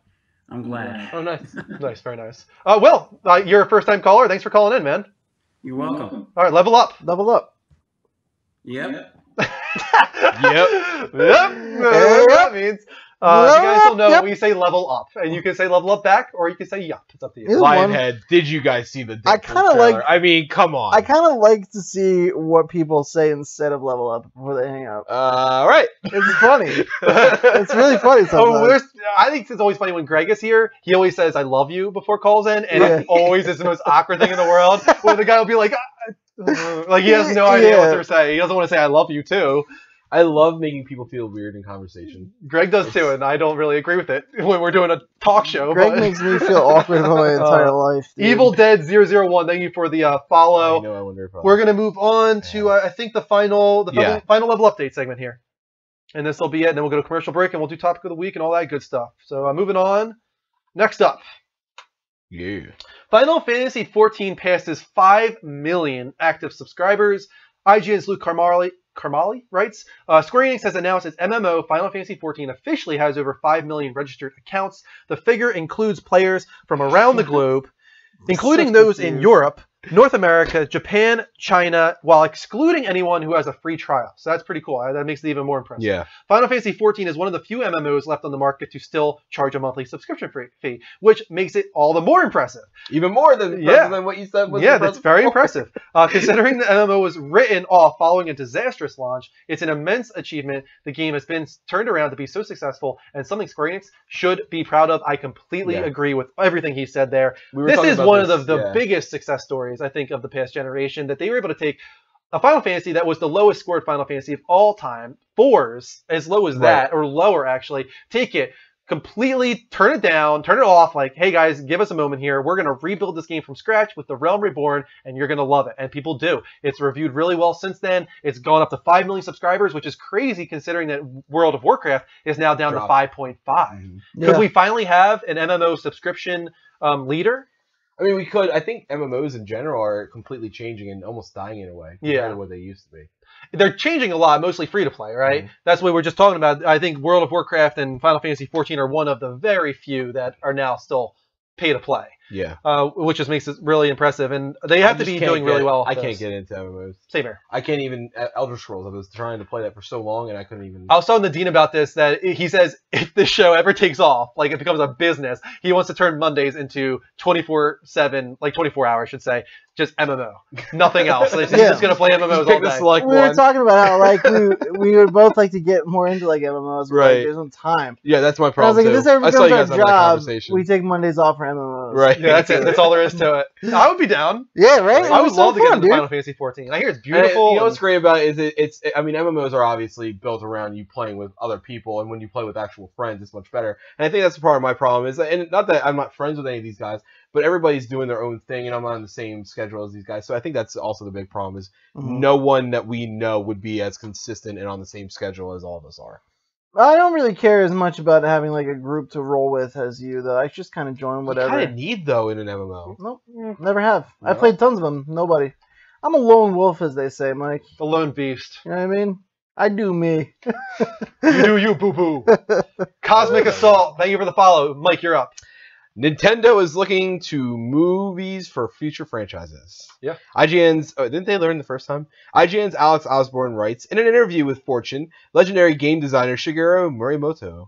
I'm glad. Oh, nice. Nice, very nice. Will, you're a first-time caller. Thanks for calling in, man. You're welcome. All right, level up. Double up. Yep. Yep. Yep. Whatever that means. You guys don't know, Yep. we say level up. And you can say level up back, or you can say yup. It's up to you. Either one. Lionhead, did you guys see the Deadpool I kinda trailer? like- I mean, come on. I kind of like to see what people say instead of level up before they hang up. All right. It's funny. It's really funny sometimes. I think it's always funny when Greg is here. He always says "I love you" before calls in, and Yeah. it always is the most awkward thing in the world. Where the guy will be like he has no idea what Yeah. they're saying. He doesn't want to say "I love you" too. I love making people feel weird in conversation. Greg does too, and I don't really agree with it when we're doing a talk show. Greg but- makes me feel awkward about my entire life. Dude. Evil Dead 001. Thank you for the I follow. know. I wonder if We're gonna move on to I think the final Yeah. final level update segment here, and this will be it. And then we'll go to commercial break, and we'll do topic of the week and all that good stuff. So moving on. Next up, Yeah. Final Fantasy XIV passes 5 million active subscribers. IGN's Luke Carmali writes, Square Enix has announced its MMO Final Fantasy XIV officially has over 5 million registered accounts. The figure includes players from around the globe, including So those in confused. Europe, North America, Japan, China, while excluding anyone who has a free trial. So that's pretty cool. That makes it even more impressive. Yeah. Final Fantasy XIV is one of the few MMOs left on the market to still charge a monthly subscription fee, which makes it all the more impressive. Even more than what you said was Yeah, impressive. that's very impressive. Considering the MMO was written off following a disastrous launch, it's an immense achievement. The game has been turned around to be so successful, and something Square Enix should be proud of. I completely agree with everything he said there. We were This talking is about one this, of the yeah. biggest success stories, I think, of the past generation, that they were able to take a Final Fantasy that was the lowest scored Final Fantasy of all time, 4s, as low as that, or lower actually, take it, completely turn it down, turn it off, like, hey guys, give us a moment here. We're going to rebuild this game from scratch with the Realm Reborn, and you're going to love it. And people do. It's reviewed really well since then. It's gone up to 5 million subscribers, which is crazy considering that World of Warcraft is now down to 5.5. Could we finally have an MMO subscription leader? I mean, we could. I think MMOs in general are completely changing and almost dying in a way compared to what they used to be. They're changing a lot, mostly free to play, right? That's what we're just talking about. I think World of Warcraft and Final Fantasy XIV are one of the very few that are now still pay to play. Yeah. Which just makes it really impressive, and they have to be doing really well. I can't get into MMOs. Same here. I can't even Elder Scrolls. I was trying to play that for so long, and I couldn't even. I was talking to Dean about this. That he says if this show ever takes off, like it becomes a business, he wants to turn Mondays into 24/7, like 24 hours, I should say, just MMO, nothing else. He's just gonna play MMOs all day. We were talking about how like we would both like to get more into like MMOs, but like, there's no time. Yeah, that's my And I was problem. like, if this ever becomes our job, we take Mondays off for MMOs. Right. Yeah, that's it. That's all there is to it. I would be down. Yeah, right. I would love to get into Final Fantasy 14. I hear it's beautiful. And you know what's great about it is it's. I mean, MMOs are obviously built around you playing with other people, and when you play with actual friends, it's much better. And I think that's part of my problem is, and not that I'm not friends with any of these guys, but everybody's doing their own thing, and I'm on the same schedule as these guys. So I think that's also the big problem is no one that we know would be as consistent and on the same schedule as all of us are. I don't really care as much about having like a group to roll with as you, though. I just kind of join whatever. You kind of need though in an MMO. Nope, never have. No. I played tons of them. Nobody. I'm a lone wolf, as they say, Mike. The lone beast. You know what I mean? I do me. You do you, boo boo. Cosmic Assault. Thank you for the follow, Mike. You're up. Nintendo is looking to movies for future franchises. Yeah. IGN's... Oh, didn't they learn the first time? IGN's Alex Osborne writes, in an interview with Fortune, legendary game designer Shigeru Miyamoto,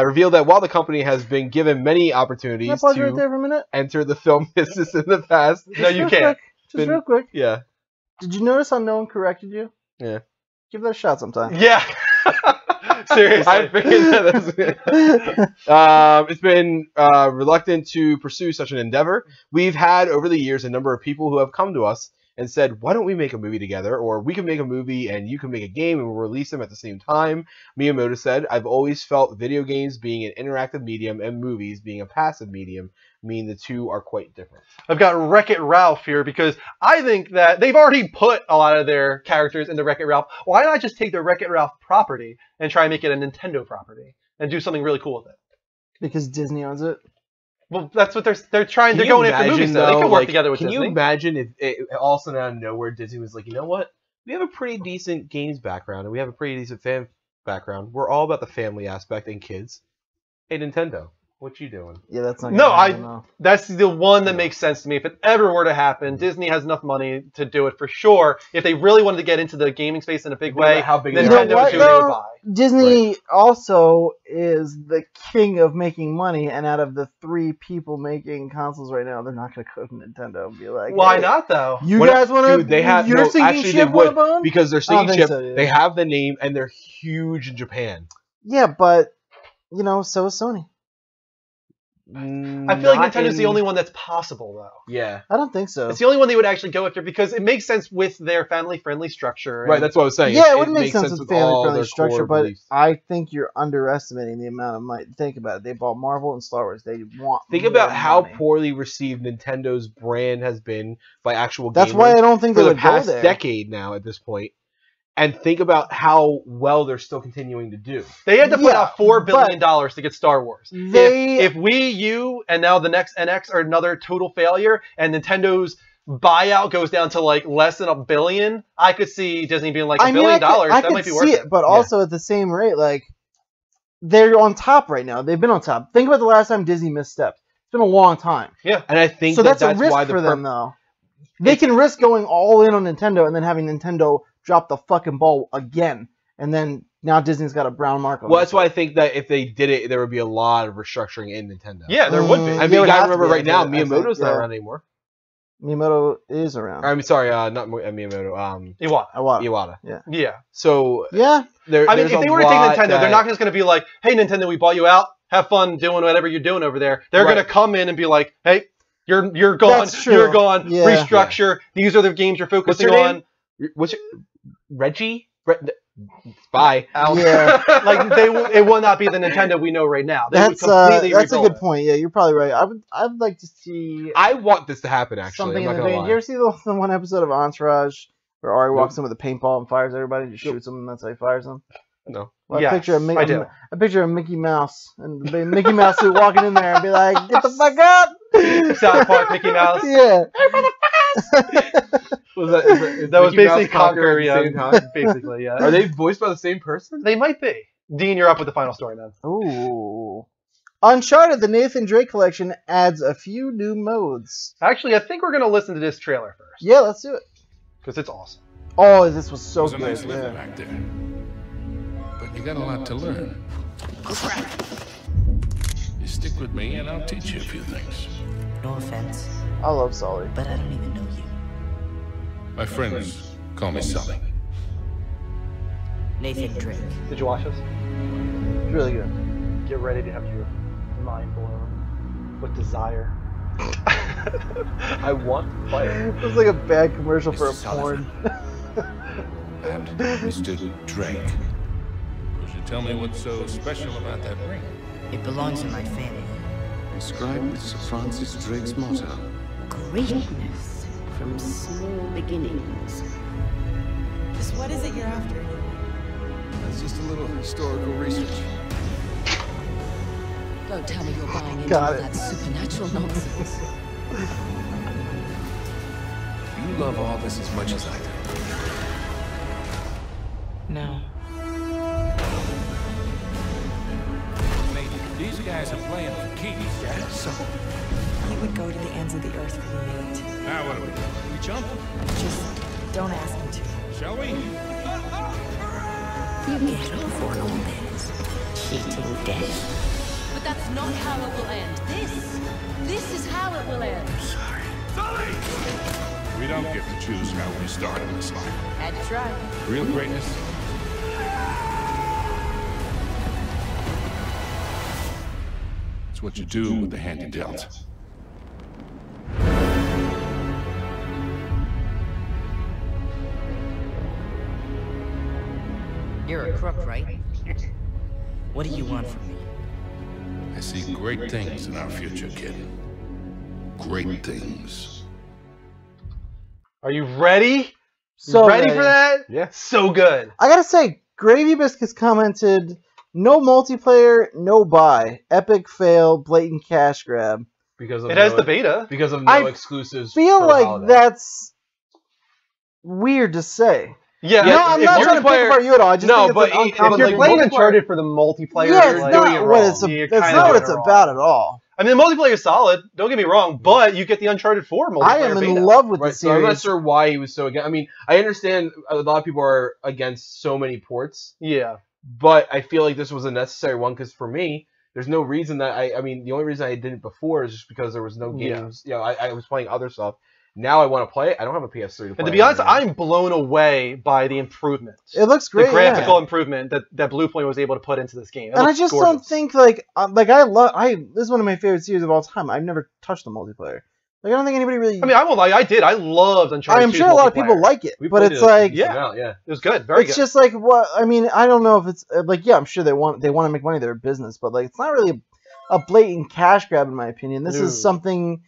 revealed that while the company has been given many opportunities Can I pause right there for a minute? enter the film business in the past... No, you can't. Real quick. Yeah. Did you notice how no one corrected you? Yeah. Give that a shot sometime. Yeah. Seriously. I figured it's been reluctant to pursue such an endeavor. We've had, over the years, a number of people who have come to us and said, why don't we make a movie together? Or we can make a movie and you can make a game and we'll release them at the same time. Miyamoto said, I've always felt video games being an interactive medium and movies being a passive medium mean the two are quite different. I've got Wreck-It Ralph here because I think that they've already put a lot of their characters into Wreck-It Ralph. Why not just take the Wreck-It Ralph property and try and make it a Nintendo property and do something really cool with it? Because Disney owns it. Well, that's what they're trying. They're going after movies, though. They can work together with Disney. Can you imagine if all of a sudden out of nowhere Disney was like, you know what? We have a pretty decent games background and we have a pretty decent fan background. We're all about the family aspect and kids. Hey, Nintendo. What you doing? Yeah, that's not. No, that's the one that makes sense to me. If it ever were to happen, Disney has enough money to do it for sure. If they really wanted to get into the gaming space in a big way, how big Nintendo is who they would buy. Disney also is the king of making money, and out of the 3 people making consoles right now, they're not going to go to Nintendo and be like, why hey, not though? You guys want to? They have your singing actually chip they would bone? because they're singing chip. So, yeah. They have the name and they're huge in Japan. Yeah, but you know, so is Sony. I feel like Nintendo's the only one that's possible, though. Yeah. I don't think so. It's the only one they would actually go after because it makes sense with their family-friendly structure. Right, that's what I was saying. Yeah, it would make sense with family-friendly structure, but beliefs. I think you're underestimating the amount of money. Think about it. They bought Marvel and Star Wars. They want Think about how money. poorly received Nintendo's brand has been by actual gamers. That's why I don't think for they the would past go there. decade now at this point. And think about how well they're still continuing to do. They had to put out $4 billion to get Star Wars. If Wii U and now the next NX are another total failure, and Nintendo's buyout goes down to like less than $1 billion, I could see Disney being like $1 billion. That might be worth it. But also at the same rate, like they're on top right now. They've been on top. Think about the last time Disney misstepped. It's been a long time. Yeah, and I think so. That's a risk why for them, though. They can risk going all in on Nintendo and then having Nintendo drop the fucking ball again, and then now Disney's got a brown mark on it. Well, that's why I think that if they did it, there would be a lot of restructuring in Nintendo. Yeah, there would be. I mean, you gotta remember right now, Miyamoto's not around anymore. Miyamoto is around. I'm sorry, not Miyamoto. Iwata. Yeah. So yeah. I mean, if they were to take Nintendo, they're not just going to be like, "Hey, Nintendo, we bought you out. Have fun doing whatever you're doing over there." They're going to come in and be like, "Hey, you're gone. You're gone. Yeah. Restructure. These are the games you're focusing on." What's your, Reggie? Bye. out. Yeah. Like it will not be the Nintendo we know right now. They would That's completely that's a rebuild good it. point. Yeah, you're probably right. I'd like to see I want this to happen. Actually, something I'm in not the gonna vein. lie. Do you ever see the one episode of Entourage where Ari walks Nope. in with a paintball and fires everybody, just Nope. shoots them, and that's how he fires them? No. Well, Yes, I picture I do. I picture a Mickey Mouse and the Mickey Mouse suit walking in there and be like, "Get the fuck up!" South Park Mickey Mouse. Yeah. Was that? Is That was Mickey Mouse basically Conquer, at the yeah. same time? Basically, yeah. Are they voiced by the same person? They might be. Dean, you're up with the final story, man. Ooh. Uncharted: The Nathan Drake Collection adds a few new modes. Actually, I think we're gonna listen to this trailer first Yeah, let's do it. because it's awesome. Oh, this was so It was a good. nice living Yeah. back there. But you got a lot to learn. You stick with me and I'll teach you a few things. No offense, I love Sully. but I don't even know you. My friends call me Sully. Nathan Drake. Did you watch this? It's really good. Get ready to have your mind blown with desire. I want to play it. It was like a bad commercial for a Mr. porn. And Mr. Drake. Would you tell me what's so special about that ring? It belongs in my family. Inscribed with Sir Francis Drake's motto. Greatness from small beginnings. Just what is it you're after? That's just a little historical research. Don't tell me you're buying into Got all it. that supernatural nonsense. You love all this as much as I do. No. Mate, these guys are playing for keys. Yeah, so. You would go to the ends of the earth for me, Nate. Now what do we do? We jump? Just don't ask me to. Shall we? You get off on all this. Cheating death. But that's not how it will end. This is how it will end. Sorry. Sully! We don't get to choose how we start in this life. Had to try. Real greatness. It's what you do with the hand you dealt. You're a crook, right? What do you want from me? I see great things in our future, kid. Great things. Are you ready? So ready for that? Yeah. So good. I gotta say, Gravy Biscuits commented, "No multiplayer, no buy. Epic fail, blatant cash grab." Because of It has no, the beta. Because of no I exclusives. Feel for like holiday. that's weird to say. Yeah. No, I'm if not you're trying to pick multiplayer- apart you at all. I just No, think but it's an if uncommon If you're like playing multiplayer- Uncharted for the multiplayer, yeah, it's like, not doing it what wrong. it's You're that's kinda not what doing it's it wrong. about at all. I mean, the multiplayer is solid. Don't get me wrong, but you get the Uncharted 4 multiplayer I am in beta. love with Right, the so I'm not series. sure why he was so against. I mean, I understand a lot of people are against so many ports, Yeah. but I feel like this was a necessary one because for me, there's no reason that I mean, the only reason I did it before is just because there was no Yeah. games. You know, I was playing other stuff. Now I want to play it. I don't have a PS3 to play. And to be it honest, on right now. I'm blown away by the improvements. It looks great. The graphical yeah. improvement that Bluepoint was able to put into this game. It And I looks just gorgeous. don't think like this is one of my favorite series of all time. I've never touched the multiplayer. Like I don't think anybody really. I mean, I won't lie. I did. I loved Uncharted. I'm 2's sure a lot of multiplayer. people like it, We but played it's it like when it came out, yeah. It was good. Very it's good. just like what I mean. I don't know if it's like yeah, I'm sure they want to make money. They're a business, but like it's not really a blatant cash grab in my opinion. This No. is something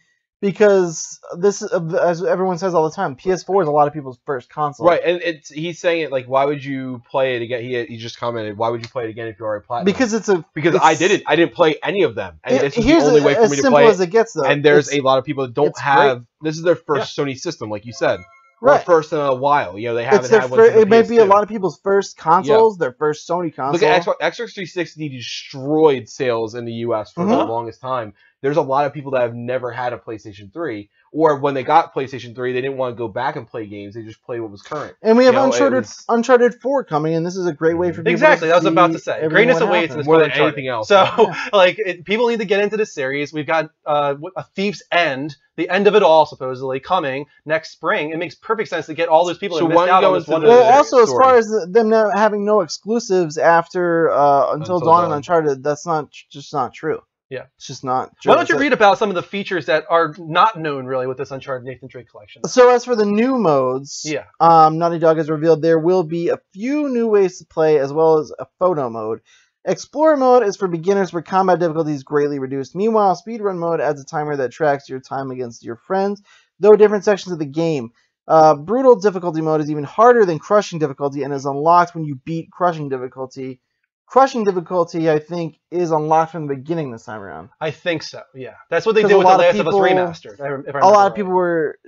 because this as everyone says all the time, PS4 is a lot of people's first console. Right, and he's saying it like, why would you play it again? He just commented, why would you play it again if you're already platinum? Because because it's- I didn't. I didn't play any of them, and this is the here's only way for as me to simple play as it. it gets though. And there's It's- a lot of people that don't it's have. This is their first Sony system, like you said. Or Right. first in a while. You know, they it's haven't their had one. since the it may be a PS2. lot of people's first consoles, their first Sony console. Look at Xbox 360 destroyed sales in the US for the Mhm. longest time. There's a lot of people that have never had a PlayStation 3, or when they got PlayStation 3, they didn't want to go back and play games. They just played what was current. And we have You know, it was- Uncharted 4 coming, and this is a great way for people Exactly. to I was about see to say. everything Greatness what awaits in happened. this More than Uncharted. anything else. So, like, people need to get into this series. We've got A Thief's End, the end of it all, supposedly, coming next spring. It makes perfect sense to get all those people So that why missed don't out you on go this into one. the- Well, There's a also as story. far as them having no exclusives after Until Dawn and Dawn. Uncharted, that's just not true. Yeah. It's just not. Why don't you read about some of the features that are not known really with this Uncharted Nathan Drake collection? So as for the new modes, Yeah. Naughty Dog has revealed there will be a few new ways to play as well as a photo mode. Explorer mode is for beginners where combat difficulty is greatly reduced. Meanwhile, speedrun mode adds a timer that tracks your time against your friends, though different sections of the game. Brutal difficulty mode is even harder than crushing difficulty and is unlocked when you beat crushing difficulty. Crushing difficulty, I think, is unlocked from the beginning this time around. I think so. Yeah, that's what they did with The Last of Us Remastered. A lot of people were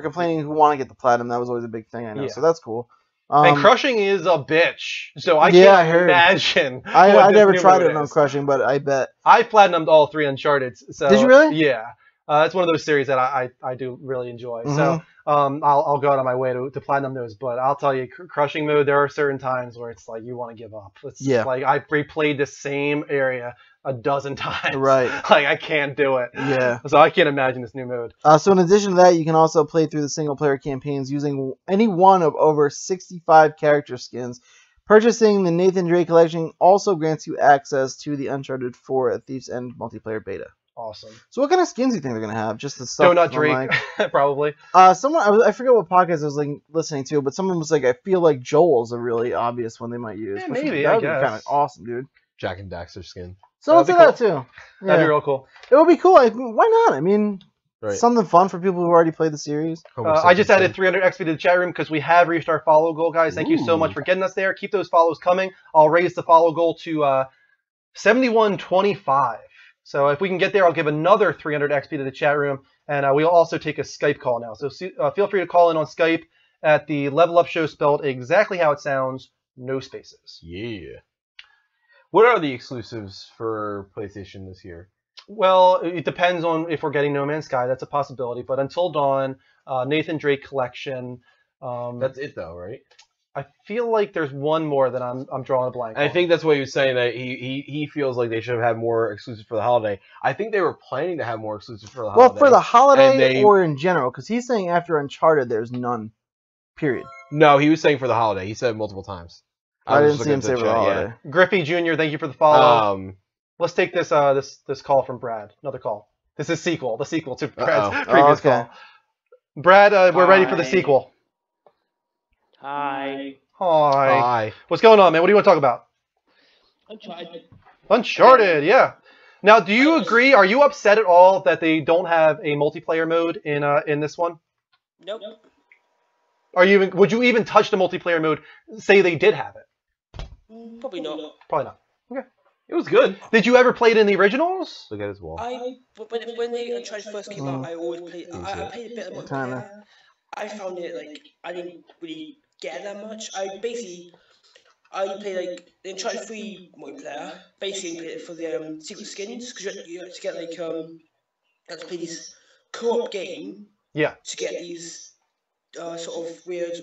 complaining who want to get the platinum. That was always a big thing. I know, so that's cool. And crushing is a bitch, so I can't imagine. I never tried it on crushing, but I bet I platinumed all 3 Uncharted. So did you really? Yeah, it's one of those series that I do really enjoy. So I'll go out of my way to platinum those. But I'll tell you, crushing mode, there are certain times where it's like you want to give up. It's like I replayed the same area a dozen times. Right. Like I can't do it. Yeah. So I can't imagine this new mode. So in addition to that, you can also play through the single player campaigns using any one of over 65 character skins. Purchasing the Nathan Drake collection also grants you access to the Uncharted 4 A Thief's End multiplayer beta. Awesome. So what kind of skins do you think they're gonna have? Just the stuff. Donut Drake, probably. Someone I forget what podcast I was listening to, but someone was like, I feel like Joel's a really obvious one they might use. Yeah, maybe that I would be guess. kind of awesome, dude. Jack and Daxter skin. So let's do that too. Yeah. That'd be real cool. It would be cool. Why not? I mean, something fun for people who already played the series. I just added 300 XP to the chat room because we have reached our follow goal, guys. Thank you so much for getting us there. Keep those follows coming. I'll raise the follow goal to 7125. So if we can get there, I'll give another 300 XP to the chat room, and we'll also take a Skype call now. So feel free to call in on Skype at the Level Up Show, spelled exactly how it sounds, no spaces. Yeah. What are the exclusives for PlayStation this year? Well, it depends on if we're getting No Man's Sky. That's a possibility. But Until Dawn, Nathan Drake collection. That's it, though, right? I feel like there's one more that I'm drawing a blank on. I think that's what he was saying, that he feels like they should have had more exclusives for the holiday. I think they were planning to have more exclusives for the holiday. Well, for the holiday or in general, because he's saying after Uncharted there's none. Period. No, he was saying for the holiday. He said it multiple times. I didn't see him say for the holiday. Yeah. Griffey Jr., thank you for the follow. Let's take this this call from Brad. Another call. This is the sequel to Brad's previous call. Brad, we're ready for the sequel. Hi. Hi. What's going on, man? What do you want to talk about? Uncharted, yeah. Now, do you agree? Are you upset at all that they don't have a multiplayer mode in this one? Nope. Would you even touch the multiplayer mode? Say they did have it. Probably not. Probably not. Okay. It was good. Did you ever play it in the originals? Look at his wall. When the Uncharted first came out, I always played. I played a bit of multiplayer. I found it like I didn't really get that much. I played like the Uncharted 3 multiplayer. Basically, played it for the secret skins because you had to get like you had to play this co-op game. Yeah. To get these sort of weird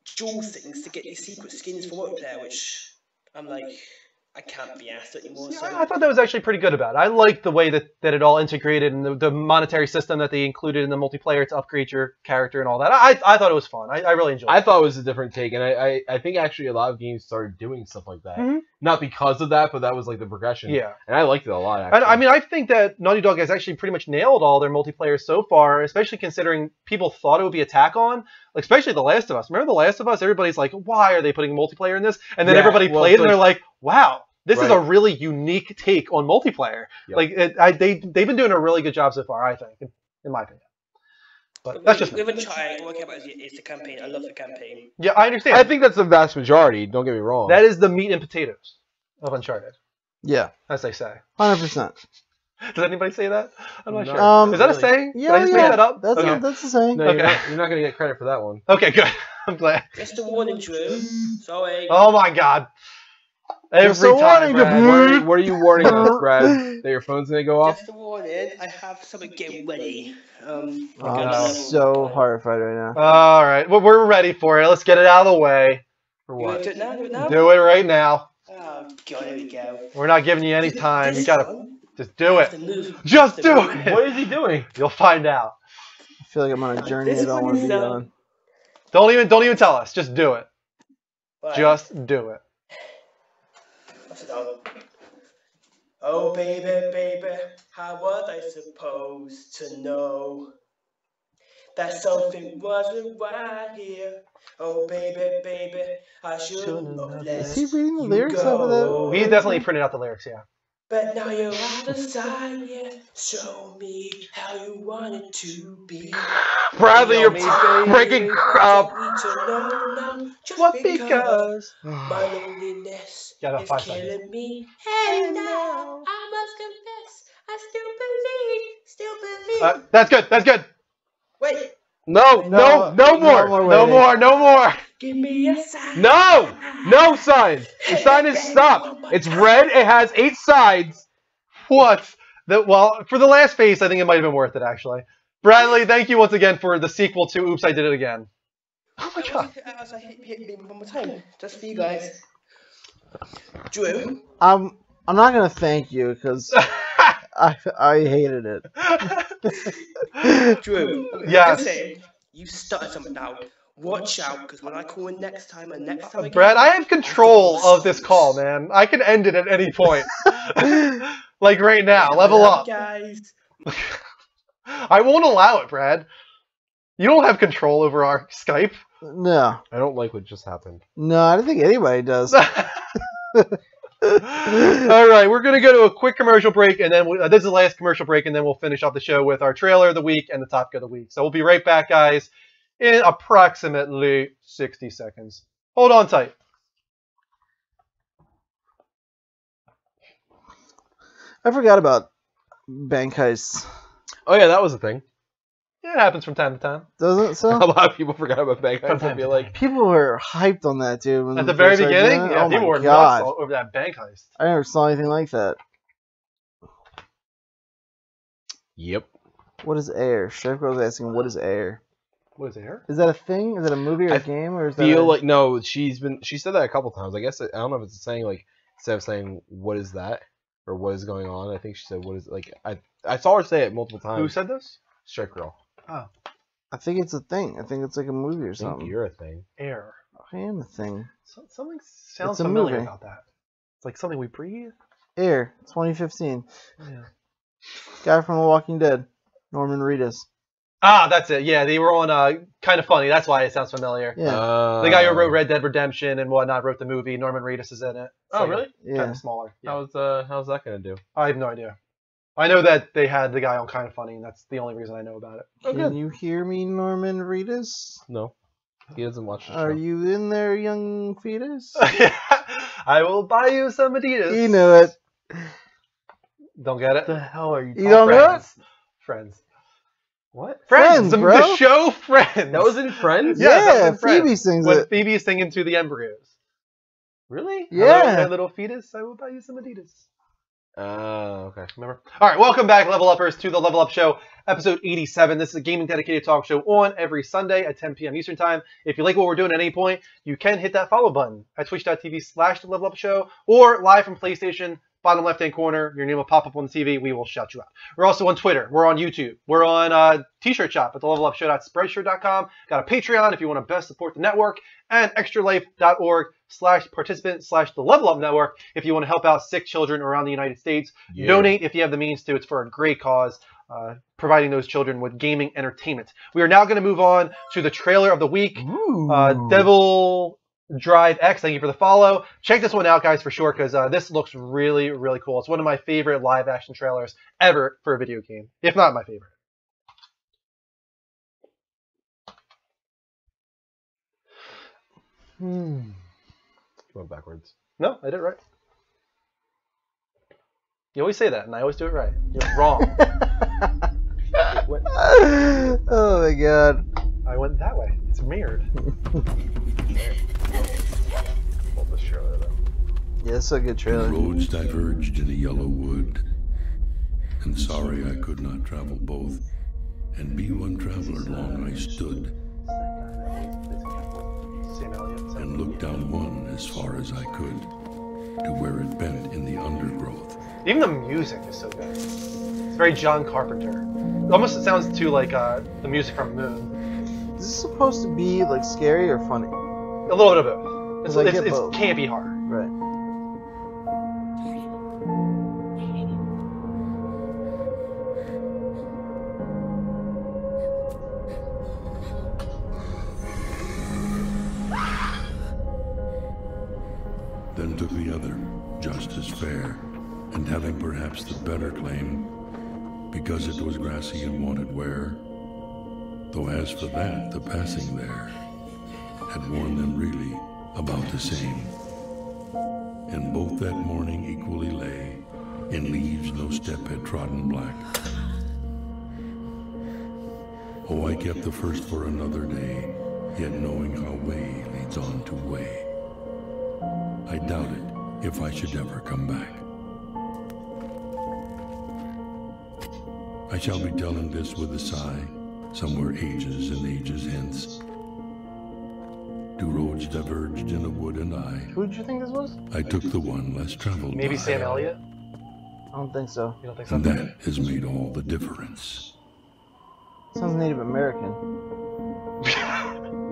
jewel things to get these secret skins for multiplayer, which I'm like, I can't be asked anymore. So. I thought that was actually pretty good about it. I liked the way that it all integrated and the monetary system that they included in the multiplayer to upgrade your character and all that. I thought it was fun. I really enjoyed it. I thought it was a different take, and I think actually a lot of games started doing stuff like that. Mm-hmm. Not because of that, but that was like the progression. Yeah. And I liked it a lot, actually. I mean, I think that Naughty Dog has actually pretty much nailed all their multiplayer so far, especially considering people thought it would be Attack On, like, especially The Last of Us. Remember The Last of Us? Everybody's like, why are they putting multiplayer in this? And then everybody played, and they're like, wow. This is a really unique take on multiplayer. Yep. Like they've been doing a really good job so far, I think, in my opinion. But that's just we haven't tried. What I care about is the campaign. I love the campaign. Yeah, I understand. I think that's the vast majority. Don't get me wrong. That is the meat and potatoes of Uncharted. Yeah, as they say. 100%. Does anybody say that? I'm not sure. Is that a saying? Yeah, Did I just make that up? That's a saying. No, you're not going to get credit for that one. Okay, good. I'm glad. Just a warning, Drew. Sorry. Oh my God. Every time, Brad. What are you warning us, Brad? That your phone's gonna go off? Just a warning. I have something getting ready. I'm so horrified right now. All right, well, we're ready for it. Let's get it out of the way. For what? Do it now? Do it now? Do it right now. Oh God, here we go. We're not giving you any time. You gotta just do it. Just do it. What is he doing? You'll find out. I feel like I'm on a journey I don't want to be on. Don't even tell us. Just do it. Just do it. Oh baby, baby, how was I supposed to know that something wasn't right here? Oh baby, baby, I shouldn't have let Is he reading the you lyrics over go. He definitely printed out the lyrics, yeah. But now you're out of sight, yeah. Show me how you want it to be. Bradley, you're Baby, breaking I up. need to know now, just What because my loneliness Got about is 5 killing seconds. me. And now I must confess, I still believe. That's good. That's good. Wait, No more. No more. give me a sign. No sign. The sign is stop. It's red. It has 8 sides. What? Well, for the last phase, I think it might have been worth it, actually. Bradley, thank you once again for the sequel to Oops, I Did It Again. Oh my god. Hit me one more time, just for you guys. Drew. I'm not gonna thank you because I hated it. Drew. Yes. Just saying, you started something now. Watch out, because when I call in next time and next time again, Brad, I have control of this call, man. I can end it at any point. Like right now. Level up. guys. I won't allow it, Brad. You don't have control over our Skype. No. I don't like what just happened. No, I don't think anybody does. All right, we're going to go to a quick commercial break, and then this is the last commercial break, and then we'll finish off the show with our trailer of the week and the topic of the week. So we'll be right back, guys, in approximately 60 seconds. Hold on tight. I forgot about bank heists. Oh yeah, that was a thing. Yeah, it happens from time to time. Doesn't it so? A lot of people forgot about bank heists. I feel like People were hyped on that, dude. when At the we very first started beginning, doing it. yeah, Oh people my were God. nuts over that bank heist. I never saw anything like that. Yep. What is Air? Chef Girl's asking, what is Air? What is Air? Is that a thing? Is that a movie or a game? Or is that Feel a... like no. She said that a couple times. I guess I don't know if it's saying like instead of saying what is that or what is going on. I think she said what is like. I saw her say it multiple times. Who said this? Strike Girl. Oh, I think it's a thing. I think it's like a movie or I think something. you're a thing. Air. I am a thing. Something sounds It's a familiar movie. about that. It's like something we breathe. Air, 2015. Yeah. Guy from The Walking Dead, Norman Reedus. Ah, that's it. Yeah, they were on Kind of Funny. That's why it sounds familiar. Yeah. The guy who wrote Red Dead Redemption and whatnot wrote the movie. Norman Reedus is in it. Oh, really? Yeah. Kind of smaller. Yeah. How's that gonna do? I have no idea. I know that they had the guy on Kind of Funny, and that's the only reason I know about it. Can you hear me, Norman Reedus? No, he doesn't watch the Are show. you in there, young fetus? I will buy you some Adidas. You knew it. Don't get it? The hell are you? Oh, You don't know it? Friends. What? Friends, The bro. show Friends. That was in Friends? Yeah, that was Yeah, in Friends. Phoebe sings when it. Phoebe is singing to the embryos. Really? Yeah. Hello, my little fetus, I will buy you some Adidas. Okay. Remember? All right, welcome back, Level Uppers, to the Level Up Show, episode 87. This is a gaming dedicated talk show on every Sunday at 10 p.m. Eastern Time. If you like what we're doing at any point, you can hit that follow button at twitch.tv/the Level Up Show or live from PlayStation, bottom left-hand corner. Your name will pop up on the TV. We will shout you out. We're also on Twitter. We're on YouTube. We're on T-shirt shop at thelevelupshow.spreadshirt.com. Got a Patreon if you want to best support the network, and extralife.org/participant/the Level Up Network if you want to help out sick children around the United States. Yeah. Donate if you have the means to. It's for a great cause, providing those children with gaming entertainment. We are now going to move on to the trailer of the week. Devil Drive X, thank you for the follow. Check this one out, guys, for sure, because this looks really, really cool. It's one of my favorite live-action trailers ever for a video game, if not my favorite. Went backwards. No, I did it right. You always say that, and I always do it right. You're wrong. Oh my god. I went that way. It's mirrored. Hold this trailer though. Yeah, it's a good trailer. Roads diverged in a yellow wood, and sorry I could not travel both, and be one traveler long I stood, and looked down one as far as I could, to where it bent in the undergrowth. Even the music is so good. It's very John Carpenter. It almost sounds too like the music from Moon. Is this supposed to be like scary or funny? A little bit of both. It's I get both. campy horror. Right. took the other, just as fair, and having perhaps the better claim, because it was grassy and wanted wear. Though as for that, the passing there had worn them really about the same. And both that morning equally lay in leaves no step had trodden black. Oh, I kept the first for another day, yet knowing how way leads on to way. I doubted if I should ever come back. I shall be telling this with a sigh, somewhere ages and ages hence. Two roads diverged in a wood, and Who did you think this was? I took the one less traveled Maybe by. Sam Elliott? I don't think so. You don't think so? And that has made all the difference. Sounds Native American.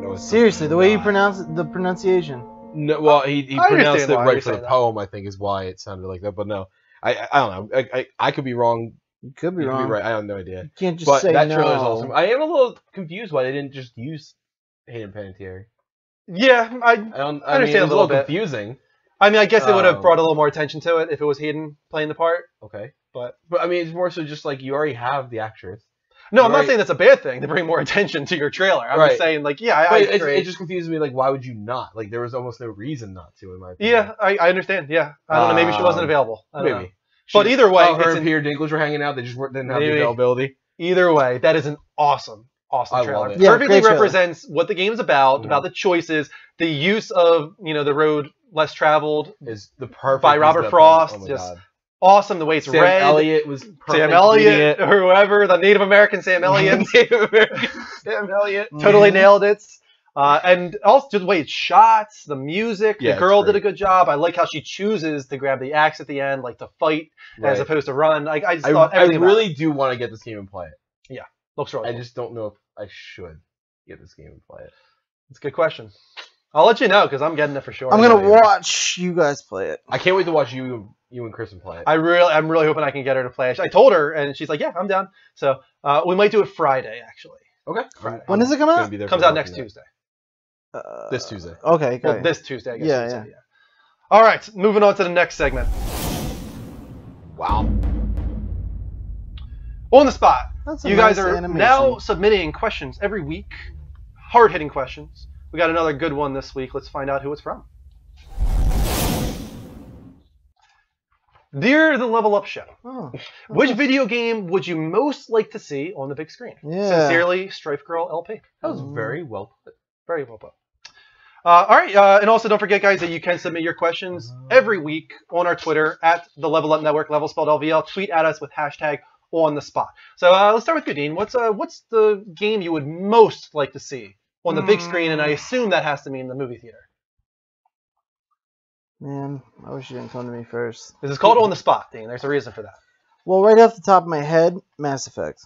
No, it's Seriously, the way you not. pronounce it, the pronunciation. No, well, he I pronounced understand it why right you for say the that. poem. I think is why it sounded like that. But no, I don't know. I could be wrong. You could be You wrong. could be right. I have no idea. You can't just But say that no. trailer is awesome. I am a little confused why they didn't just use Hayden Panettiere. Yeah, I I understand mean, it was a little bit. confusing. I mean, I guess it would have Um, brought a little more attention to it if it was Hayden playing the part. Okay, But I mean, it's more so just like you already have the actress. no, I'm not Right. saying that's a bad thing to bring more attention to your trailer. I'm Right. just saying, like, yeah, I But agree. it just confuses me. Like, why would you not? Like, there was almost no reason not to, in my opinion. Yeah, I understand. Yeah, I don't know. Maybe she wasn't available. I don't know. Maybe. But either way, her it's and an- Peter Dinklage were hanging out. They just didn't have the Maybe. availability. Either way, that is an awesome I trailer. love it. Yeah, Perfectly great trailer. represents what the game's about the choices, the use of the road less traveled. Is the perfect By Robert use of that Frost, film. Oh my just God. Awesome, the way it's Sam read. Elliott was perfect Sam reading Elliott, it. or whoever, the Native American Sam Elliott. Native American Sam Elliott. Totally nailed it. And also just the way it's shot, the music, Yeah, the girl it's did a great. good job. I like how she chooses to grab the axe at the end, like to fight as Right. opposed to run. Like I just I thought everything about really do want to get this game and play it. it. Looks really I cool. just don't know if I should get this game and play it. It's a good question. I'll let you know because I'm getting it for sure. I'm know gonna you. watch you guys play it. I can't wait to watch you and Kristen play it. I'm really hoping I can get her to play. I told her, and she's like, "Yeah, I'm down." So we might do it Friday, actually. Okay. Friday. When does it come out? Comes out next Tuesday. This Tuesday. Okay, Well, great. this Tuesday, I guess. Yeah, you could yeah. say, All right, moving on to the next segment. Wow. On the spot. That's a You guys nice are animation. now submitting questions every week. Hard-hitting questions. We got another good one this week. Let's find out who it's from. Dear the Level Up Show, Oh, which video game would you most like to see on the big screen? Yeah. Sincerely, Strife Girl LP. That was very well put. Very well put. All right, and also don't forget, guys, that you can submit your questions every week on our Twitter at the Level Up Network, level spelled LVL. Tweet at us with hashtag on the spot. So let's start with Goodine. What's the game you would most like to see on the big screen? And I assume that has to mean the movie theater. Man, I wish you didn't come to me first. This is called On the Spot, Dean. There's a reason for that. Well, right off the top of my head, Mass Effect.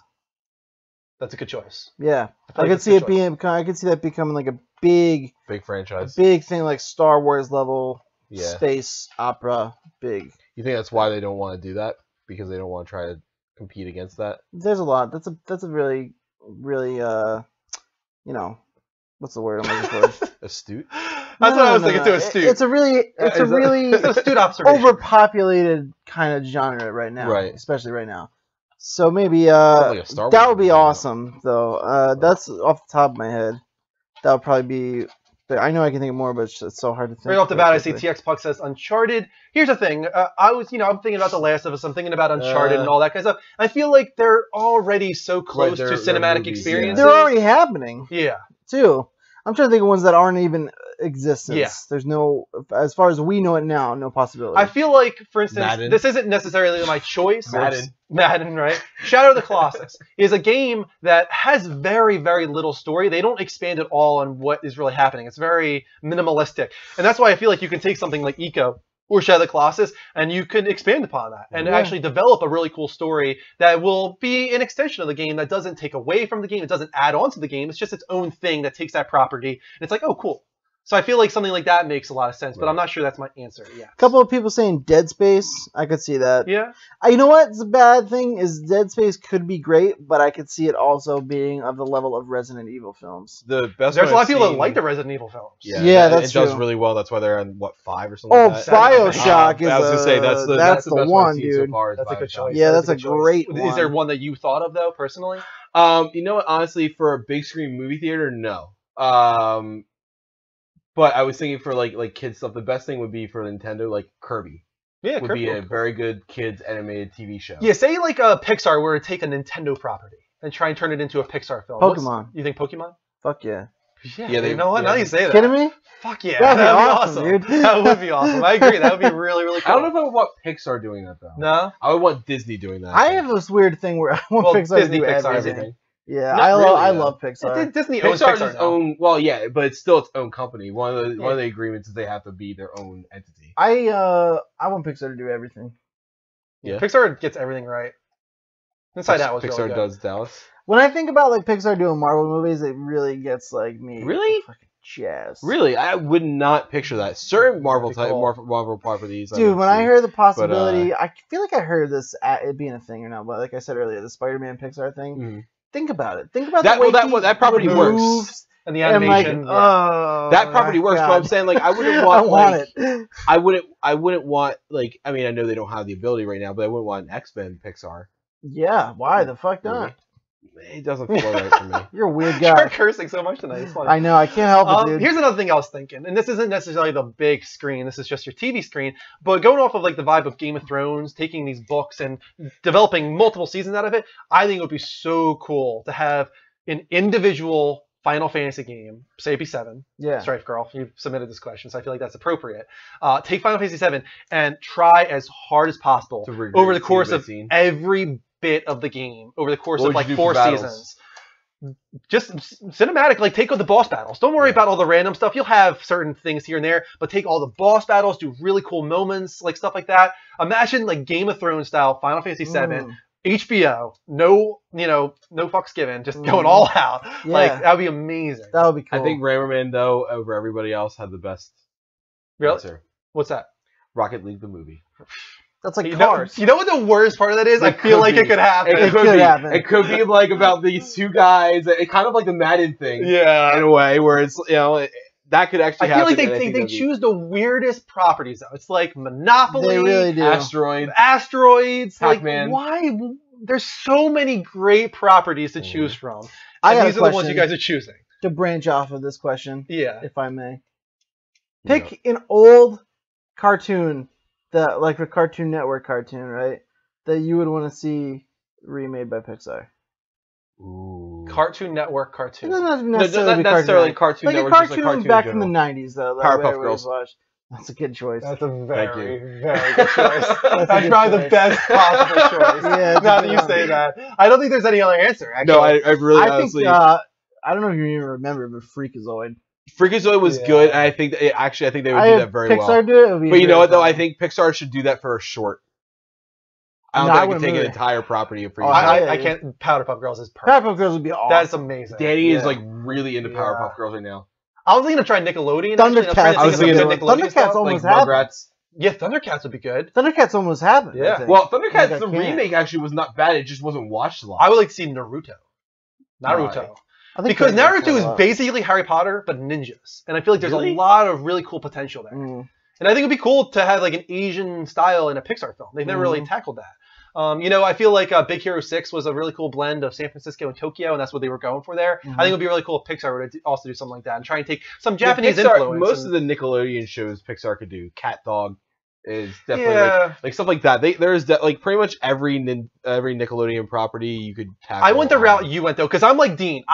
That's a good choice. Yeah, feel I like could that's see a it good being. I could see that becoming like a big franchise. thing, like Star Wars level, Yeah. space opera, big. You think that's why they don't want to do that? Because they don't want to try to compete against that? There's a lot. That's a really, what's the word I'm looking for? Astute? That's what I was thinking too, astute. It's a really astute observation. overpopulated kind of genre right now, Right. especially right now. So maybe Like a Star that Wars would be movie. awesome, though. That's off the top of my head. That would probably be. I know I can think of more, but it's so hard to think. Right off the bat, I see quickly. TX Puck says Uncharted. Here's the thing. I'm thinking about The Last of Us. I'm thinking about Uncharted and all that kind of stuff. I feel like they're already so close to they're cinematic movies, experiences. They're already happening. Yeah. Too. I'm trying to think of ones that aren't even existence. Yeah. There's no, as far as we know it now, no possibility. I feel like, for instance, Madden. this isn't necessarily my choice. Madden. Madden, right? Shadow of the Colossus is a game that has very, very little story. They don't expand at all on what is really happening. It's very minimalistic. And that's why I feel like you can take something like Eco or Shadow of the Colossus and you can expand upon that and actually develop a really cool story that will be an extension of the game that doesn't take away from the game. It doesn't add on to the game. It's just its own thing that takes that property. And it's like, oh, cool. So I feel like something like that makes a lot of sense, but I'm not sure that's my answer yet. A couple of people saying Dead Space. I could see that. Yeah. You know what? The bad thing is Dead Space could be great, but I could see it also being of the level of Resident Evil films. The best. There's a lot of people seen, that like the Resident Evil films. Yeah, that's it does true. really well. That's why they're on what 5 or something. Oh, like that. BioShock is. I was gonna say that's the that's the the best one, I've seen so dude. far is That's a good BioShock. choice. Yeah, That's that's a a good great choice. one. Is there one that you thought of though, personally? You know what? Honestly, for a big screen movie theater, no. But I was thinking for like kids stuff, the best thing would be for Nintendo, like Kirby. Yeah, would Kirby be would a be very good kids animated TV show. Yeah, say like Pixar were to take a Nintendo property and try and turn it into a Pixar film. Pokemon. You think Pokemon? Fuck yeah. Yeah, you know what? Now you say that. Kidding me? Fuck yeah, That'd be that'd be awesome, awesome. dude. That would be awesome. I agree. That would be really, really cool. I don't know if I would want Pixar doing that though. No? I would want Disney doing that. I have this weird thing where I want Well, Pixar Disney, to do Pixar, everything. Yeah, Not I really, love though. Pixar. Disney owns Pixar's Pixar its now. own. Well, yeah, but it's still its own company. One of the agreements is they have to be their own entity. I want Pixar to do everything. Yeah. Pixar gets everything right. Inside Out was Pixar really good. does Dallas. When I think about like Pixar doing Marvel movies, it really gets like me. Really? Fucking jazzed. Really, I would not picture that. Certain Marvel That'd be cool. Marvel properties. Dude, when I see. heard the possibility, I feel like I heard this it being a thing or not, but like I said earlier, the Spider-Man Pixar thing. Think about it. Think about That- the way well, that property works. moves. And the And like, animation. that property my works, but God. I'm saying like I wouldn't I want want like I wouldn't want like I mean I know they don't have the ability right now, but I wouldn't want an X-Men Pixar. Yeah, why the fuck not? It doesn't feel right for me. You're a weird You're guy. cursing so much tonight. It's funny. I know, I can't help it, dude. Here's another thing I was thinking, and this isn't necessarily the big screen. This is just your TV screen. But going off of like the vibe of Game of Thrones, taking these books and developing multiple seasons out of it, I think it would be so cool to have an individual Final Fantasy game, say it'd be 7. Yeah. Strife Girl, you submitted this question, so I feel like that's appropriate. Take Final Fantasy 7 and try as hard as possible To recreate over the course scene by of scene. every bit of the game, over the course What of would you like do 4 for battles? seasons. Just cinematic, like take out the boss battles. Don't worry about all the random stuff. You'll have certain things here and there, but take all the boss battles, do really cool moments, like stuff like that. Imagine like Game of Thrones style Final Fantasy 7. HBO, no fucks given, just going all out. Yeah. Like that would be amazing. That would be cool. I think Rammerman though over everybody else had the best Really? answer. What's that? Rocket League the movie. That's like You know, Cars. you know what the worst part of that is? I It feel could like be. it could happen. It could could be. happen. It could be like about these two guys. It kind of like the Madden thing. Yeah. In a way where it's that could actually I feel happen. like and I think they that'd be- choose the weirdest properties though. It's like Monopoly, They really do. Asteroid. Asteroids, Pac-Man. like why? There's so many great properties to choose from. I And got a these are the ones question. you guys are choosing. To branch off of this question, Yeah. if I may. Pick an old cartoon that, like a Cartoon Network cartoon, right? That you would want to see remade by Pixar. Ooh. Cartoon Network It cartoon. doesn't have to No, necessarily not be necessarily Cartoon Cartoon Network. Network, Like just a a cartoon cartoon back in from the general. 90s, though. That Powerpuff everybody Girls. watched. That's a good choice. That's a Thank very, you. very good choice. That's a good probably the choice. best possible choice. Yeah, it's now a that good you one. say that. I don't think there's any other answer, actually. No, I really I honestly. think, I don't know if you even remember, but Freakazoid. Freakazoid was Yeah. good, and I think that I think they would do that very Pixar well. do it would be But you know very what though? I fun. think Pixar should do that for a short. I don't No, I think I wouldn't can take an really. entire property of Oh, Freakazoid. I can't. Powderpuff Girls is perfect. Powerpuff Girls would be awesome. That's amazing. Danny is Yeah. like really into Powerpuff Girls right now. I was thinking of trying Nickelodeon. Thundercats. I was Actually. thinking I'm trying to think of some good Nickelodeon Thundercats stuff. almost Like happened. Rugrats. Yeah, Thundercats would be good. Thundercats almost happened. I Yeah. think. Well, Thundercats Like, I the can't. remake actually was not bad. It just wasn't watched a lot. I would like to see Naruto. Naruto. Right. I think Because Thundercats Naruto a is lot. basically Harry Potter, but ninjas. And I feel like there's Really? a lot of really cool potential there. Mm. And I think it'd be cool to have like an Asian style in a Pixar film. They've never really tackled that. I feel like Big Hero 6 was a really cool blend of San Francisco and Tokyo, and that's what they were going for there. I think it would be really cool if Pixar would also do something like that and try and take some Japanese Pixar, influence. most of the Nickelodeon shows Pixar could do. Cat Dog is definitely Yeah. like stuff like that. There's like pretty much every Nickelodeon property you could tackle. I went the route you went though, because I'm like Dean.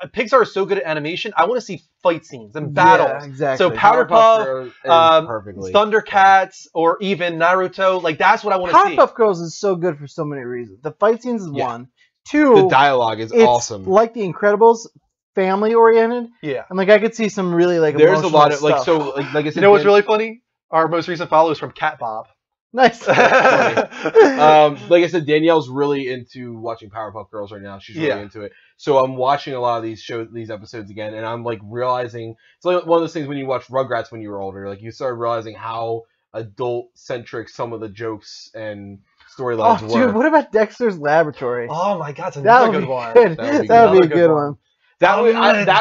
Pixar is so good at animation. I want to see fight scenes and battles. Yeah, exactly. So Powderpuff, Girls is perfectly. Thundercats, or even Naruto. Like that's what I want to see. Powerpuff Girls is so good for so many reasons. The fight scenes is Yeah. one. Two, The dialogue is it's awesome. like The Incredibles, family oriented, Yeah. and like I could see some really like There's a lot of emotional like stuff. like I said. You know what's really funny? Our most recent follow is from Cat Bob. Nice. Like I said, Danielle's really into watching Powerpuff Girls right now. She's really into it. So I'm watching a lot of these episodes again, and I'm like realizing it's like one of those things when you watch Rugrats when you were older. Like you started realizing how adult-centric some of the jokes and storylines were. Dude, what about Dexter's Laboratory? Oh my God, that's another good one. That would be a good one. That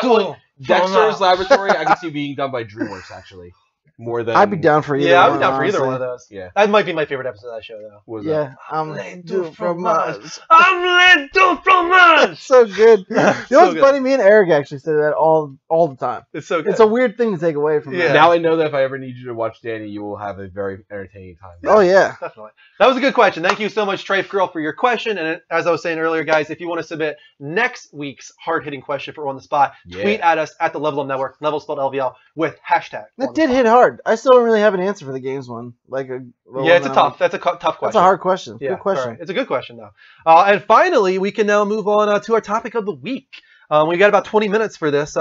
one, Dexter's Laboratory, I can see being done by DreamWorks actually. More than I'd be down for either. Yeah, one, I'd be down for either honestly. one of those. Yeah, that might be my favorite episode of that show, though. Yeah, I'm little from Mars. I'm little from Mars. It's so good. You know So what's good. funny? Me and Eric actually say that all the time. It's so good. It's a weird thing to take away from that. Now I know that if I ever need you to watch Danny, you will have a very entertaining time. Oh yeah, definitely. That was a good question. Thank you so much, Trife Girl, for your question. And as I was saying earlier, guys, if you want to submit next week's hard-hitting question for On the Spot, tweet at us at the Level Up Network, level spelled LVL, with hashtag. that did hit hard. I still don't really have an answer for the games one. That's a tough question. That's a hard question. Yeah, Good question. right. It's a good question, though. And finally, we can now move on to our topic of the week. We got about 20 minutes for this.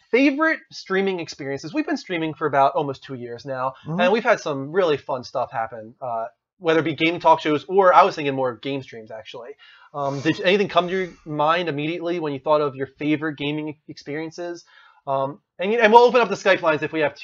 Favorite streaming experiences. We've been streaming for about almost 2 years now, and we've had some really fun stuff happen, whether it be game talk shows or I was thinking more game streams, actually. Did anything come to your mind immediately when you thought of your favorite gaming experiences? And we'll open up the Skype lines if we have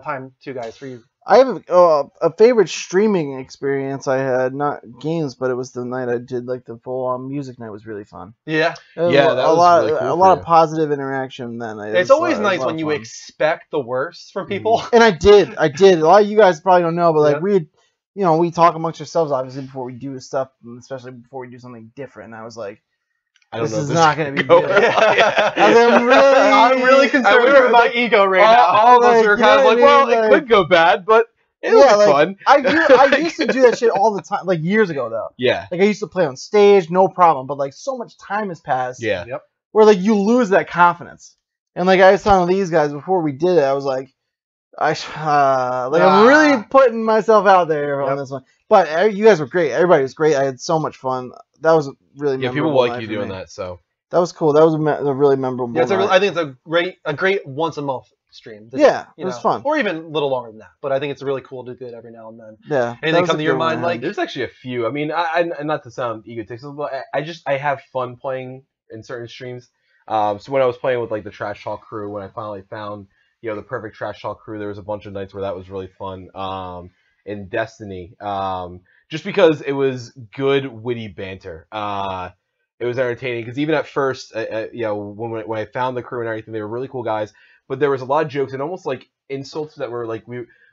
time, guys, for you. I have a favorite streaming experience I had, not games, but it was the night I did like the full-on music night. Was really fun. Yeah, that was really cool a lot of positive interaction that night. It's always nice when you expect the worst from people. And I did. A lot of you guys probably don't know, but like we talk amongst ourselves obviously before we do stuff, especially before we do something different. And I was like, this is not going to be good. I'm really concerned with my ego right now. All of us are kind of like, well, it could go bad, but it'll be fun. I used to do that shit all the time, like years ago though. Yeah. Like I used to play on stage, no problem. But like so much time has passed. Yeah. Yep. Where like you lose that confidence. And like I was telling these guys before we did it, I was like, I'm really putting myself out there on this one. But you guys were great. Everybody was great. I had so much fun. That was really memorable. Yeah, people like you doing that, so. That was cool. That was a really memorable Yeah, night. I think it's a great once a month stream. Yeah, it was fun. Or even a little longer than that. But I think it's really cool to do it every now and then. Yeah. Anything come to your mind, Mike? There's actually a few. I mean, I not to sound egotistical, but I have fun playing in certain streams. So when I was playing with like the Trash Talk crew, when I finally found the perfect Trash Talk crew, there was a bunch of nights where that was really fun. In Destiny, just because it was good, witty banter. It was entertaining because even at first, when I found the crew and everything, they were really cool guys. But there was a lot of jokes and almost like insults that were like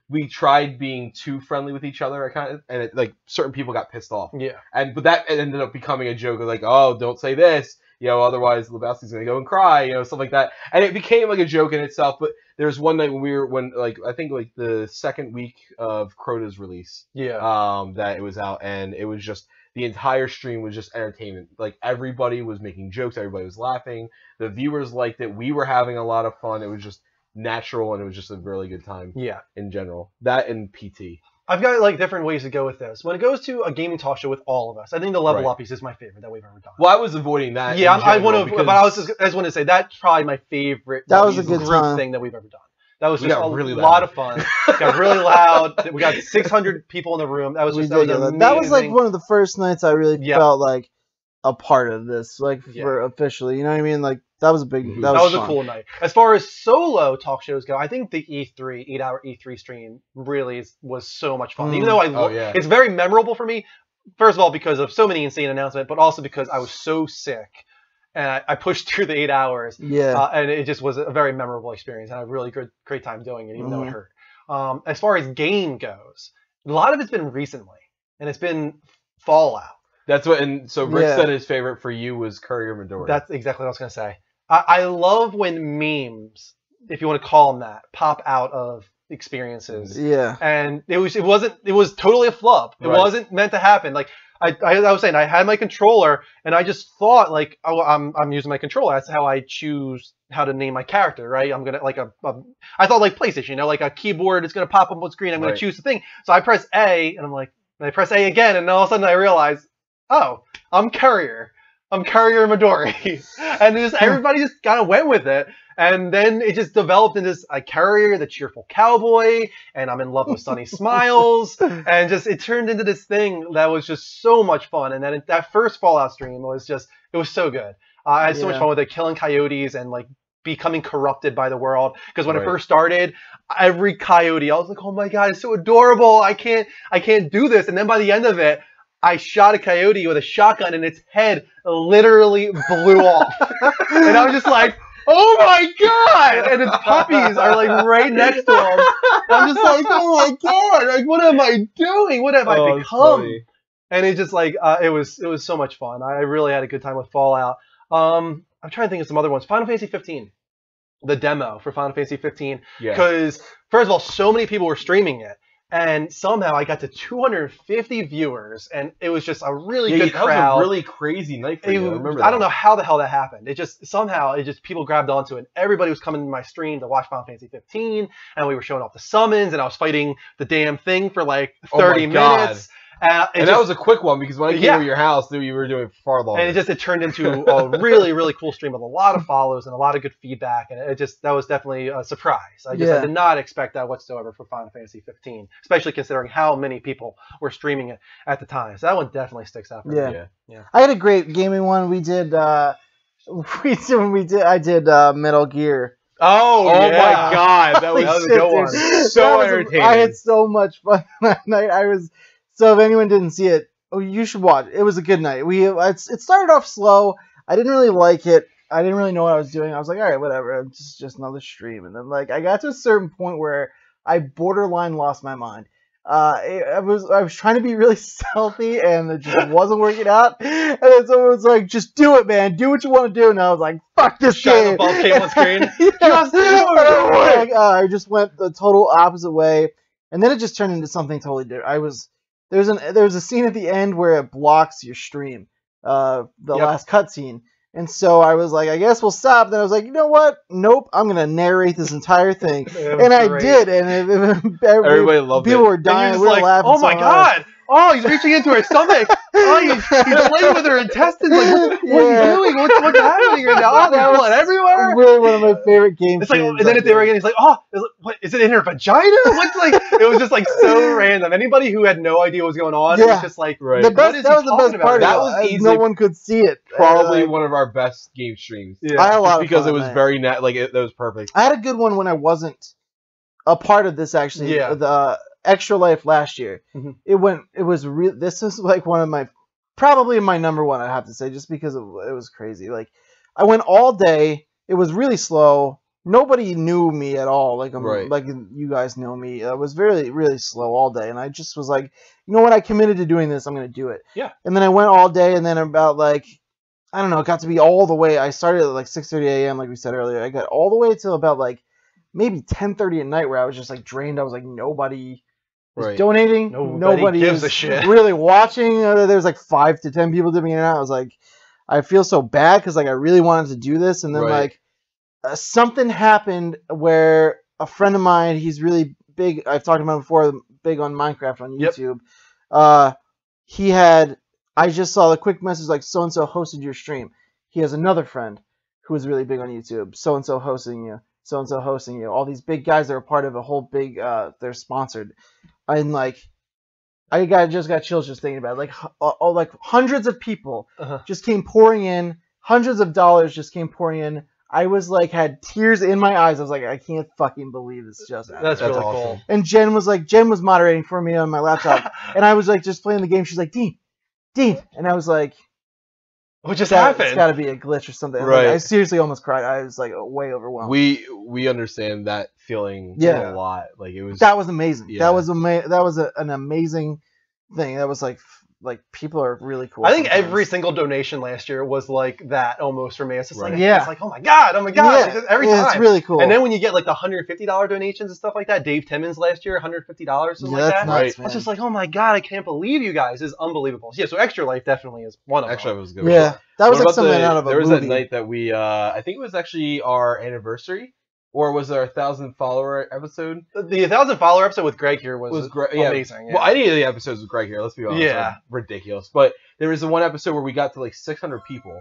we tried being too friendly with each other, and like certain people got pissed off. Yeah. But that ended up becoming a joke of like, oh, don't say this, otherwise Lebowski's gonna go and cry, stuff like that. And it became like a joke in itself. But there was one night when I think like the second week of Crota's release, that it was out, and it was just. The entire stream was just entertainment. Like everybody was making jokes, everybody was laughing. The viewers liked it. We were having a lot of fun. It was just natural, and it was just a really good time. Yeah. In general, that and PT. I've got like different ways to go with this. When it goes to a gaming talk show with all of us, I think the Level Uppies is my favorite that we've ever done. Well, I was avoiding that. Yeah, I want to, but I just want to say that's probably my favorite. That was a good group thing that we've ever done. That was just a really lot of fun. Got really loud. We got 600 people in the room. That was that was like one of the first nights I really felt like a part of this, like for officially. You know what I mean? Like that was a big. That was a cool night. As far as solo talk shows go, I think the E3 8-hour E3 stream really was so much fun. Even though it's very memorable for me. First of all, because of so many insane announcements, but also because I was so sick. And I pushed through the 8 hours. Yeah. And it just was a very memorable experience. And I had a really great time doing it, even though it hurt. As far as game goes, a lot of it's been recently. And it's been Fallout. That's what. And so Rick said his favorite for you was Courier Midori. That's exactly what I was going to say. I love when memes, if you want to call them that, pop out of experiences. Yeah. And it was totally a flub. It wasn't meant to happen. Like, I was saying, I had my controller, and I just thought, like, oh, I'm using my controller. That's how I choose how to name my character, right? I'm gonna I thought like PlayStation, like a keyboard is gonna pop up on screen. I'm gonna choose the thing. So I press A, and I'm like, and I press A again, and all of a sudden I realize, oh, I'm Courier. I'm Courier Midori. And just everybody just kind of went with it. And then it just developed into this Courier, the cheerful cowboy, and I'm in love with Sunny Smiles. And just it turned into this thing that was just so much fun. And then that first Fallout stream was it was so good. I had so much fun with it, killing coyotes and like becoming corrupted by the world. Because when it first started, every coyote, I was like, oh my god, it's so adorable. I can't do this. And then by the end of it, I shot a coyote with a shotgun and its head literally blew off. And I was just like, oh my god! And its puppies are like right next to him. And I'm just like, oh my god! Like, what am I doing? What have I become? And it just like it was so much fun. I really had a good time with Fallout. I'm trying to think of some other ones. Final Fantasy 15, the demo for Final Fantasy 15. Because first of all, so many people were streaming it. And somehow I got to 250 viewers, and it was just a really good crowd. That was a really crazy night for you. I remember that. I don't know how the hell that happened. It just people grabbed onto it. Everybody was coming to my stream to watch Final Fantasy 15, and we were showing off the summons, and I was fighting the damn thing for like 30 minutes. And that was a quick one because when I came to your house, you were doing far longer. And it turned into a really, really cool stream with a lot of follows and a lot of good feedback. And that was definitely a surprise. I did not expect that whatsoever for Final Fantasy 15, especially considering how many people were streaming it at the time. So that one definitely sticks out for me. Yeah. I had a great gaming one. We did, I did Metal Gear. Oh my god, that was a good one. So entertaining. I had so much fun that night. So if anyone didn't see it, you should watch. It was a good night. It started off slow. I didn't really like it. I didn't really know what I was doing. I was like, all right, whatever. It's just another stream. And then like I got to a certain point where I borderline lost my mind. I was trying to be really stealthy, and it just wasn't working out. And then someone was like, "Just do it, man. Do what you want to do." And I was like, "Fuck this game!" Above came on screen. Just do it. I just went the total opposite way, and then it just turned into something totally different. There was a scene at the end where it blocks your stream, last cutscene. And so I was like, I guess we'll stop. Then I was like, you know what? Nope, I'm going to narrate this entire thing. And I did. And everybody loved it. People were dying. We were laughing. Oh my god. Oh, he's reaching into her stomach. Oh, he's playing with her intestines. Like, what are you doing? What's happening right now? Oh, there's blood everywhere. Really one of my favorite games. It's like, and then at the very end, he's like, oh, what, is it in her vagina? What's like? It was just like so random. Anybody who had no idea what was going on was just like, that was the best part. That was easily, no one could see it. Probably one of our best game streams. Yeah, I had a lot because it was very that was perfect. I had a good one when I wasn't a part of this actually. Yeah. The Extra Life last year. Mm-hmm. This is like one of my, probably my number one, I have to say, just because it was crazy. Like, I went all day. It was really slow. Nobody knew me at all. Like you guys know me. It was really, really slow all day. And I just was like, you know what? I committed to doing this. I'm going to do it. Yeah. And then I went all day, and then about like, I don't know, it got to be all the way. I started at like 6:30 a.m. like we said earlier. I got all the way till about like maybe 10:30 at night, where I was just like drained. I was like, nobody was donating. Nobody gives a shit. Really watching. There was like 5 to 10 people dipping in and out. I was like, I feel so bad because like I really wanted to do this, and then like something happened where a friend of mine, he's really big. I've talked about him before. Big on Minecraft on YouTube. I just saw the quick message like so and so hosted your stream. He has another friend who is really big on YouTube. So and so hosting you. So and so hosting you. All these big guys that are part of a whole big. They're sponsored. And like, I just got chills just thinking about it. Like hundreds of people just came pouring in. Hundreds of dollars just came pouring in. I was like, had tears in my eyes. I was like, I can't fucking believe this just happened. That's really awesome. Cool. And Jen was moderating for me on my laptop, and I was like just playing the game. She's like, Dean, and I was like, what just happened? It's got to be a glitch or something. Right. Like, I seriously almost cried. I was like way overwhelmed. We understand that feeling a lot. Like it was. That was amazing. Yeah. That was an amazing thing. That was like people are really cool. I think every single donation last year was like that almost for me. It's just like, yeah. It's like, oh my god. Yeah. Like, every time. It's really cool. And then when you get like the $150 donations and stuff like that, Dave Timmons last year, $150 something like that. Nice, It's just like, oh my god, I can't believe you guys. This is unbelievable. Yeah, so Extra Life definitely is one of them. Extra Life was good. Yeah, that was like something out of a movie. There was that night that we, I think it was actually our anniversary. Or was there a 1,000 follower episode? The 1,000 follower episode with Greg here was amazing. Yeah. Well, any of the episodes with Greg here, let's be honest, are ridiculous. But there was the one episode where we got to like 600 people.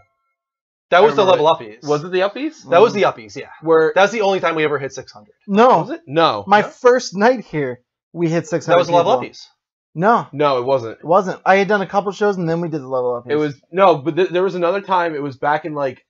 That was the remember level uppies. Was it the uppies? That was the uppies, yeah. Where That's the only time we ever hit 600. No. was it? No. My first night here, we hit 600. That was the level people. uppies. No, No, it wasn't. it wasn't. I had done a couple shows and then we did the level up. It was no, but there was another time. It was back in like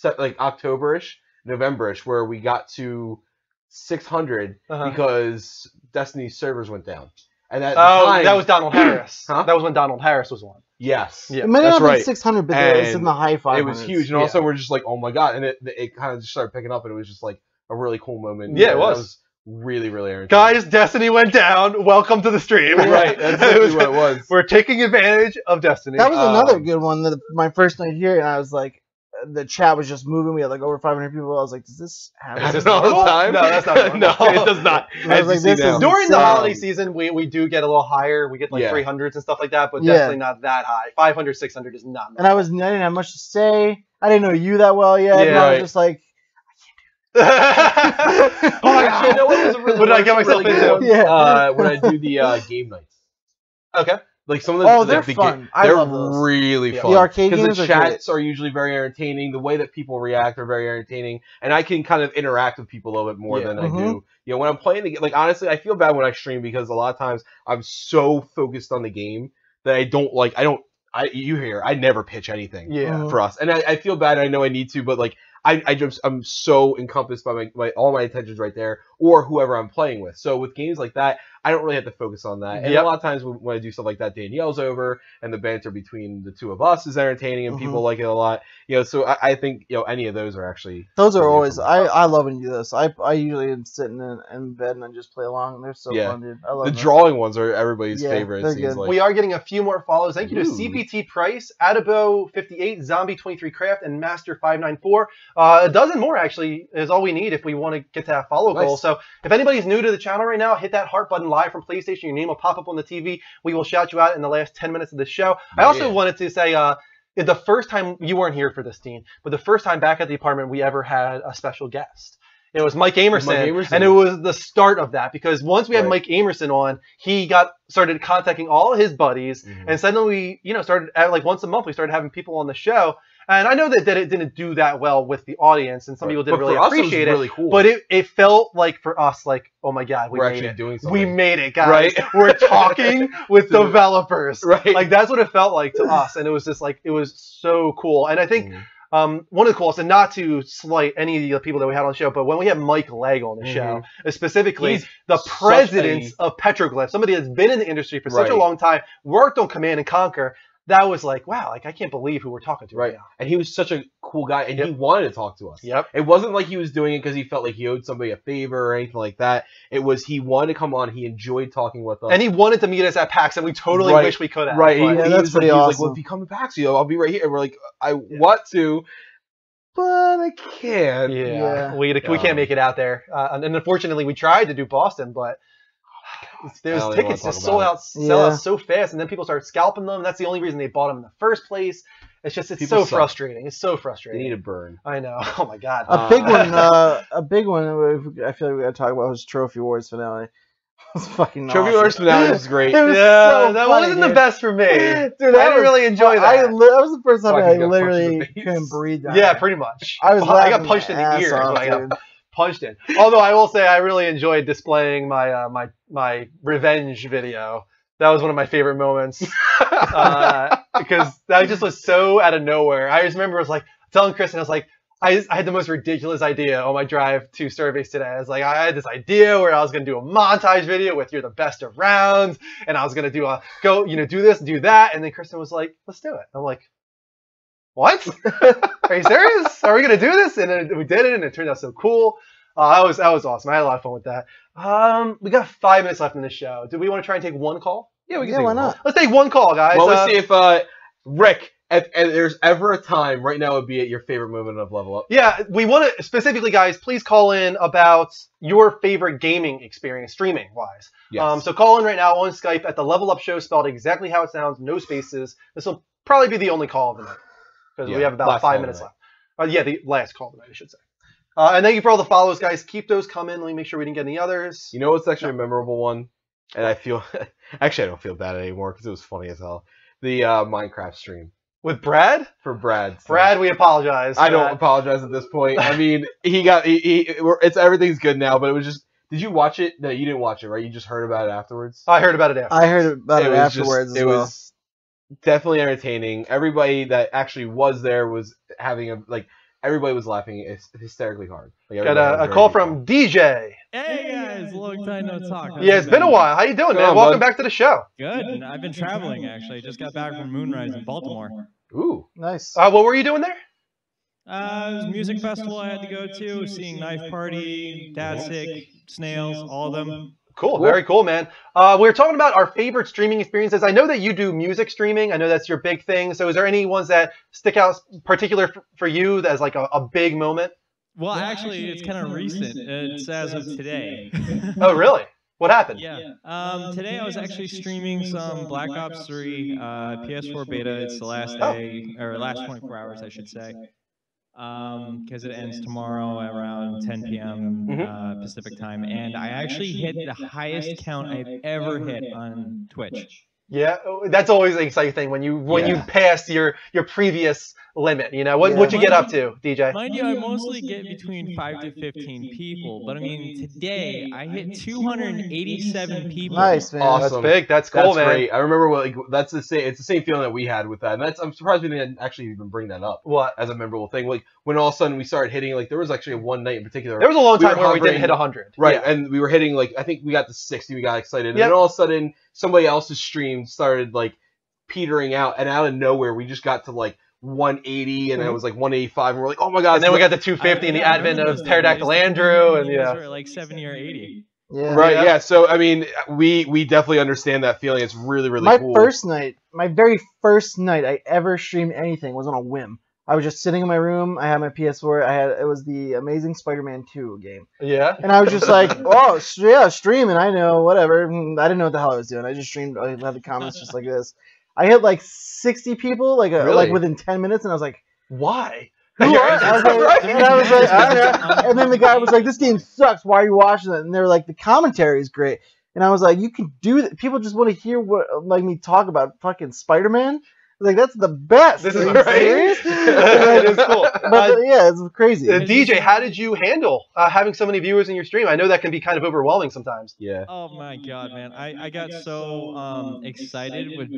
October-ish, November-ish, where we got to 600 because Destiny's servers went down. And at the time, that was Donald Harris. Huh? That was when Donald Harris was on. Yes. Yeah. It might That's not be right. 600, but And it's in the high 500s. It was huge, and also we're just like, oh my god, and it kind of just started picking up, and it was just like a really cool moment. Yeah, it That was really, really entertaining. Guys, Destiny went down. Welcome to the stream. Right, that's exactly what it was. We're taking advantage of Destiny. That was another good one. That my first night here, and I was like, the chat was just moving. We had like over 500 people. I was like, does this happen? Is this all the time? No, that's not normal. No, it does not. I was like, this is During the insane. holiday season, we do get a little higher. We get like 300s and stuff like that, but definitely not that high. 500, 600 is not normal. And I didn't have much to say. I didn't know you that well yet. Yeah, and I was right. just like, Oh my God. You know what was a really What did I get myself really into? good one? Yeah. When I do the game nights. Okay. Like some of the, Oh, they're the fun. I they're love those. really Yeah. fun. The arcade because games the are chats are usually very entertaining. The way that people react are very entertaining, and I can kind of interact with people a little bit more than I do. You know, when I'm playing the game, like honestly, I feel bad when I stream because a lot of times I'm so focused on the game that I never pitch anything for us, and I feel bad. I know I need to, but like I'm so encompassed by my all my attention's right there, or whoever I'm playing with. So with games like that, I don't really have to focus on that. And a lot of times when I do stuff like that, Danielle's over, and the banter between the two of us is entertaining, and people like it a lot. You know, so I think any of those are actually always. I love when you do this. I usually am sitting in bed and I just play along. They're so fun, dude. I love the them. drawing ones are everybody's favorite. they're It seems good. like. We are getting a few more follows. Thank you to Ooh. CPT Price, Adabo58, Zombie23 Craft, and Master594. A dozen more actually is all we need if we want to get to that follow goal. So if anybody's new to the channel right now, hit that heart button live from PlayStation. Your name will pop up on the TV. We will shout you out in the last 10 minutes of the show. I also wanted to say the first time, you weren't here for this, Dean, but the first time back at the apartment we ever had a special guest. It was Mike Amerson, and it was the start of that, because once we had Mike Amerson on, he started contacting all his buddies, and suddenly we, started at like once a month we started having people on the show. And I know that it didn't do that well with the audience, and some people didn't really appreciate it. Really cool. But it felt like for us, like, oh my God, we're actually doing something. We made it, guys. We're talking with developers. Like that's what it felt like to us, and it was just like it was so cool. And I think one of the coolest, and not to slight any of the people that we had on the show, but when we had Mike Legg on the show, specifically the presidents of Petroglyph, somebody that's been in the industry for such a long time, worked on Command and Conquer. That was like, wow, like I can't believe who we're talking to right now. And he was such a cool guy, and he wanted to talk to us. Yep. It wasn't like he was doing it because he felt like he owed somebody a favor or anything like that. It was he wanted to come on. He enjoyed talking with us. And he wanted to meet us at PAX, and we totally wish we could have. Right. But He was like, well, if you come to PAX, I'll be right here. And we're like, I want to, but I can't. Yeah. We can't make it out there. And unfortunately, we tried to do Boston, but those tickets just sell out so fast, and then people start scalping them. That's the only reason they bought them in the first place. It's just so frustrating. It's so frustrating. They need a burn. I know. Oh my God. A big one. I feel like we got to talk about was Trophy Wars finale. It was fucking Trophy Wars finale was great. It was so that funny, wasn't the best for me. Dude, I didn't really enjoy that. that was the first time I got literally couldn't breathe. Yeah, pretty much. I got punched in the ear. I got punched in. Although I will say I really enjoyed displaying my my revenge video. That was one of my favorite moments because that just was so out of nowhere. I just remember I was like telling Kristen, I was like, I had the most ridiculous idea on my drive to Starbase today. I was like, I had this idea where I was going to do a montage video with "You're the best around," and I was going to do do this, do that, and then Kristen was like, "Let's do it." I'm like, what? Are you serious? Are we gonna do this? And then we did it, and it turned out so cool. That was awesome. I had a lot of fun with that. We got 5 minutes left in the show. Do we want to try and take one call? Yeah, we can. Why not? Let's take one call, guys. Well, let's see if Rick, if there's ever a time right now, would be at your favorite moment of Level Up. Yeah, we want to specifically, guys. Please call in about your favorite gaming experience, streaming wise. Yes. So call in right now on Skype at the Level Up Show, spelled exactly how it sounds, no spaces. This will probably be the only call of the night because we have about 5 minutes left. The last call of the night, I should say. And thank you for all the follows, guys. Keep those coming. Let me make sure we didn't get any others. You know what's actually a memorable one? And I feel... actually, I don't feel bad anymore because it was funny as hell. the Minecraft stream With Brad? for Brad. So Brad, we apologize. I don't apologize at this point. I mean, it's everything's good now, but it was just. Did you watch it? No, you didn't watch it, right? You just heard about it afterwards. I heard about it afterwards. I heard about it was afterwards just- as it well. was definitely entertaining. Everybody that actually was there was having everybody was laughing hysterically hard. Like, Got everybody had a very call good from DJ. Hey guys, long time no talk. Yeah, it's been a while. How you doing, man? on, Welcome bud? back to the show. Good. I've been traveling actually. Just got back from Moonrise in Baltimore. time. Ooh, Nice. What were you doing there? It was a music festival I had to go to, seeing Knife Party, Dad Sick, Snails, all of them. Cool, very cool, man. We were talking about our favorite streaming experiences. I know that you do music streaming. I know that's your big thing. So is there any ones that stick out particular for you as like a big moment? Well, actually, it's kind of recent. It's as of today. Oh, really? What happened? Yeah. Today I was actually streaming some Black Ops 3 PS4 beta. It's the last day, or last 24 hours, I should say. Because it ends tomorrow around 10 p.m. Pacific time. And I actually hit the highest count I've ever hit on Twitch. Yeah, that's always an exciting thing when you pass your previous limit. You know, what'd you get up to, DJ? Mind you, I mostly get between 5 to 15 people, but I mean, today I hit 287 people. Nice, man. awesome. That's big. That's cool, man. Great. I remember that's the same. It's the same feeling that we had with that, and I'm surprised we didn't actually even bring that up. What? As a memorable thing, like when all of a sudden we started hitting, like there was actually one night in particular. There was a long time were where we didn't hovering- hit 100. Right, Yeah. and we were hitting I think we got to 60. We got excited, and Yep. then all of a sudden somebody else's stream started petering out, and out of nowhere we just got to 180, and it was 185, and we're like, oh my god! And then we got the 250 and the advent of Pterodactyl Andrew, and yeah. Were like 70 or 80. Yeah. Right, yeah. So I mean, we definitely understand that feeling. It's really, really My cool. my very first night I ever streamed anything was on a whim. I was just sitting in my room. I had my PS4. It was the Amazing Spider-Man 2 game. Yeah. And I was just like, oh, yeah, streaming. I know, whatever. I didn't know what the hell I was doing. I just streamed. I had the comments just like this. I hit 60 people Really? within 10 minutes, and I was like, why? who are and then the guy was like, this game sucks. Why are you watching it? And they were like, the commentary is great. And I was like, you can do that. People just want to hear me talk about fucking Spider-Man. Like, that's the best. This Are is you right. serious? It is cool. But yeah, it's crazy. DJ, how did you handle having so many viewers in your stream? I know that can be kind of overwhelming sometimes. Yeah. Oh my god, man! I got so excited with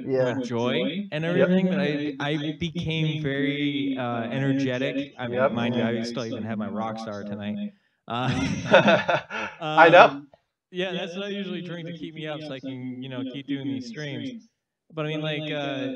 joy and Yep. everything that I became very energetic. I mean, Yep. mind you, I still even have my rock star tonight. I know. Yeah, that's what I usually drink to keep me up, so I can keep doing these streams. But I mean,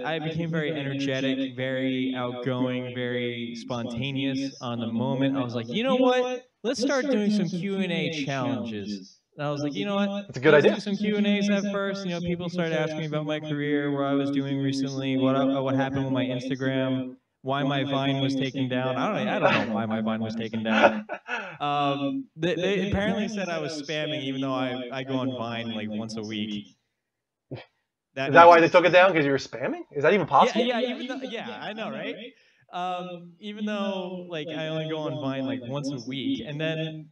I became very energetic, very outgoing, very spontaneous on the moment. I was like, you know what? Let's start doing some Q&A challenges. And I was like, you know what? That's a good Let's idea. do some Q&As at first. People started asking me about my career, what I was doing recently, what happened with my Instagram, why my Vine was taken down. I don't know why my Vine was taken down. They apparently said I was spamming, even though I go on Vine once a week. Is that why they took it down? Because you were spamming? Is that even possible? Yeah, I know, right? Even though I only go on Vine once a week, and then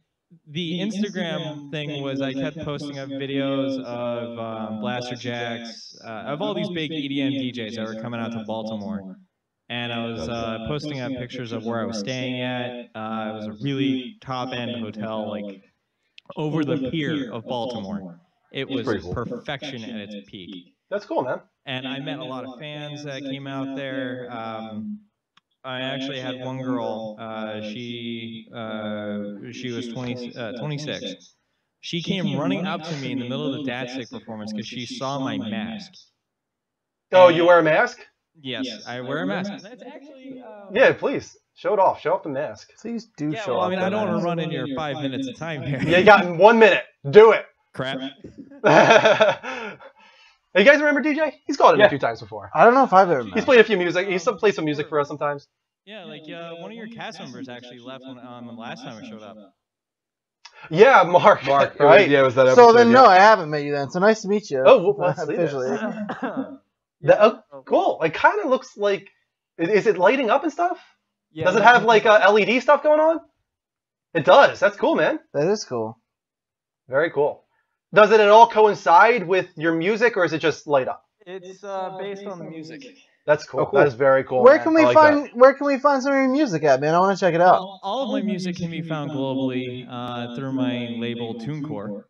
the Instagram thing was I kept posting up videos of Blaster Jacks, of all these big EDM DJs that were coming out to Baltimore, and I was posting up pictures of where I was staying at. It was a really top-end hotel, over the pier of Baltimore. It was perfection at its peak. That's cool, man. And I met a lot of fans that came out there. I actually had one girl. She was 26. She came running up to me in the middle of the Dad Sick performance because she saw my mask. Oh, you wear a mask? Yes, I wear a mask. That's actually. Yeah, please. Show it off. Show off the mask. Please do Yeah, show well, off I mean, that I don't want mask. to run in your 5 minutes of time here. Yeah, you got in 1 minute. Do it. Crap. You guys remember DJ? He's called in a few times before. I don't know if I've ever met He's him. played a few music. He's played some music for us sometimes. Yeah, one of your cast members actually left when the last time I showed up. Yeah, Mark. Mark, right? it was that episode. So then, no, I haven't met you then. So nice to meet you. Oh, well, let's see officially. Cool. It kind of looks like. Is it lighting up and stuff? Yeah, Does it have LED stuff going on? It does. That's cool, man. That is cool. Very cool. Does it at all coincide with your music, or is it just light up? It's based on the music. That's cool. Oh, cool. That is very cool. Where man. can we I like find that. Where can we find some of your music at, man? I want to check it out. Well, all of my music can be found globally through my label TuneCore,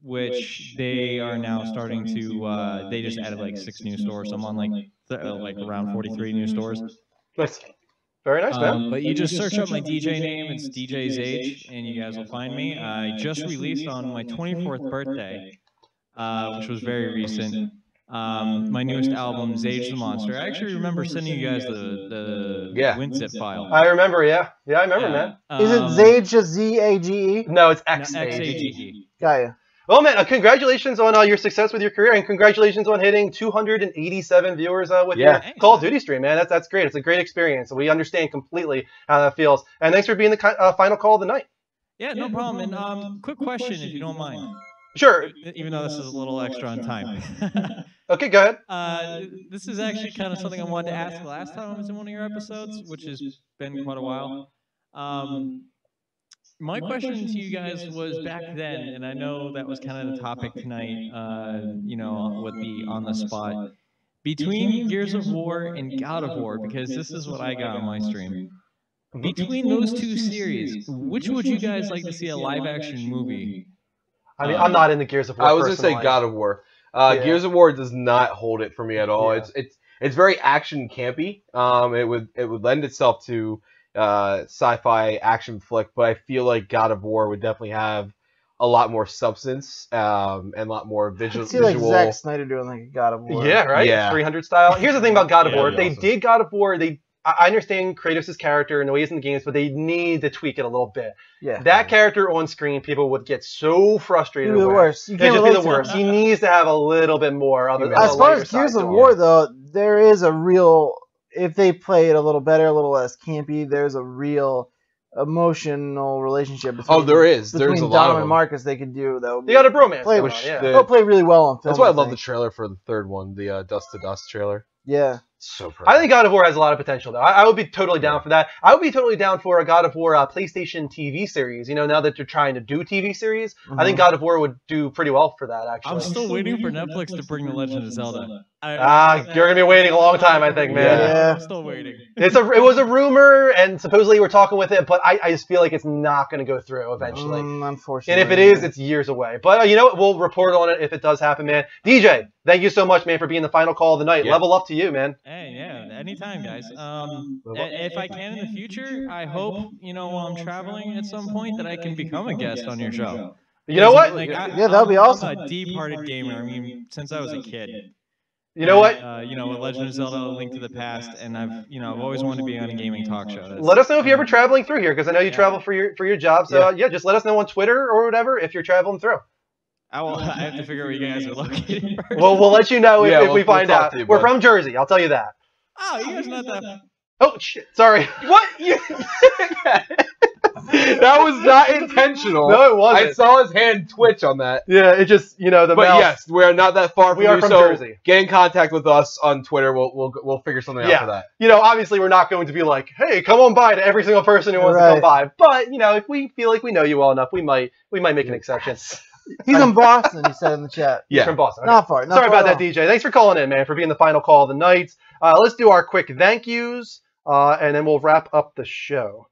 which they are now starting to. They just added like 6 new stores. I'm on like around 43 new stores. Nice. Very nice, man. But you just search up my DJ name. It's DJ Zage, and you guys will find me. I just released on my 24th birthday, which was very recent. My newest album, Zage the Monster. I actually remember sending you guys the WinZip file. I remember, yeah. Yeah, I remember, man. Is it Zage just Z-A-G-E? No, it's No, X-A-G-E. Got ya. Well, man, congratulations on your success with your career, and congratulations on hitting 287 viewers with your Call of Duty stream, man. That's great. It's a great experience. We understand completely how that feels. And thanks for being the final call of the night. Yeah, no problem. And quick question, if you don't mind. Sure. Even though this is a little extra on time. Okay, go ahead. This is actually kind of something I wanted to ask last time I was in one of your episodes, which has been quite a while. My question to you guys was back then, and I know that was kind of the topic tonight, you know, with the on the spot, between Gears of War and God of War, because this is what I got on my stream. Between those 2 series, which would you guys like to see a live-action movie? I mean, I'm not in the Gears of War. I was gonna say God of War. Gears of War does not hold it for me at all. Yeah. It's very action campy. It would lend itself to sci-fi action flick, but I feel like God of War would definitely have a lot more substance and a lot more visual. Like Zack Snyder doing like a God of War. Yeah, right. Yeah. 300 style. Here's the thing about God of War. They awesome. did God of War. I understand Kratos' character and the way he's in the games, but they need to tweak it a little bit. Yeah. That character on screen, people would get so frustrated He'd be the with. worst. You It'd can't just be relate the to worst. him. He needs to have a little bit more. As far as Gears of War, though, there is a real. If they play it a little better, a little less campy, there's a real emotional relationship between. there is. There's between a lot Dom of and them. Marcus they could do though. They got a bromance. Play, going on, yeah. They'll play really well on film. That's why I love think. the trailer for the 3rd one, the Dust to Dust trailer. Yeah. So perfect. I think God of War has a lot of potential, though. I would be totally down for that. I would be totally down for a God of War PlayStation TV series. You know, now that you're trying to do TV series, I think God of War would do pretty well for that, actually. I'm still waiting for Netflix to bring The Legend of Zelda. You're going to be waiting a long time, I think, man. Yeah. I'm still waiting. It was a rumor, and supposedly we're talking with it, but I just feel like it's not going to go through eventually. Unfortunately. And if it is, it's years away. But you know what? We'll report on it if it does happen, man. DJ, thank you so much, man, for being the final call of the night. Yeah. Level up to you, man. Hey, yeah, anytime, guys. If I can in the future, I hope, you know, while I'm traveling at some point, that I can become a guest on your show. You know what? Yeah, that'd be awesome. I'm a deep-hearted gamer. I mean, since I was a kid. You know what? You know, with Legend of Zelda: A Link to the Past, and I've always wanted to be on a gaming talk show. Let us know if you're ever traveling through here, because I know you travel for your job. So yeah, just let us know on Twitter or whatever if you're traveling through. I have to figure out where you guys are located first. Well, we'll let you know if we find talk out. to you, We're bud. from Jersey. I'll tell you that. Oh, you guys not that. Oh shit! Sorry. What? That was not intentional. No, it wasn't. I saw his hand twitch on that. Yeah, it just the. But mouse. yes, we are not that far from We are you, from so Jersey. get in contact with us on Twitter. We'll figure something out for that. You know, obviously we're not going to be like, hey, come on by to every single person who wants to come by. But you know, if we feel like we know you well enough, we might make an exception. He's in Boston, he said in the chat. He's from Boston. Okay. Not far. Sorry about that, DJ. Thanks for calling in, man, for being the final call of the night. Let's do our quick thank yous, and then we'll wrap up the show.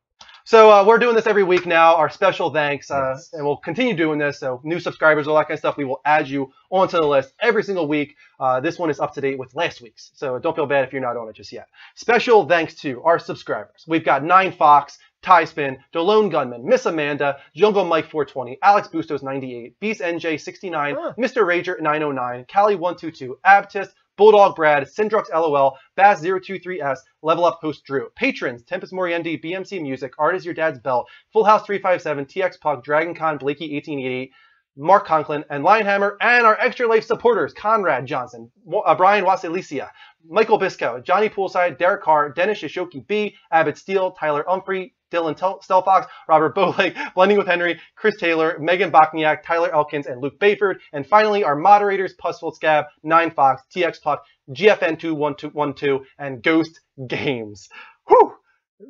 So we're doing this every week now, our special thanks, and we'll continue doing this. So new subscribers, all that kind of stuff, we will add you onto the list every single week. This one is up to date with last week's, so don't feel bad if you're not on it just yet. Special thanks to our subscribers. We've got 9 Fox, Ty Spin, Delone Gunman, Miss Amanda, Jungle Mike 420, Alex Bustos 98, Beast NJ 69, Mr. Rager 909, Callie 122, Abtis, Bulldog Brad, Syndrux LOL, Bass 023S, Level Up Host Drew, Patrons, Tempest Moriendi, BMC Music, Art is Your Dad's Bell, Full House 357, TX Puck, Dragon Con, Blakey 1888, Mark Conklin, and Lionhammer, and our Extra Life supporters, Conrad Johnson, Brian Wasilicia, Michael Bisco, Johnny Poolside, Derek Carr, Dennis Shishoki B, Abbott Steele, Tyler Umphrey, Dylan Stelfox, Robert Bowleg, Blending with Henry, Chris Taylor, Megan Bachniak, Tyler Elkins, and Luke Bayford. And finally, our moderators, Puzzful Scab, 9 Fox, TX Puck, GFN21212, and Ghost Games. Whew!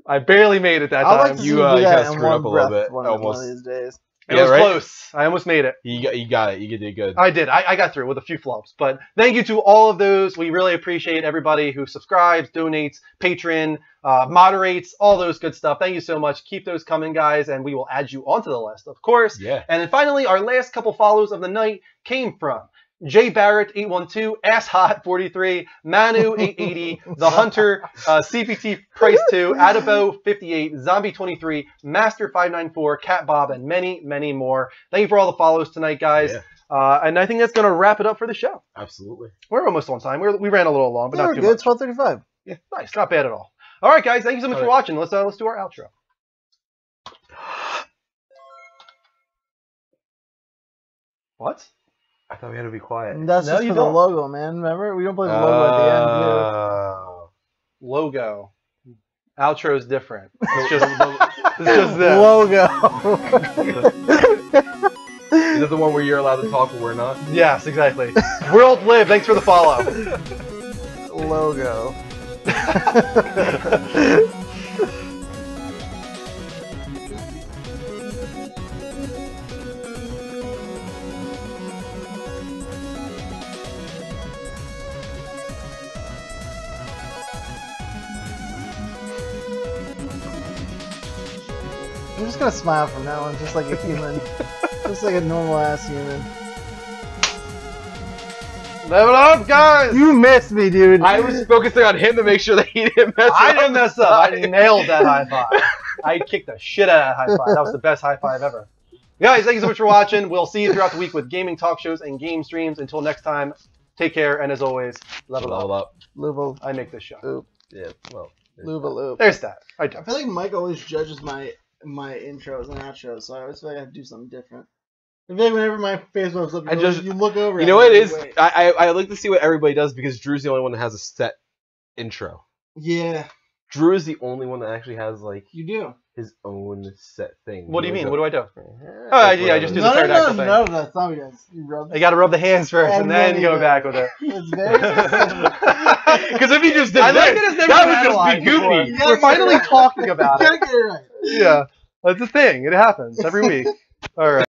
I barely made it that I'd time. like to see you do that in one breath one of these days. It was close. I almost made it. You got it. You did good. I did. I got through with a few flubs. But thank you to all of those. We really appreciate everybody who subscribes, donates, patron, moderates, all those good stuff. Thank you so much. Keep those coming, guys, and we will add you onto the list, of course. Yeah. And then finally, our last couple follows of the night came from Jay Barrett 812, Asshot 43, Manu 880, The Hunter, CPT Price 2, Adabo 58, Zombie 23, Master 594, Cat Bob, and many, many more. Thank you for all the follows tonight, guys. Yeah. And I think that's going to wrap it up for the show. Absolutely. We're almost on time. We ran a little long, but Yeah, not we're too good. much. 12:35. Yeah, nice. Not bad at all. All right, guys. Thank you so much for watching. Let's do our outro. What? I thought we had to be quiet. That's No, just you for the don't. logo, man. Remember? We don't play the logo at the end, Logo. Outro's different. It's just, it's just dude. this. Logo. Is that the one where you're allowed to talk but we're not? Yes, exactly. World live. Thanks for the follow. Logo. I'm just gonna smile from now on, just like a human. Just like a normal ass human. Level up, guys! You missed me, dude. I was focusing on him to make sure that he didn't mess up. I didn't mess up. I nailed that high five. I kicked the shit out of that high five. That was the best high five ever. Guys, thank you so much for watching. We'll see you throughout the week with gaming talk shows and game streams. Until next time, take care, and as always, level up. Luva. I make this show. Loop. Yeah, well. Luva loop. There's that. I do. I feel like Mike always judges my intros and outros, so I always feel like I have to do something different. I feel like whenever my face moves up, you look over. You know what it is? I like to see what everybody does because Drew's the only one that has a set intro. Yeah. Drew is the only one that actually has like You do. his own set thing. What do you mean? What do I do? Oh, I just do the pterodactyl thing. No, that's not what you guys. You rub. You got to rub the hands first, and then go back with it. It's very specific. Because if you just did I like this, it as never that been would just analyzed be goofy. before. We're finally talking about You it. gotta get it right. Yeah, that's the thing. It happens every week. All right.